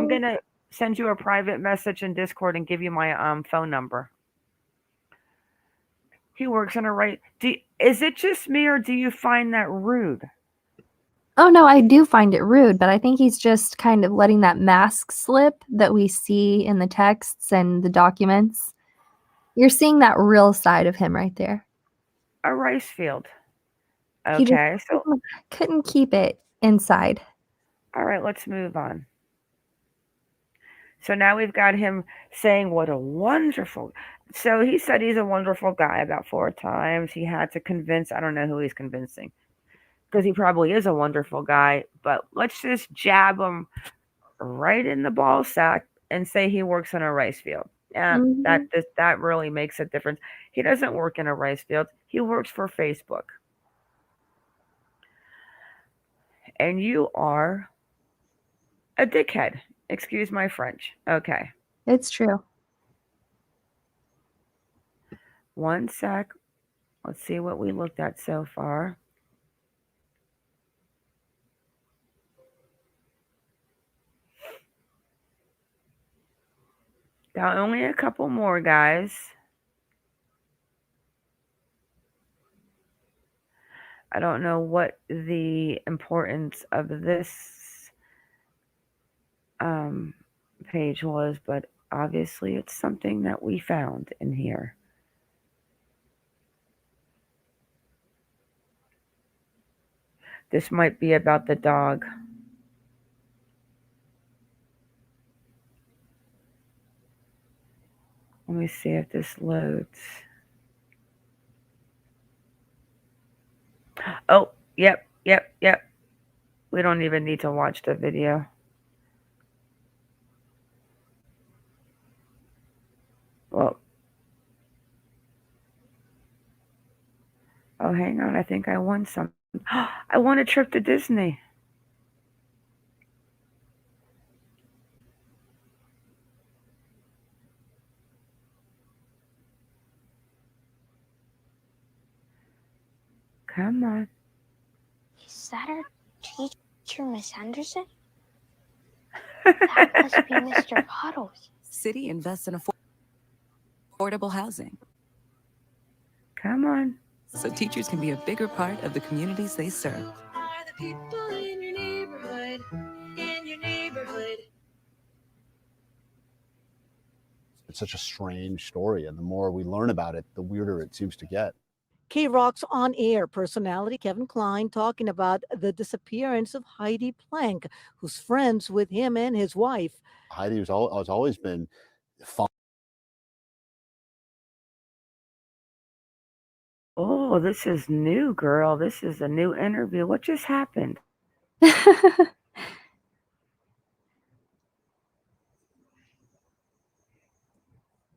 gonna send you a private message in Discord and give you my phone number. He works in a right. Is it just me, or do you find that rude? Oh, no, I do find it rude, but I think he's just kind of letting that mask slip that we see in the texts and the documents. You're seeing that real side of him right there. A rice field. He just Okay, so couldn't keep it inside. all right, let's move on. So now we've got him saying what a wonderful. So he said he's a wonderful guy about 4 times. He had to convince, I don't know who he's convincing, because he probably is a wonderful guy, but let's just jab him right in the ball sack and say he works in a rice field. Yeah, that really makes a difference. He doesn't work in a rice field. He works for Facebook. And you are a dickhead. Excuse my French. Okay. It's true. One sec. Let's see what we looked at so far. Got only a couple more, guys. I don't know what the importance of this page was, but obviously it's something that we found in here. This might be about the dog. Let me see if this loads. Oh, yep. We don't even need to watch the video. Well, oh, hang on. I think I won something. I won a trip to Disney. Come on. Is that our teacher, Miss Anderson? That must be Mr. Bottles. City invests in affordable housing. Come on. So teachers can be a bigger part of the communities they serve. Are the people in your neighborhood, It's such a strange story, and the more we learn about it, the weirder it seems to get. K-Rock's on-air personality Kevin Kline talking about the disappearance of Heidi Planck, who's friends with him and his wife. Heidi has always been fun. Oh, this is new, girl. This is a new interview. What just happened?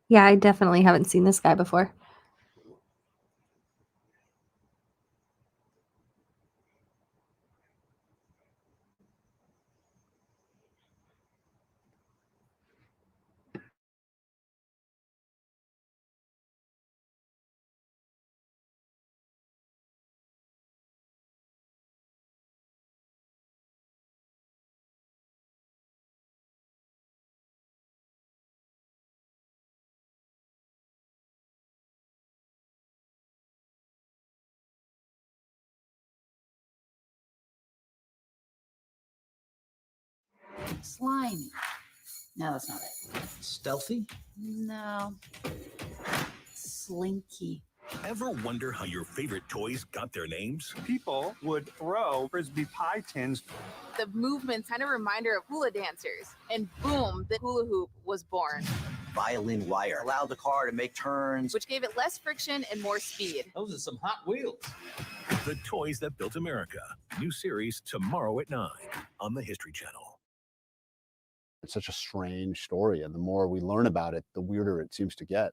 Yeah, I definitely haven't seen this guy before. Slimy. No, that's not it. Stealthy? No. Slinky. Ever wonder how your favorite toys got their names? People would throw Frisbee pie tins. The movement kind of reminder of hula dancers. And boom, the hula hoop was born. Violin wire allowed the car to make turns, which gave it less friction and more speed. Those are some Hot Wheels. The Toys That Built America. New series tomorrow at 9 on the History Channel. It's such a strange story, and the more we learn about it, the weirder it seems to get.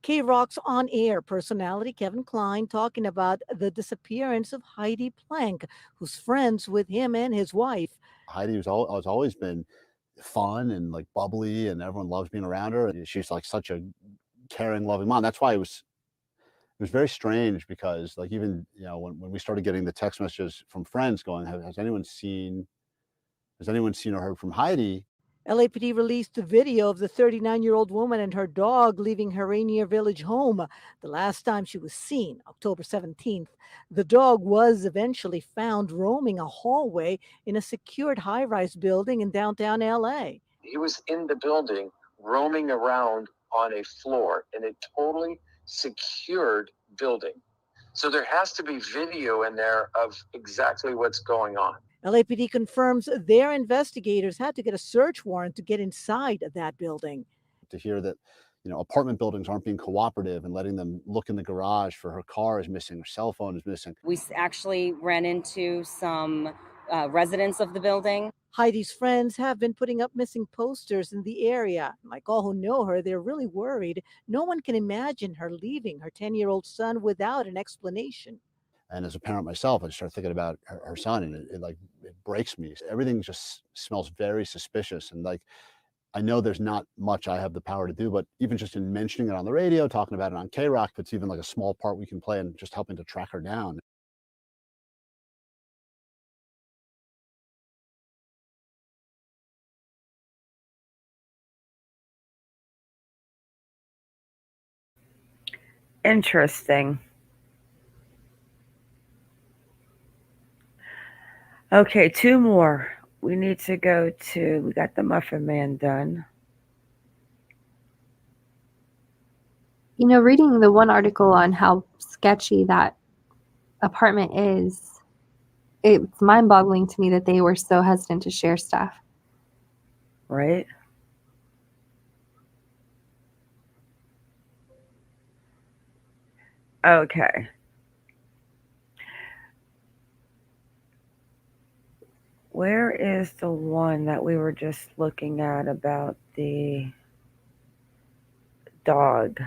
K-Rock's on-air personality Kevin Kline talking about the disappearance of Heidi Planck, who's friends with him and his wife. Heidi has always been fun and like bubbly, and everyone loves being around her. And she's like such a caring, loving mom. That's why it was very strange, because like even when we started getting the text messages from friends going, has anyone seen or heard from Heidi? LAPD released a video of the 39-year-old woman and her dog leaving her Rainier Village home. The last time she was seen, October 17th. The dog was eventually found roaming a hallway in a secured high-rise building in downtown LA. He was in the building roaming around on a floor in a totally secured building. So there has to be video in there of exactly what's going on. LAPD confirms their investigators had to get a search warrant to get inside that building. To hear that, apartment buildings aren't being cooperative and letting them look in the garage for her car is missing, her cell phone is missing. We actually ran into some residents of the building. Heidi's friends have been putting up missing posters in the area. Like all who know her, they're really worried. No one can imagine her leaving her 10-year-old son without an explanation. And as a parent myself, I start thinking about her son, and it breaks me. Everything just smells very suspicious. And I know there's not much I have the power to do, but even just in mentioning it on the radio, talking about it on K-Rock, it's even like a small part we can play in just helping to track her down. Interesting. Okay, 2 more. We need to go to, we got the Muffin Man done. Reading the one article on how sketchy that apartment is, it's mind-boggling to me that they were so hesitant to share stuff. Right? Okay. Where is the one that we were just looking at about the dog?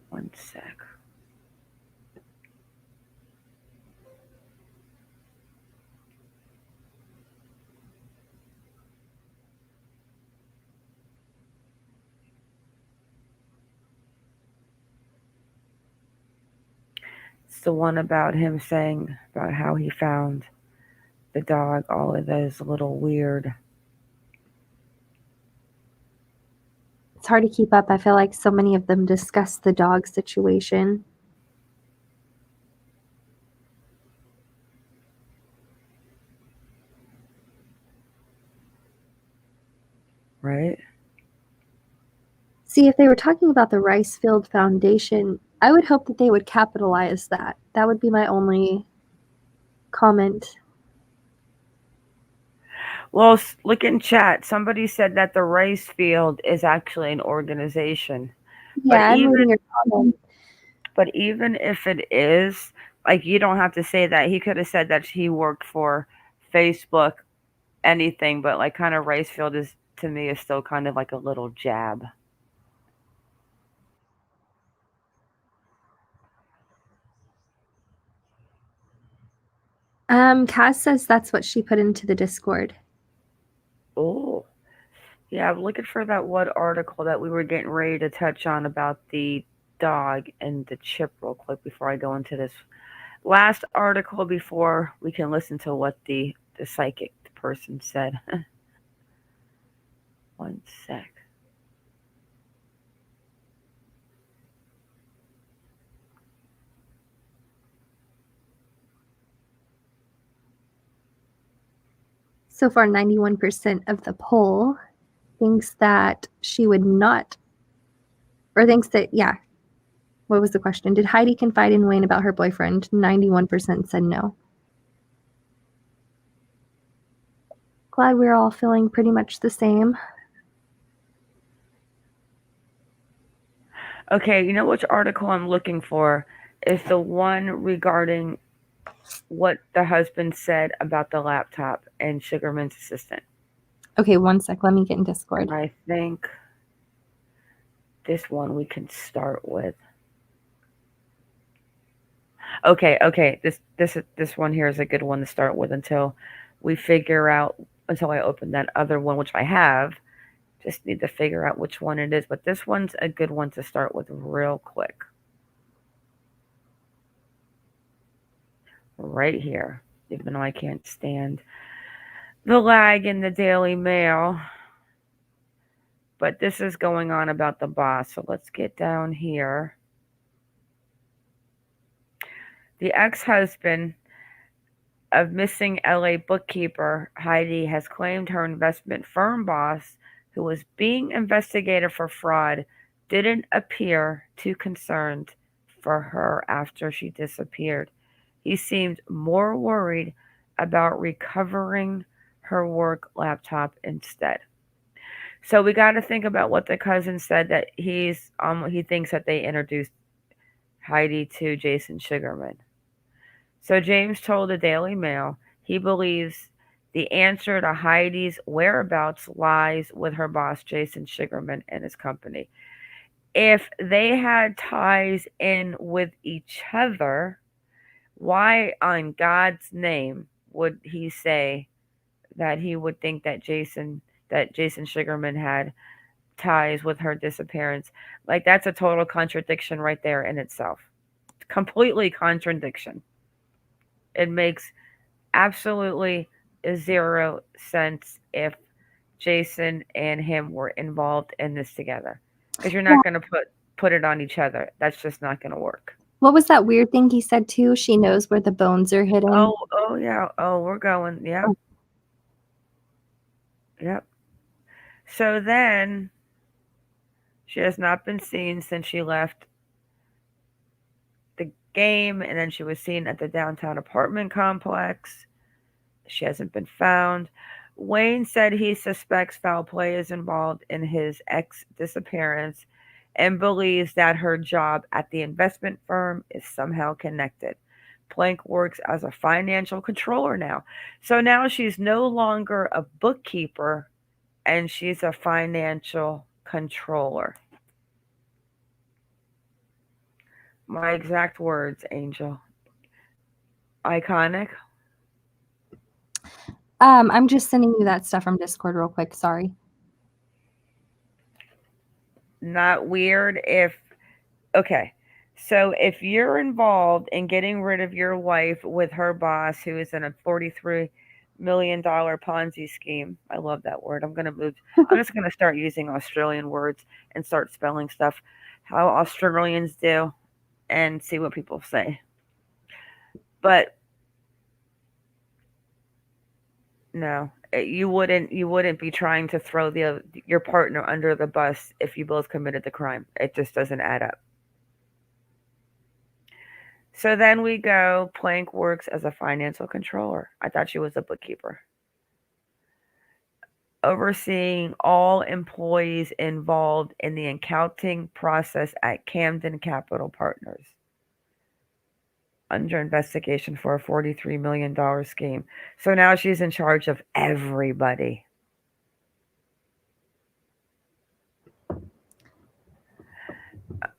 One sec. It's the one about him saying about how he found the dog, all of those little weird. It's hard to keep up. I feel like so many of them discuss the dog situation. Right? See, if they were talking about the Ricefield Foundation, I would hope that they would capitalize that. That would be my only comment. Well, look in chat. Somebody said that the Ricefield is actually an organization. Yeah, I'm reading your comment. But even if it is, you don't have to say that. He could have said that he worked for Facebook, anything, but kind of Ricefield is, to me, is still kind of like a little jab. Cass says that's what she put into the Discord. Oh, yeah. I'm looking for that one article that we were getting ready to touch on about the dog and the chip real quick before I go into this last article before we can listen to what the psychic person said. One sec. So far, 91% of the poll thinks that she would not, or thinks that, What was the question? Did Heidi confide in Wayne about her boyfriend? 91% said no. Glad we're all feeling pretty much the same. Okay, you know which article I'm looking for is the one regarding what the husband said about the laptop and Sugarman's assistant. Okay, one sec. Let me get in Discord. I think this one we can start with. Okay. This one here is a good one to start with until I open that other one, which I have. Just need to figure out which one it is, but this one's a good one to start with real quick. Right here, even though I can't stand the lag in the Daily Mail. But this is going on about the boss, so let's get down here. The ex-husband of missing LA bookkeeper Heidi has claimed her investment firm boss, who was being investigated for fraud, didn't appear too concerned for her after she disappeared. He seemed more worried about recovering her work laptop instead. So we got to think about what the cousin said, that he thinks that they introduced Heidi to Jason Sugarman. So James told the Daily Mail he believes the answer to Heidi's whereabouts lies with her boss, Jason Sugarman, and his company. If they had ties in with each other, why on God's name would he say that he would think that Jason Sugarman had ties with her disappearance? Like, that's a total contradiction right there in itself. Completely contradiction. It makes absolutely zero sense if Jason and him were involved in this together, because you're not going to put it on each other. That's just not going to work. What was that weird thing he said too? She knows where the bones are hidden. Oh yeah. Oh, we're going. Yep. Yep. So then she has not been seen since she left the game, and then she was seen at the downtown apartment complex. She hasn't been found. Wayne said he suspects foul play is involved in his ex disappearance and believes that her job at the investment firm is somehow connected. Planck works as a financial controller now. So now she's no longer a bookkeeper, and she's a financial controller. My exact words, Angel. Iconic. I'm just sending you that stuff from Discord real quick. Sorry. Not weird if... Okay. So if you're involved in getting rid of your wife with her boss, who is in a $43 million Ponzi scheme. I love that word. I'm just going to start using Australian words and start spelling stuff how Australians do and see what people say. But no, you wouldn't be trying to throw your partner under the bus if you both committed the crime. It just doesn't add up. So then we go, Planck works as a financial controller. I thought she was a bookkeeper. Overseeing all employees involved in the accounting process at Camden Capital Partners. Under investigation for a $43 million scheme. So now she's in charge of everybody.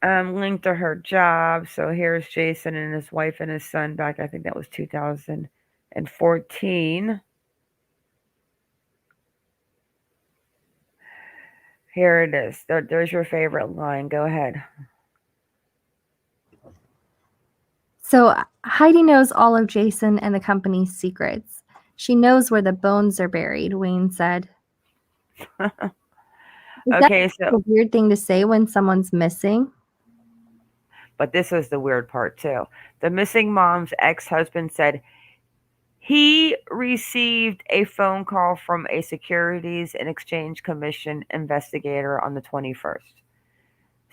Linked to her job. So here's Jason and his wife and his son back. I think that was 2014. Here it is. There's your favorite line. Go ahead. So Heidi knows all of Jason and the company's secrets. She knows where the bones are buried, Wayne said. Okay, so a weird thing to say when someone's missing. But this is the weird part too. The missing mom's ex-husband said he received a phone call from a Securities and Exchange Commission investigator on the 21st.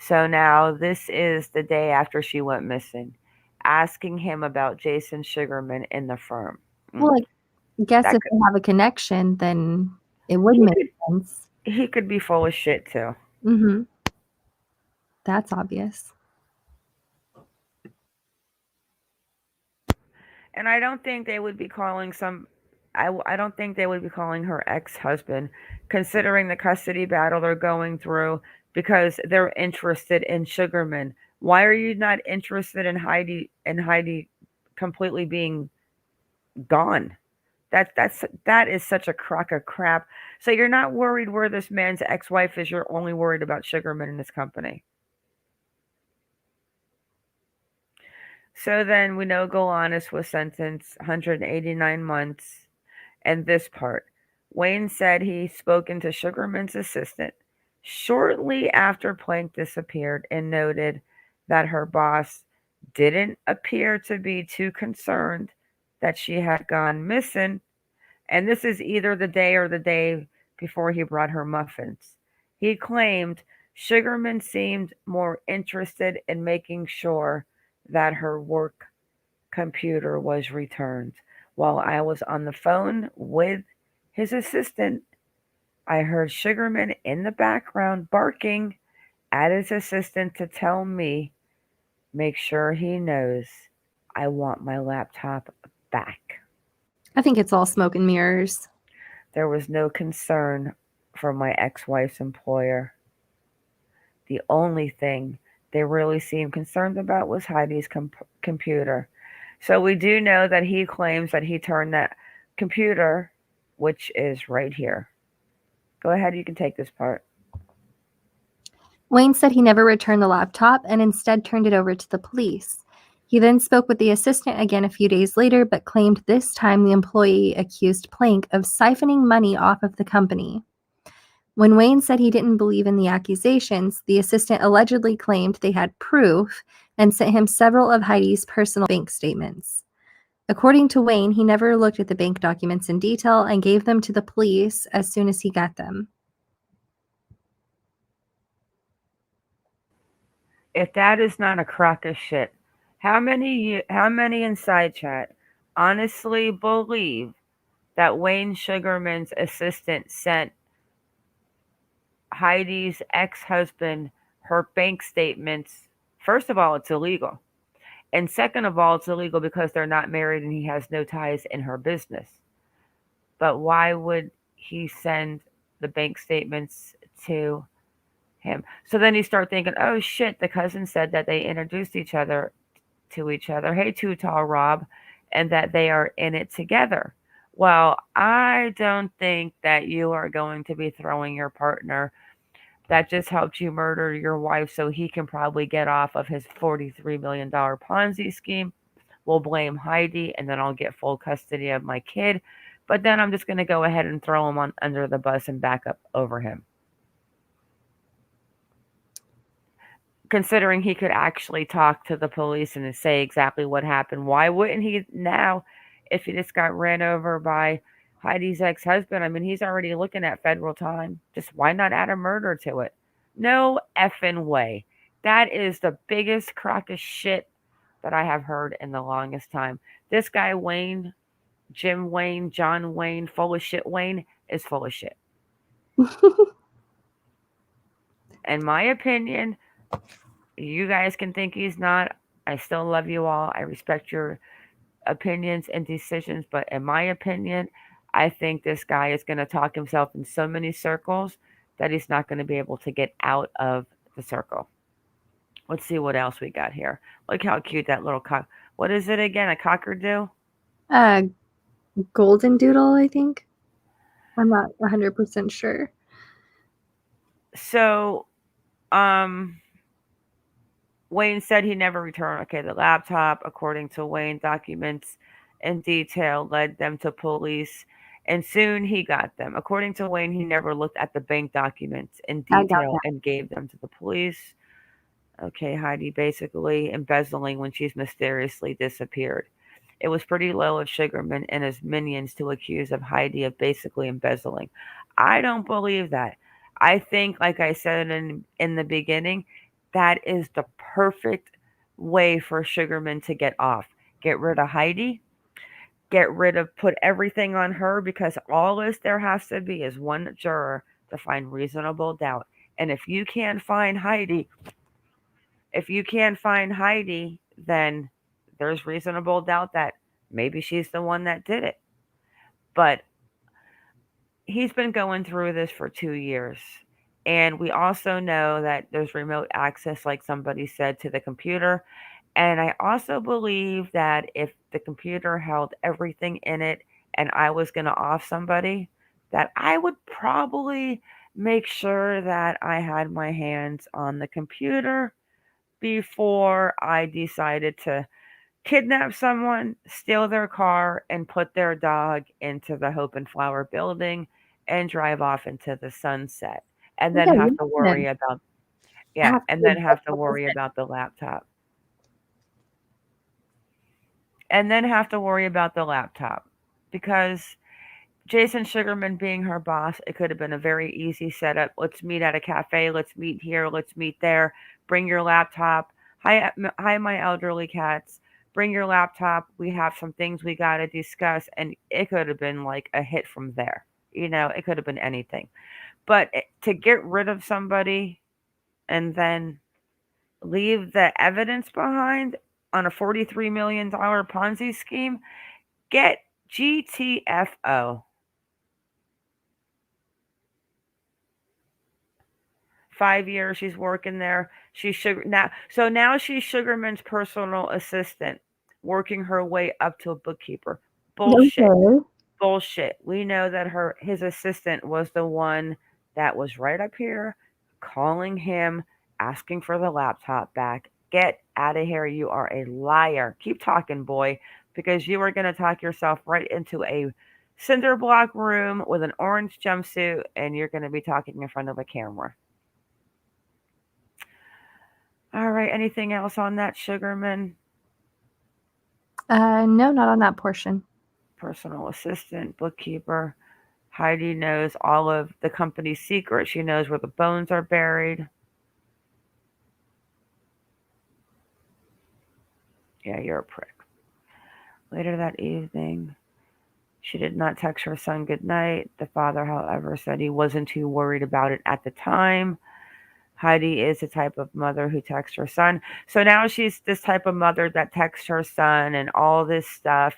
So now this is the day after she went missing, asking him about Jason Sugarman in the firm. Well, I guess That if they have a connection, then it would make sense. He could be full of shit too. Mm-hmm. That's obvious. And I don't think they would be calling I don't think they would be calling her ex-husband, considering the custody battle they're going through, because they're interested in Sugarman. Why are you not interested in Heidi completely being gone? That is such a crock of crap. So you're not worried where this man's ex-wife is, you're only worried about Sugarman and his company. So then we know Galanis was sentenced 189 months. And this part, Wayne said he spoken to Sugarman's assistant shortly after Planck disappeared and noted that her boss didn't appear to be too concerned that she had gone missing. And this is either the day or the day before he brought her muffins. He claimed Sugarman seemed more interested in making sure that her work computer was returned. While I was on the phone with his assistant, I heard Sugarman in the background barking at his assistant to tell me, make sure he knows I want my laptop back. I think it's all smoke and mirrors. There was no concern for my ex-wife's employer. The only thing they really seemed concerned about was Heidi's computer. So we do know that he claims that he turned that computer, which is right here. Go ahead, you can take this part. Wayne said he never returned the laptop and instead turned it over to the police. He then spoke with the assistant again a few days later, but claimed this time the employee accused Planck of siphoning money off of the company. When Wayne said he didn't believe in the accusations, the assistant allegedly claimed they had proof and sent him several of Heidi's personal bank statements. According to Wayne, he never looked at the bank documents in detail and gave them to the police as soon as he got them. If that is not a crock of shit, how many inside chat honestly believe that Wayne Sugarman's assistant sent Heidi's ex-husband her bank statements? First of all, it's illegal. And second of all, it's illegal because they're not married and he has no ties in her business. But why would he send the bank statements to him? So then you start thinking, oh shit, the cousin said that they introduced each other to each other. Hey, Too Tall Rob, and that they are in it together. Well, I don't think that you are going to be throwing your partner that just helped you murder your wife so he can probably get off of his $43 million Ponzi scheme. We'll blame Heidi, and then I'll get full custody of my kid. But then I'm just going to go ahead and throw him under the bus and back up over him. Considering he could actually talk to the police and say exactly what happened. Why wouldn't he now if he just got ran over by Heidi's ex-husband? I mean, he's already looking at federal time. Just why not add a murder to it? No effing way. That is the biggest crock of shit that I have heard in the longest time. This guy Wayne, Jim Wayne, John Wayne, full of shit Wayne, is full of shit. In my opinion, you guys can think he's not. I still love you all. I respect your opinions and decisions. But in my opinion, I think this guy is going to talk himself in so many circles that he's not going to be able to get out of the circle. Let's see what else we got here. Look how cute that little cock. What is it again? A cockadoo? Golden doodle, I think. I'm not 100% sure. So, Wayne said he never returned. Okay, the laptop, according to Wayne, documents in detail led them to police, and soon he got them. According to Wayne, he never looked at the bank documents in detail and gave them to the police. Okay, Heidi basically embezzling when she's mysteriously disappeared. It was pretty low of Sugarman and his minions to accuse of Heidi of basically embezzling. I don't believe that. I think, like I said in the beginning, that is the perfect way for Sugarman to get off. Get rid of Heidi. Put everything on her, because all there has to be is one juror to find reasonable doubt. And if you can't find Heidi, then there's reasonable doubt that maybe she's the one that did it. But he's been going through this for 2 years. And we also know that there's remote access, like somebody said, to the computer. And I also believe that if the computer held everything in it and I was going to off somebody, that I would probably make sure that I had my hands on the computer before I decided to kidnap someone, steal their car, and put their dog into the Hope and Flower building and drive off into the sunset. And then have to worry about the laptop. And then have to worry about the laptop. Because Jason Sugarman being her boss, it could have been a very easy setup. Let's meet at a cafe. Let's meet here. Let's meet there. Bring your laptop. Hi, my elderly cats. Bring your laptop. We have some things we got to discuss. And it could have been like a hit from there. It could have been anything. But to get rid of somebody and then leave the evidence behind on a $43 million Ponzi scheme, get GTFO. 5 years she's working there. Now she's Sugarman's personal assistant, working her way up to a bookkeeper. Bullshit. Okay. Bullshit. We know that his assistant was the one that was right up here calling him, asking for the laptop back. Get out of here. You are a liar. Keep talking, boy, because you are going to talk yourself right into a cinder block room with an orange jumpsuit, and you're going to be talking in front of a camera. All right. Anything else on that, Sugarman? No, not on that portion. Personal assistant, bookkeeper. Heidi knows all of the company's secrets. She knows where the bones are buried. Yeah, you're a prick. Later that evening, she did not text her son goodnight. The father, however, said he wasn't too worried about it at the time. Heidi is the type of mother who texts her son. So now she's this type of mother that texts her son and all this stuff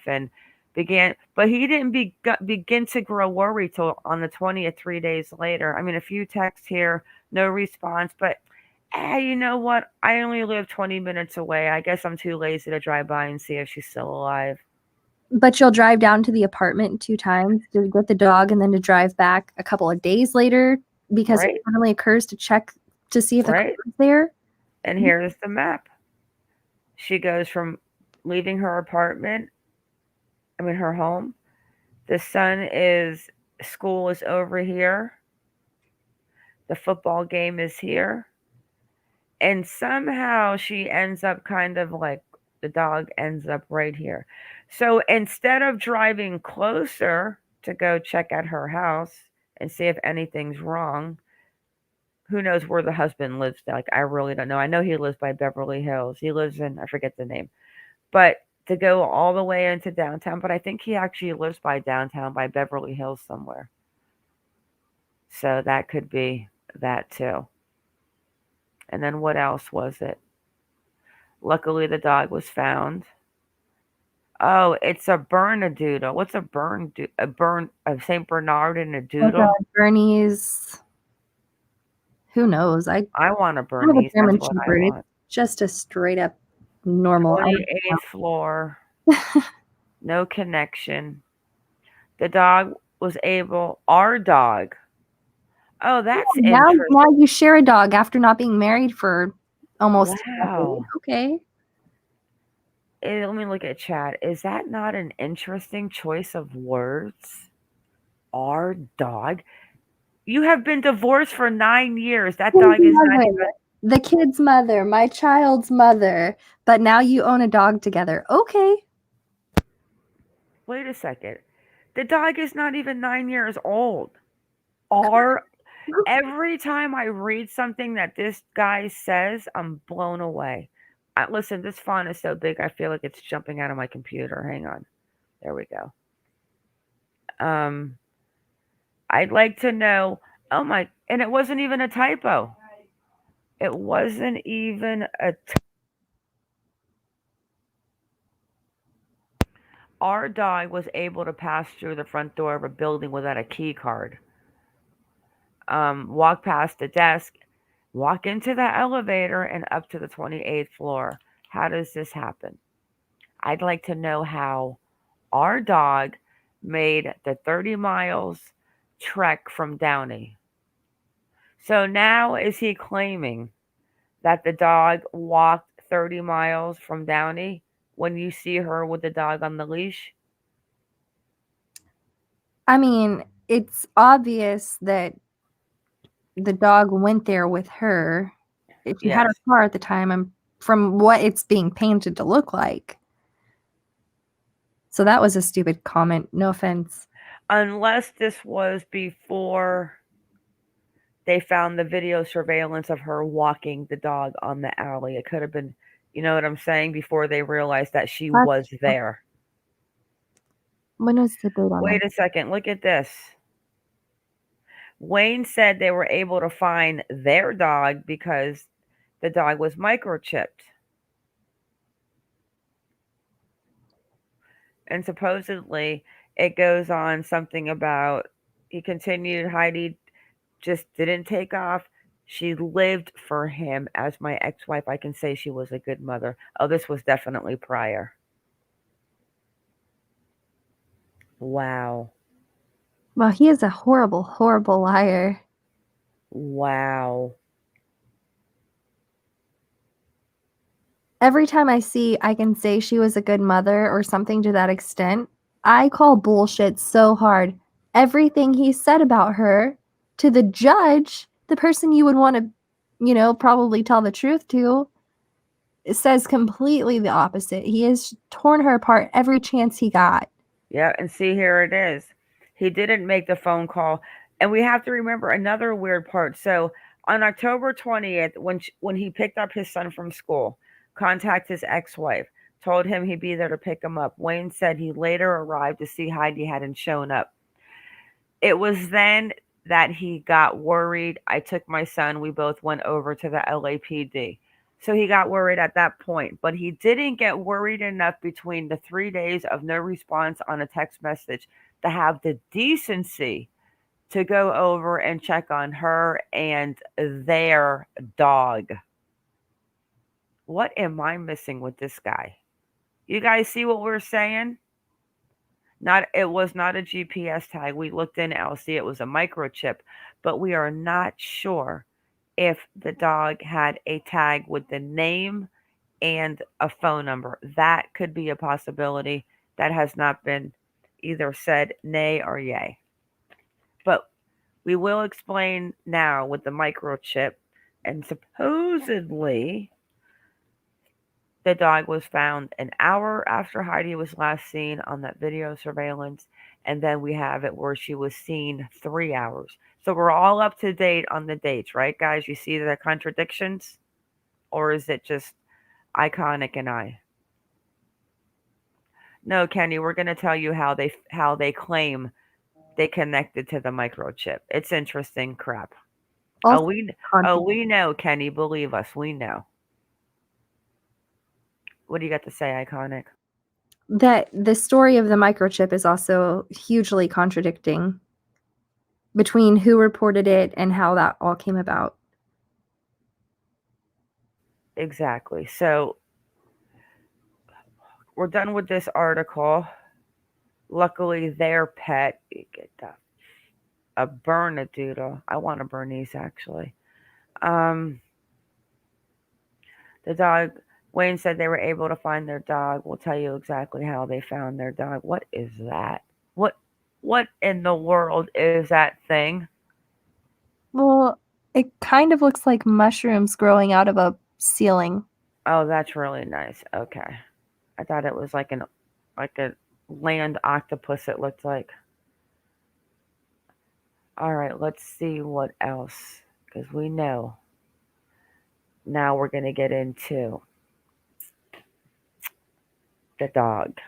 but he didn't begin to grow worried till on the 20th, 3 days later. I mean, a few texts here, no response, but you know what? I only live 20 minutes away. I guess I'm too lazy to drive by and see if she's still alive. But you'll drive down to the apartment 2 times to get the dog and then to drive back a couple of days later because it suddenly occurs to check to see if the car is there. And here's the map. She goes from leaving her home. The school is over here. The football game is here. And somehow she ends up kind of like the dog ends up right here. So instead of driving closer to go check at her house and see if anything's wrong, who knows where the husband lives? Like, I really don't know. I know he lives by Beverly Hills. He lives in, I forget the name. But to go all the way into downtown, but I think he actually lives by downtown, by Beverly Hills somewhere. So that could be that too. And then what else was it? Luckily, the dog was found. Oh, it's a Bernedoodle. What's a St. Bernard and a doodle? Oh, Bernese. Who knows? I want a Bernese. German Shepherd. It's just a straight up normal. 28th floor. No connection. The dog was our dog. Oh, that's interesting. Now you share a dog after not being married for almost a decade. Okay. Let me look at chat. Is that not an interesting choice of words? Our dog? You have been divorced for 9 years. That dog is not even... The kid's mother, my child's mother, but now you own a dog together. Okay. Wait a second. The dog is not even 9 years old. Every time I read something that this guy says, I'm blown away. Listen, this font is so big, I feel like it's jumping out of my computer. Hang on. There we go. I'd like to know. Oh my! And it wasn't even a typo. It wasn't even a. Our dog was able to pass through the front door of a building without a key card. Walk past the desk, walk into the elevator, and up to the 28th floor. How does this happen? I'd like to know how our dog made the 30 miles trek from Downey. So now is he claiming that the dog walked 30 miles from Downey when you see her with the dog on the leash? I mean, it's obvious that the dog went there with her. If she had her car at the time, from what it's being painted to look like. So that was a stupid comment. No offense. Unless this was before they found the video surveillance of her walking the dog on the alley. It could have been, you know what I'm saying, before they realized that she was there. When was the date on Wait a second. Look at this. Wayne said they were able to find their dog because the dog was microchipped. And supposedly it goes on something about, he continued, Heidi just didn't take off. She lived for him as my ex-wife. I can say she was a good mother. Oh, this was definitely prior. Wow. Well, he is a horrible, horrible liar. Wow. Every time I can say she was a good mother or something to that extent, I call bullshit so hard. Everything he said about her to the judge, the person you would want to, probably tell the truth to, it says completely the opposite. He has torn her apart every chance he got. Yeah, and see, here it is. He didn't make the phone call. And we have to remember another weird part. So on October 20th, when he picked up his son from school, contacted his ex-wife, told him he'd be there to pick him up. Wayne said he later arrived to see Heidi hadn't shown up. It was then that he got worried. I took my son. We both went over to the LAPD. So he got worried at that point, but he didn't get worried enough between the 3 days of no response on a text message to have the decency to go over and check on her and their dog. What am I missing with this guy? You guys see what we're saying? It was not a GPS tag. We looked in LC, it was a microchip, but we are not sure if the dog had a tag with the name and a phone number. That could be a possibility that has not been either said nay or yay. But we will explain now with the microchip, and supposedly the dog was found an hour after Heidi was last seen on that video surveillance, and then we have it where she was seen 3 hours. So we're all up to date on the dates, right, guys? You see the contradictions? Or is it just Iconic and I? No, Kenny, we're going to tell you how they claim they connected to the microchip. It's interesting crap. We know, Kenny, believe us, we know. What do you got to say, Iconic? That the story of the microchip is also hugely contradicting between who reported it and how that all came about. Exactly. So we're done with this article. Luckily, their pet, you get a Bernedoodle. I want a Bernese, actually. The dog, Wayne said they were able to find their dog. We'll tell you exactly how they found their dog. What is that? What in the world is that thing? Well, it kind of looks like mushrooms growing out of a ceiling. Oh, that's really nice. Okay. I thought it was like a land octopus, it looked like. All right, let's see what else, because we know. Now we're going to get into the dog.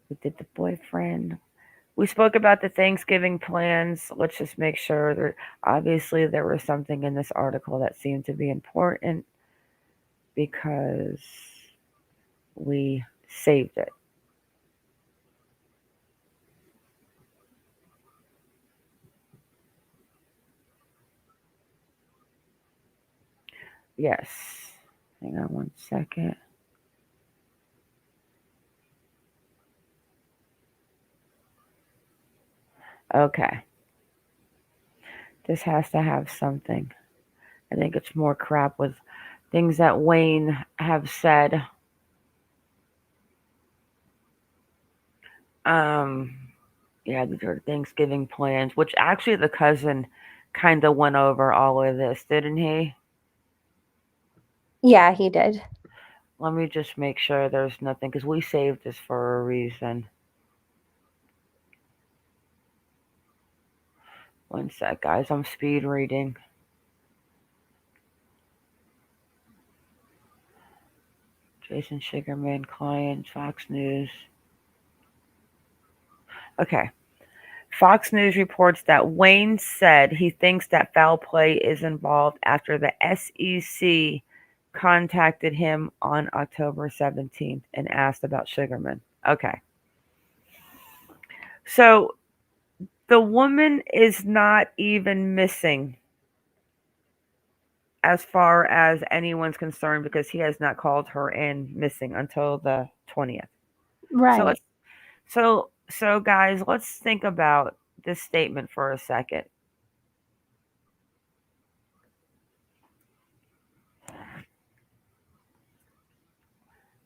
We did the boyfriend. We spoke about the Thanksgiving plans. Let's just make sure that obviously there was something in this article that seemed to be important because we saved it. Yes. Hang on one second. Okay. This has to have something. I think it's more crap with things that Wayne have said. Yeah, these are Thanksgiving plans, which actually the cousin kind of went over all of this, didn't he? Yeah, he did. Let me just make sure there's nothing, because we saved this for a reason. One sec, guys. I'm speed reading. Jason Sugarman, client, Fox News. Okay. Fox News reports that Wayne said he thinks that foul play is involved after the SEC contacted him on October 17th and asked about Sugarman. Okay. So the woman is not even missing as far as anyone's concerned because he has not called her in missing until the 20th. Right. So guys, let's think about this statement for a second.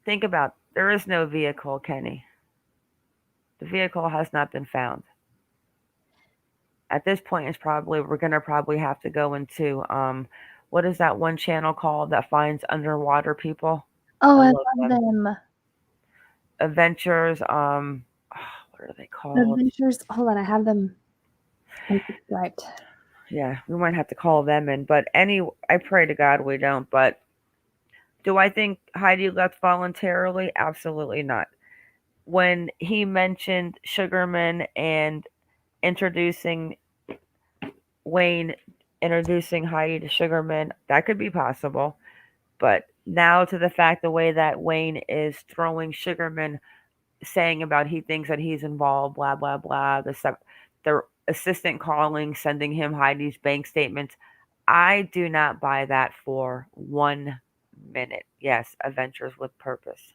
Think about, there is no vehicle, Kenny. The vehicle has not been found. At this point, we're gonna probably have to go into what is that one channel called that finds underwater people? Oh, I love them. Adventures. What are they called? Adventures. Hold on, I have them. Right. Yeah, we might have to call them in. But I pray to God we don't. But do I think Heidi left voluntarily? Absolutely not. When he mentioned Sugarman and introducing Heidi to Sugarman, that could be possible. But now to the fact, the way that Wayne is throwing Sugarman, saying about he thinks that he's involved, blah, blah, blah, the assistant calling, sending him Heidi's bank statements, I do not buy that for 1 minute. Yes, adventures with purpose.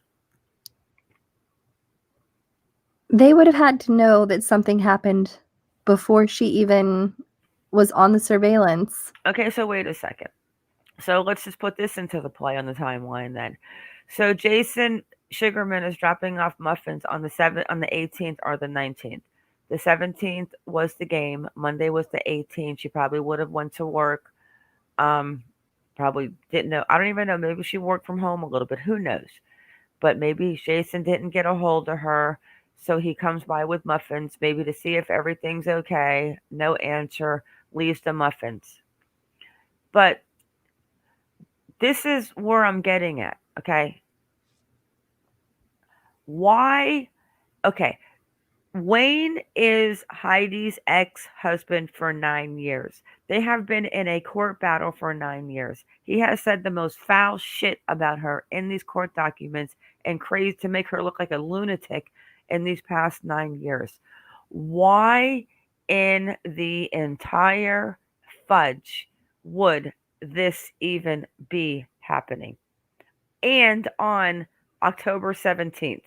They would have had to know that something happened before she even was on the surveillance. Okay, so wait a second. So let's just put this into the play on the timeline then. So Jason Sugarman is dropping off muffins on the 18th or the 19th. The 17th was the game. Monday was the 18th. She probably would have went to work. Probably didn't know. I don't even know. Maybe she worked from home a little bit. Who knows? But maybe Jason didn't get a hold of her. So he comes by with muffins, maybe to see if everything's okay. No answer. Leaves the muffins. But this is where I'm getting at, okay? Why? Okay. Wayne is Heidi's ex-husband for 9 years. They have been in a court battle for 9 years. He has said the most foul shit about her in these court documents and crazed to make her look like a lunatic in these past 9 years. Why in the entire fudge would this even be happening? And on October 17th.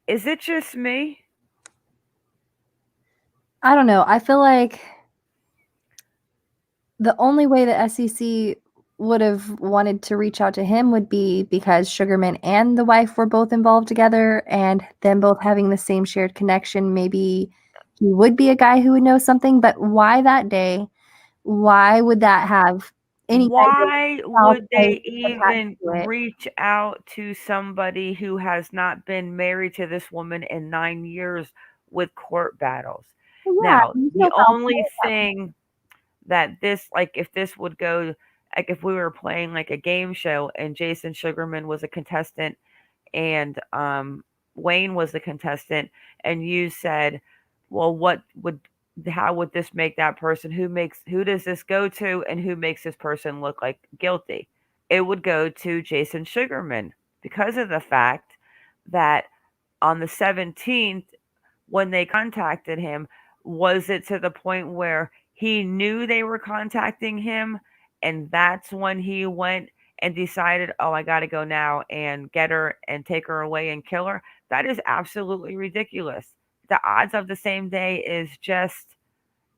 Is it just me? I don't know. I feel like the only way the SEC would have wanted to reach out to him would be because Sugarman and the wife were both involved together, and them both having the same shared connection. Maybe he would be a guy who would know something, but why that day? Why would that have any why would they attached even to it. reach out to somebody who has not been married to this woman in 9 years with court battles? Well, yeah, Now, there's the no foul play only at that point. thing that this, like, if this would go, like, if we were playing like a game show and Jason Sugarman was a contestant and Wayne was the contestant, and you said, well, how would this make that person, who does this go to, and who makes this person look like guilty? It would go to Jason Sugarman, because of the fact that on the 17th, when they contacted him, was it to the point where he knew they were contacting him, and that's when he went and decided, oh, I got to go now and get her and take her away and kill her? That is absolutely ridiculous. The odds of the same day is just,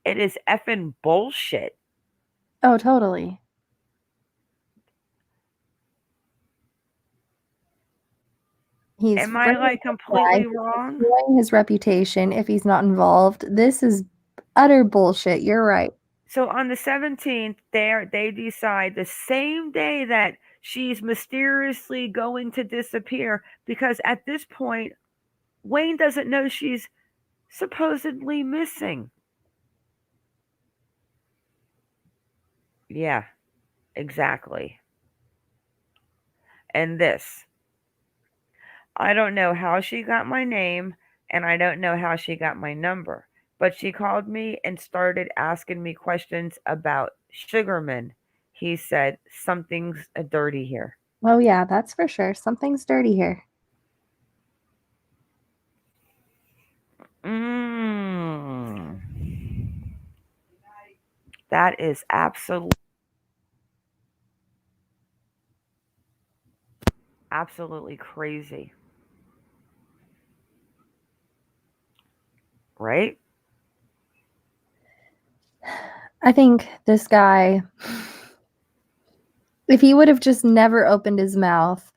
it is effing bullshit. Oh, totally. He's Am I like completely wrong? destroying his reputation if he's not involved. This is utter bullshit. You're right. So on the 17th, they decide the same day that she's mysteriously going to disappear, because at this point, Wayne doesn't know she's supposedly missing. Yeah, exactly. And this, I don't know how she got my name, and I don't know how she got my number, but she called me and started asking me questions about Sugarman. He said, something's dirty here. Oh, yeah, that's for sure. Something's dirty here. That is absolutely crazy. Right? I think this guy, if he would have just never opened his mouth,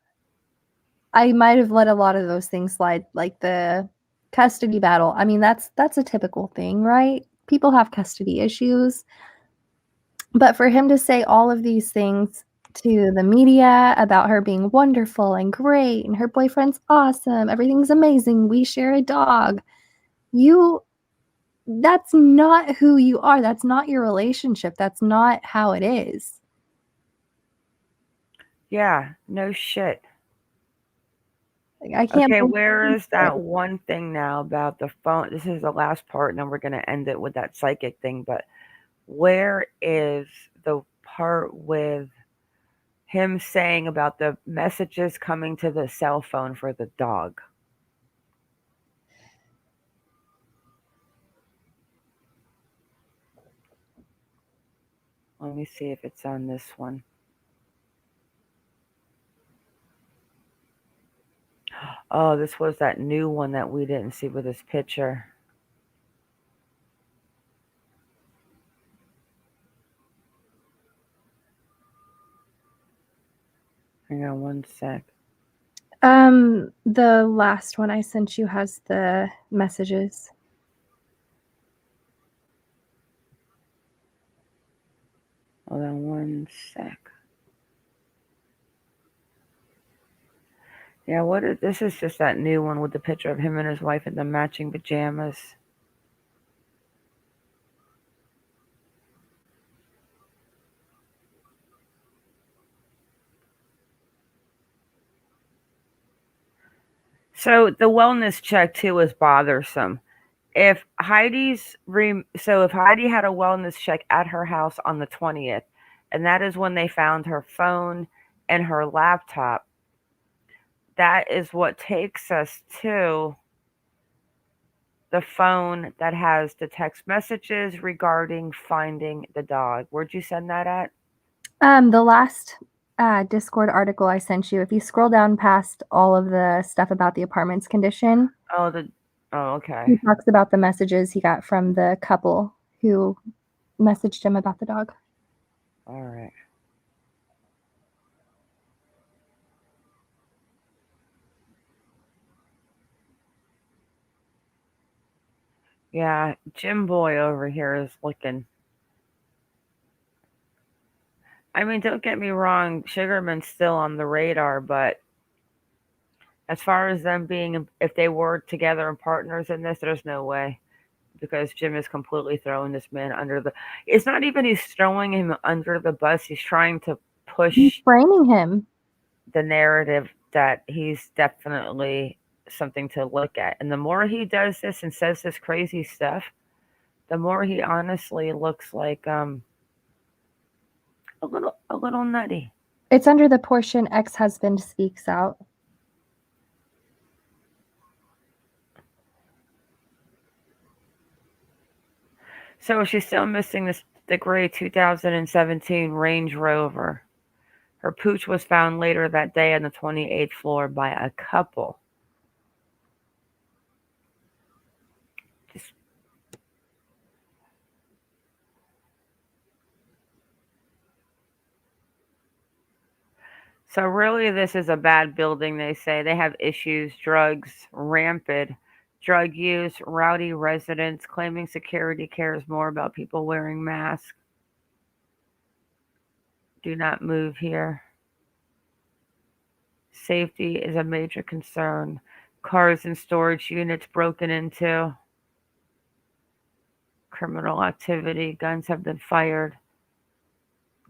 I might have let a lot of those things slide, like the custody battle. I mean, that's a typical thing, right? People have custody issues. But for him to say all of these things to the media about her being wonderful and great and her boyfriend's awesome, everything's amazing, we share a dog. That's not who you are. That's not your relationship. That's not how it is. Yeah, no shit. I can't. Okay, where is that one thing now about the phone? This is the last part, and then we're going to end it with that psychic thing. But where is the part with him saying about the messages coming to the cell phone for the dog? Let me see if it's on this one. Oh, this was that new one that we didn't see with this picture. Hang on one sec. The last one I sent you has the messages. Hold on one sec. Yeah, this is just that new one with the picture of him and his wife in the matching pajamas. So the wellness check too is bothersome. If Heidi had a wellness check at her house on the 20th, and that is when they found her phone and her laptop, that is what takes us to the phone that has the text messages regarding finding the dog. Where'd you send that at? The last Discord article I sent you, if you scroll down past all of the stuff about the apartment's condition. Oh, okay. He talks about the messages he got from the couple who messaged him about the dog. All right. Yeah, Jim Boy over here is looking. I mean, don't get me wrong, Sugarman's still on the radar, but as far as them being, if they were together and partners in this, there's no way. Because Jim is completely throwing this man under the... It's not even he's throwing him under the bus. He's trying to push... He's framing him. The narrative that he's definitely something to look at. And the more he does this and says this crazy stuff, the more he honestly looks like a little nutty. It's under the portion ex-husband speaks out. So she's still missing the gray 2017 Range Rover. Her pooch was found later that day on the 28th floor by a couple. So really, this is a bad building, they say. They have issues, drugs, rampant drug use, rowdy residents claiming security cares more about people wearing masks. Do not move here. Safety is a major concern. Cars and storage units broken into. Criminal activity. Guns have been fired.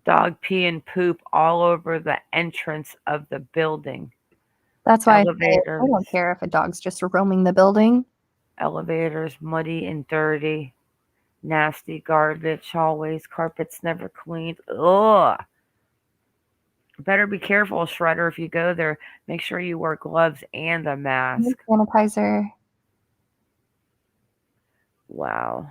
Dog pee and poop all over the entrance of the building. That's why I don't care if a dog's just roaming the building. Elevators muddy and dirty. Nasty garbage, hallways, carpets never cleaned. Ugh. Better be careful, Shredder, if you go there. Make sure you wear gloves and a mask. Sanitizer. Wow.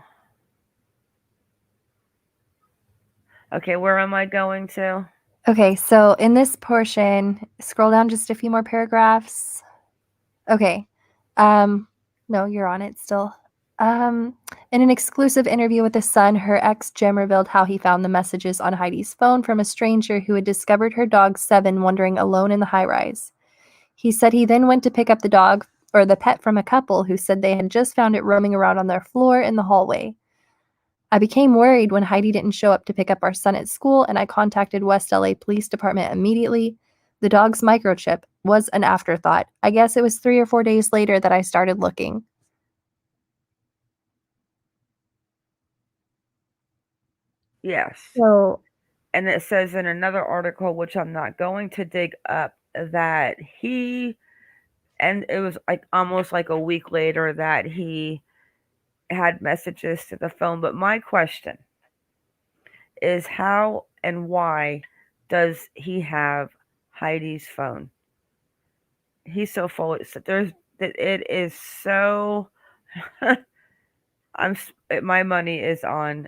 Okay, where am I going to? Okay, so in this portion, scroll down just a few more paragraphs. Okay. No, you're on it still. In an exclusive interview with The Sun, her ex Jim revealed how he found the messages on Heidi's phone from a stranger who had discovered her dog Seven wandering alone in the high-rise. He said he then went to pick up the dog or the pet from a couple who said they had just found it roaming around on their floor in the hallway. I became worried when Heidi didn't show up to pick up our son at school, and I contacted West LA Police Department immediately. The dog's microchip was an afterthought. I guess it was 3 or 4 days later that I started looking. Yes. So, and it says in another article, which I'm not going to dig up, that and it was like almost like a week later that he had messages to the phone. But my question is, how and why does he have Heidi's phone? He's so full. It is so. My money is on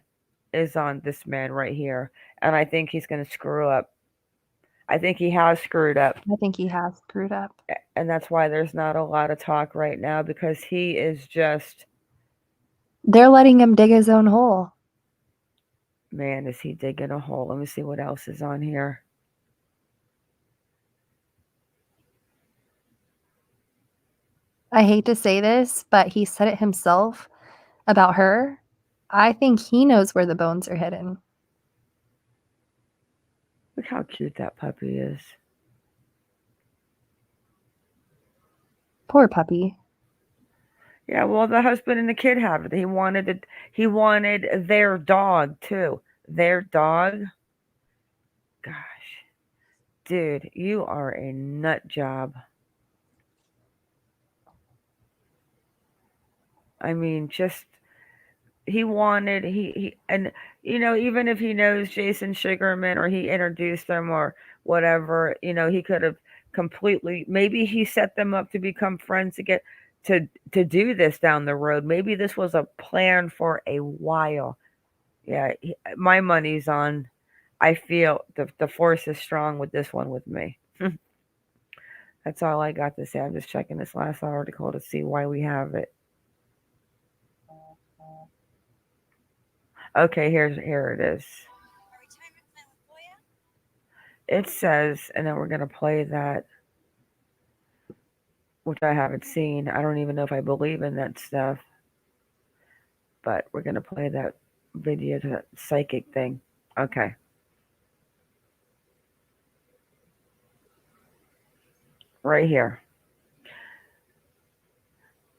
this man right here, and I think he's going to screw up. I think he has screwed up. And that's why there's not a lot of talk right now, because he is just... They're letting him dig his own hole. Man, is he digging a hole. Let me see what else is on here. I hate to say this, but he said it himself about her. I think he knows where the bones are hidden. Look how cute that puppy is. Poor puppy. Yeah, well, the husband and the kid have it. He wanted their dog too. Their dog. Gosh, dude, you are a nut job. I mean, just and even if he knows Jason Sugarman or he introduced them or whatever, he could have completely, maybe he set them up to become friends to do this down the road. Maybe this was a plan for a while. Yeah, my money's on, I feel the force is strong with this one with me. That's all I got to say. I'm just checking this last article to see why we have it. Okay, here it is. It says, and then we're going to play that, which I haven't seen. I don't even know if I believe in that stuff. But we're going to play that video, that psychic thing. Okay. right here.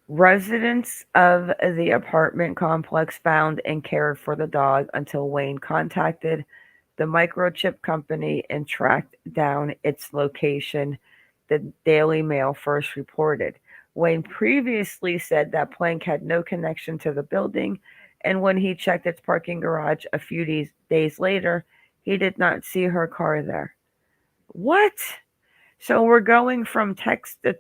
Residents of the apartment complex found and cared for the dog until Wayne contacted the microchip company and tracked down its location, the Daily Mail first reported. Wayne previously said that Planck had no connection to the building, and when he checked its parking garage a few days later, he did not see her car there. What? So we're going from the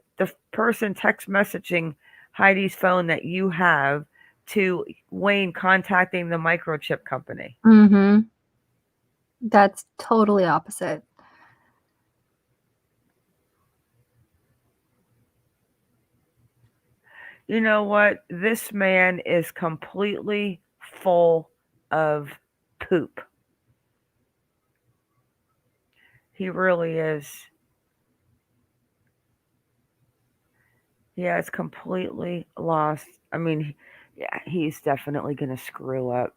person text messaging Heidi's phone that you have to Wayne contacting the microchip company. Mm-hmm. That's totally opposite. You know what? This man is completely full of poop. He really is. He has completely lost. I mean, yeah, he's definitely going to screw up.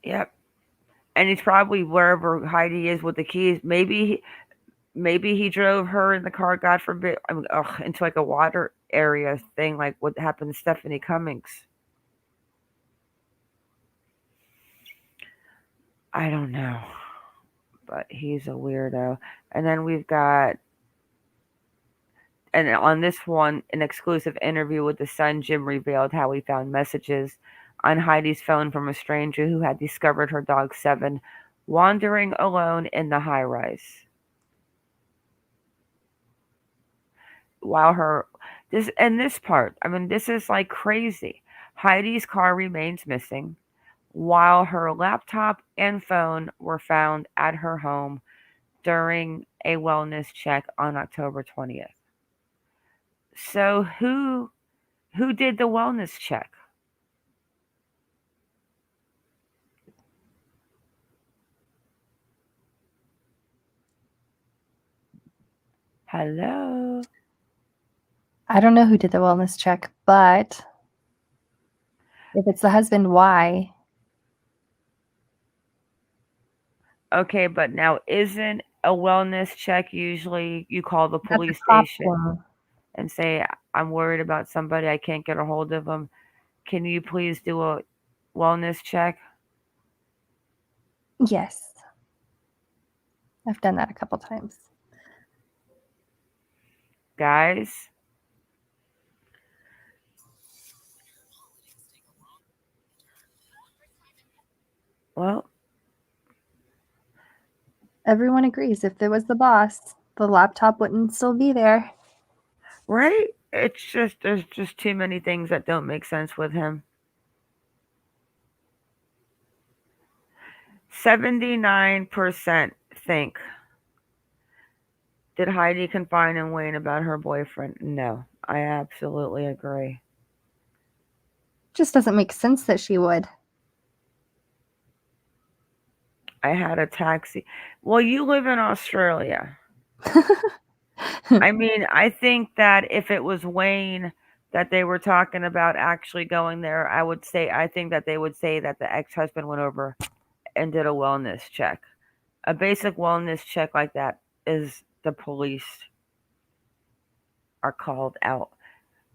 Yep. And he's probably wherever Heidi is with the keys. Maybe he drove her in the car, God forbid, into like a water area thing, like what happened to Stephanie Cummings. I don't know, but he's a weirdo. And then we've got, and on this one, an exclusive interview with the Sun, Jim revealed how he found messages on Heidi's phone from a stranger who had discovered her dog Seven wandering alone in the high-rise. While this part, I mean, this is like crazy. Heidi's car remains missing, while her laptop and phone were found at her home during a wellness check on October 20th. So who did the wellness check? Hello? I don't know who did the wellness check, but if it's the husband, why? Okay, but now isn't a wellness check usually you call the That's a police cop station thing. and say, I'm worried about somebody, I can't get a hold of them. Can you please do a wellness check? Yes. I've done that a couple times. Guys, well, everyone agrees if there was the boss, the laptop wouldn't still be there. right? It's just, there's just too many things that don't make sense with him. 79% think. Did Heidi confide in Wayne about her boyfriend? No, I absolutely agree. Just doesn't make sense that she would. I had a taxi. Well, you live in Australia. I mean, I think that if it was Wayne that they were talking about actually going there, I think that they would say that the ex-husband went over and did a wellness check. A basic wellness check like that is the police are called out.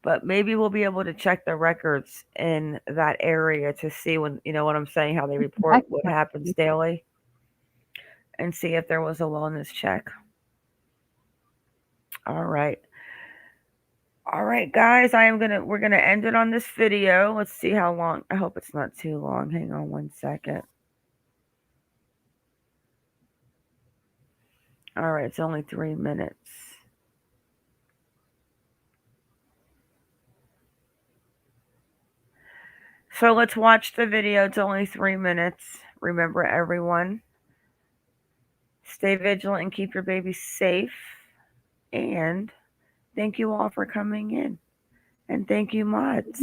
But maybe we'll be able to check the records in that area to see when, you know what I'm saying, how they report what happens daily and see if there was a wellness check. All right. All right, guys, we're gonna end it on this video. Let's see how long. I hope it's not too long. Hang on one second. All right, it's only 3 minutes. So let's watch the video. It's only 3 minutes. Remember, everyone, stay vigilant and keep your baby safe. And thank you all for coming in. And thank you, mods.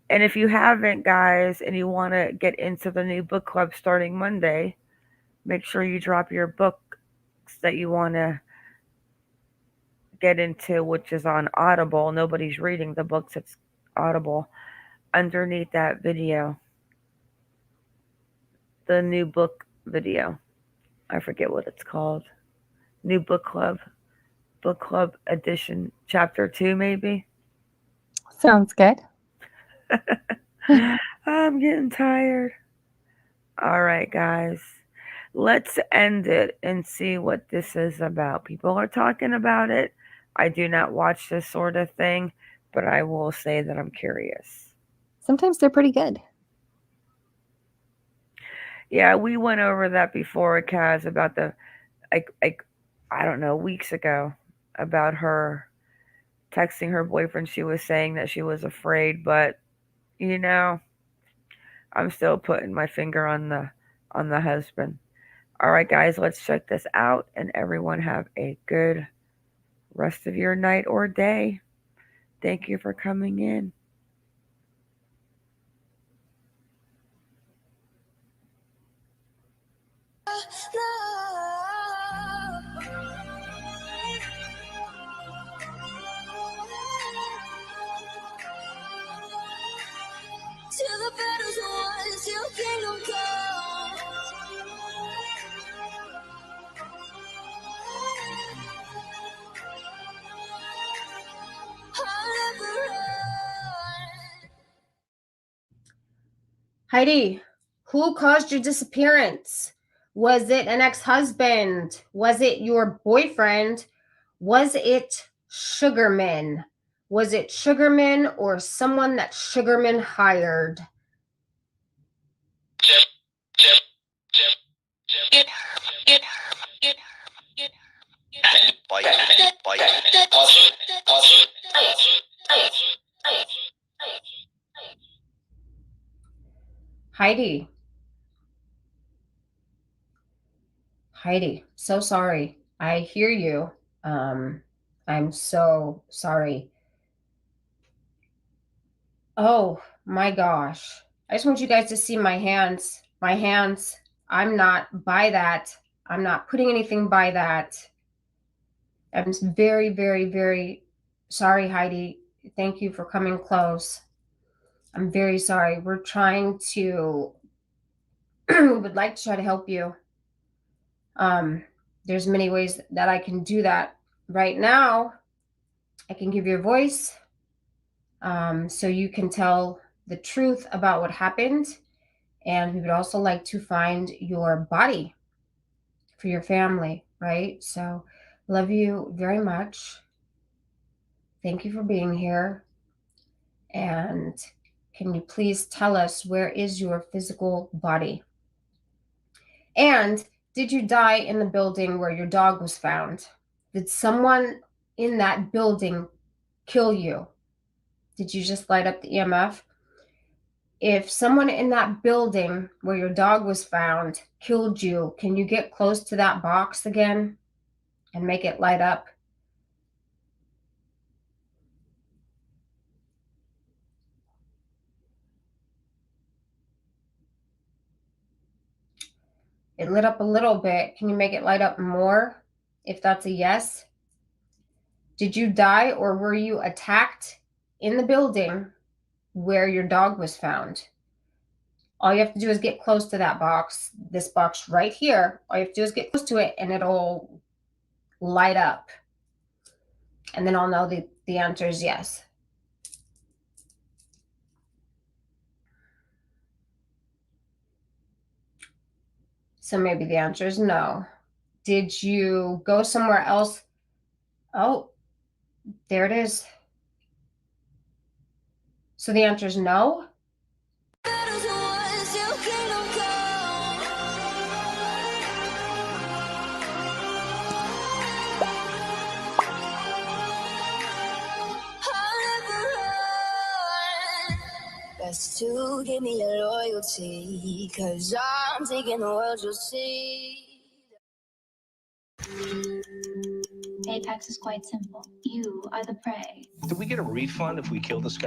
And if you haven't, guys, and you want to get into the new book club starting Monday, make sure you drop your books that you want to get into, which is on Audible. Nobody's reading the books, it's Audible, underneath that video. The new book video. I forget what it's called. New book club edition, chapter 2, maybe. Sounds good. I'm getting tired. All right, guys. Let's end it and see what this is about. People are talking about it. I do not watch this sort of thing, but I will say that I'm curious. Sometimes they're pretty good. Yeah, we went over that before, Kaz, about the, I don't know, weeks ago, about her texting her boyfriend. She was saying that she was afraid, but, you know, I'm still putting my finger on the husband. All right, guys, let's check this out, and everyone have a good rest of your night or day. Thank you for coming in. Till the battle's won, till kingdom come. Heidi, who caused your disappearance? Was it an ex-husband? Was it your boyfriend? Was it Sugarman? Was it Sugarman or someone that Sugarman hired? Heidi. Heidi, so sorry. I hear you. I'm so sorry. Oh my gosh. I just want you guys to see my hands. My hands. I'm not by that. I'm not putting anything by that. I'm very, very, very sorry, Heidi. Thank you for coming close. I'm very sorry. We're trying to, we would like to try to help you. There's many ways that I can do that. Right now, I can give you a voice so you can tell the truth about what happened. And we would also like to find your body for your family, right? So love you very much. Thank you for being here. And can you please tell us, where is your physical body? And did you die in the building where your dog was found? Did someone in that building kill you? Did you just light up the EMF? If someone in that building where your dog was found killed you, can you get close to that box again and make it light up? It lit up a little bit. Can you make it light up more if that's a yes? Did you die or were you attacked in the building where your dog was found? All you have to do is get close to that box, this box right here. All you have to do is get close to it and it'll light up. And then I'll know the answer is yes. So maybe the answer is no. Did you go somewhere else? Oh, there it is. So the answer is no. Best to give me your loyalty, 'cause I'm taking the world, you'll see. Apex is quite simple. You are the prey. Do we get a refund if we kill this guy?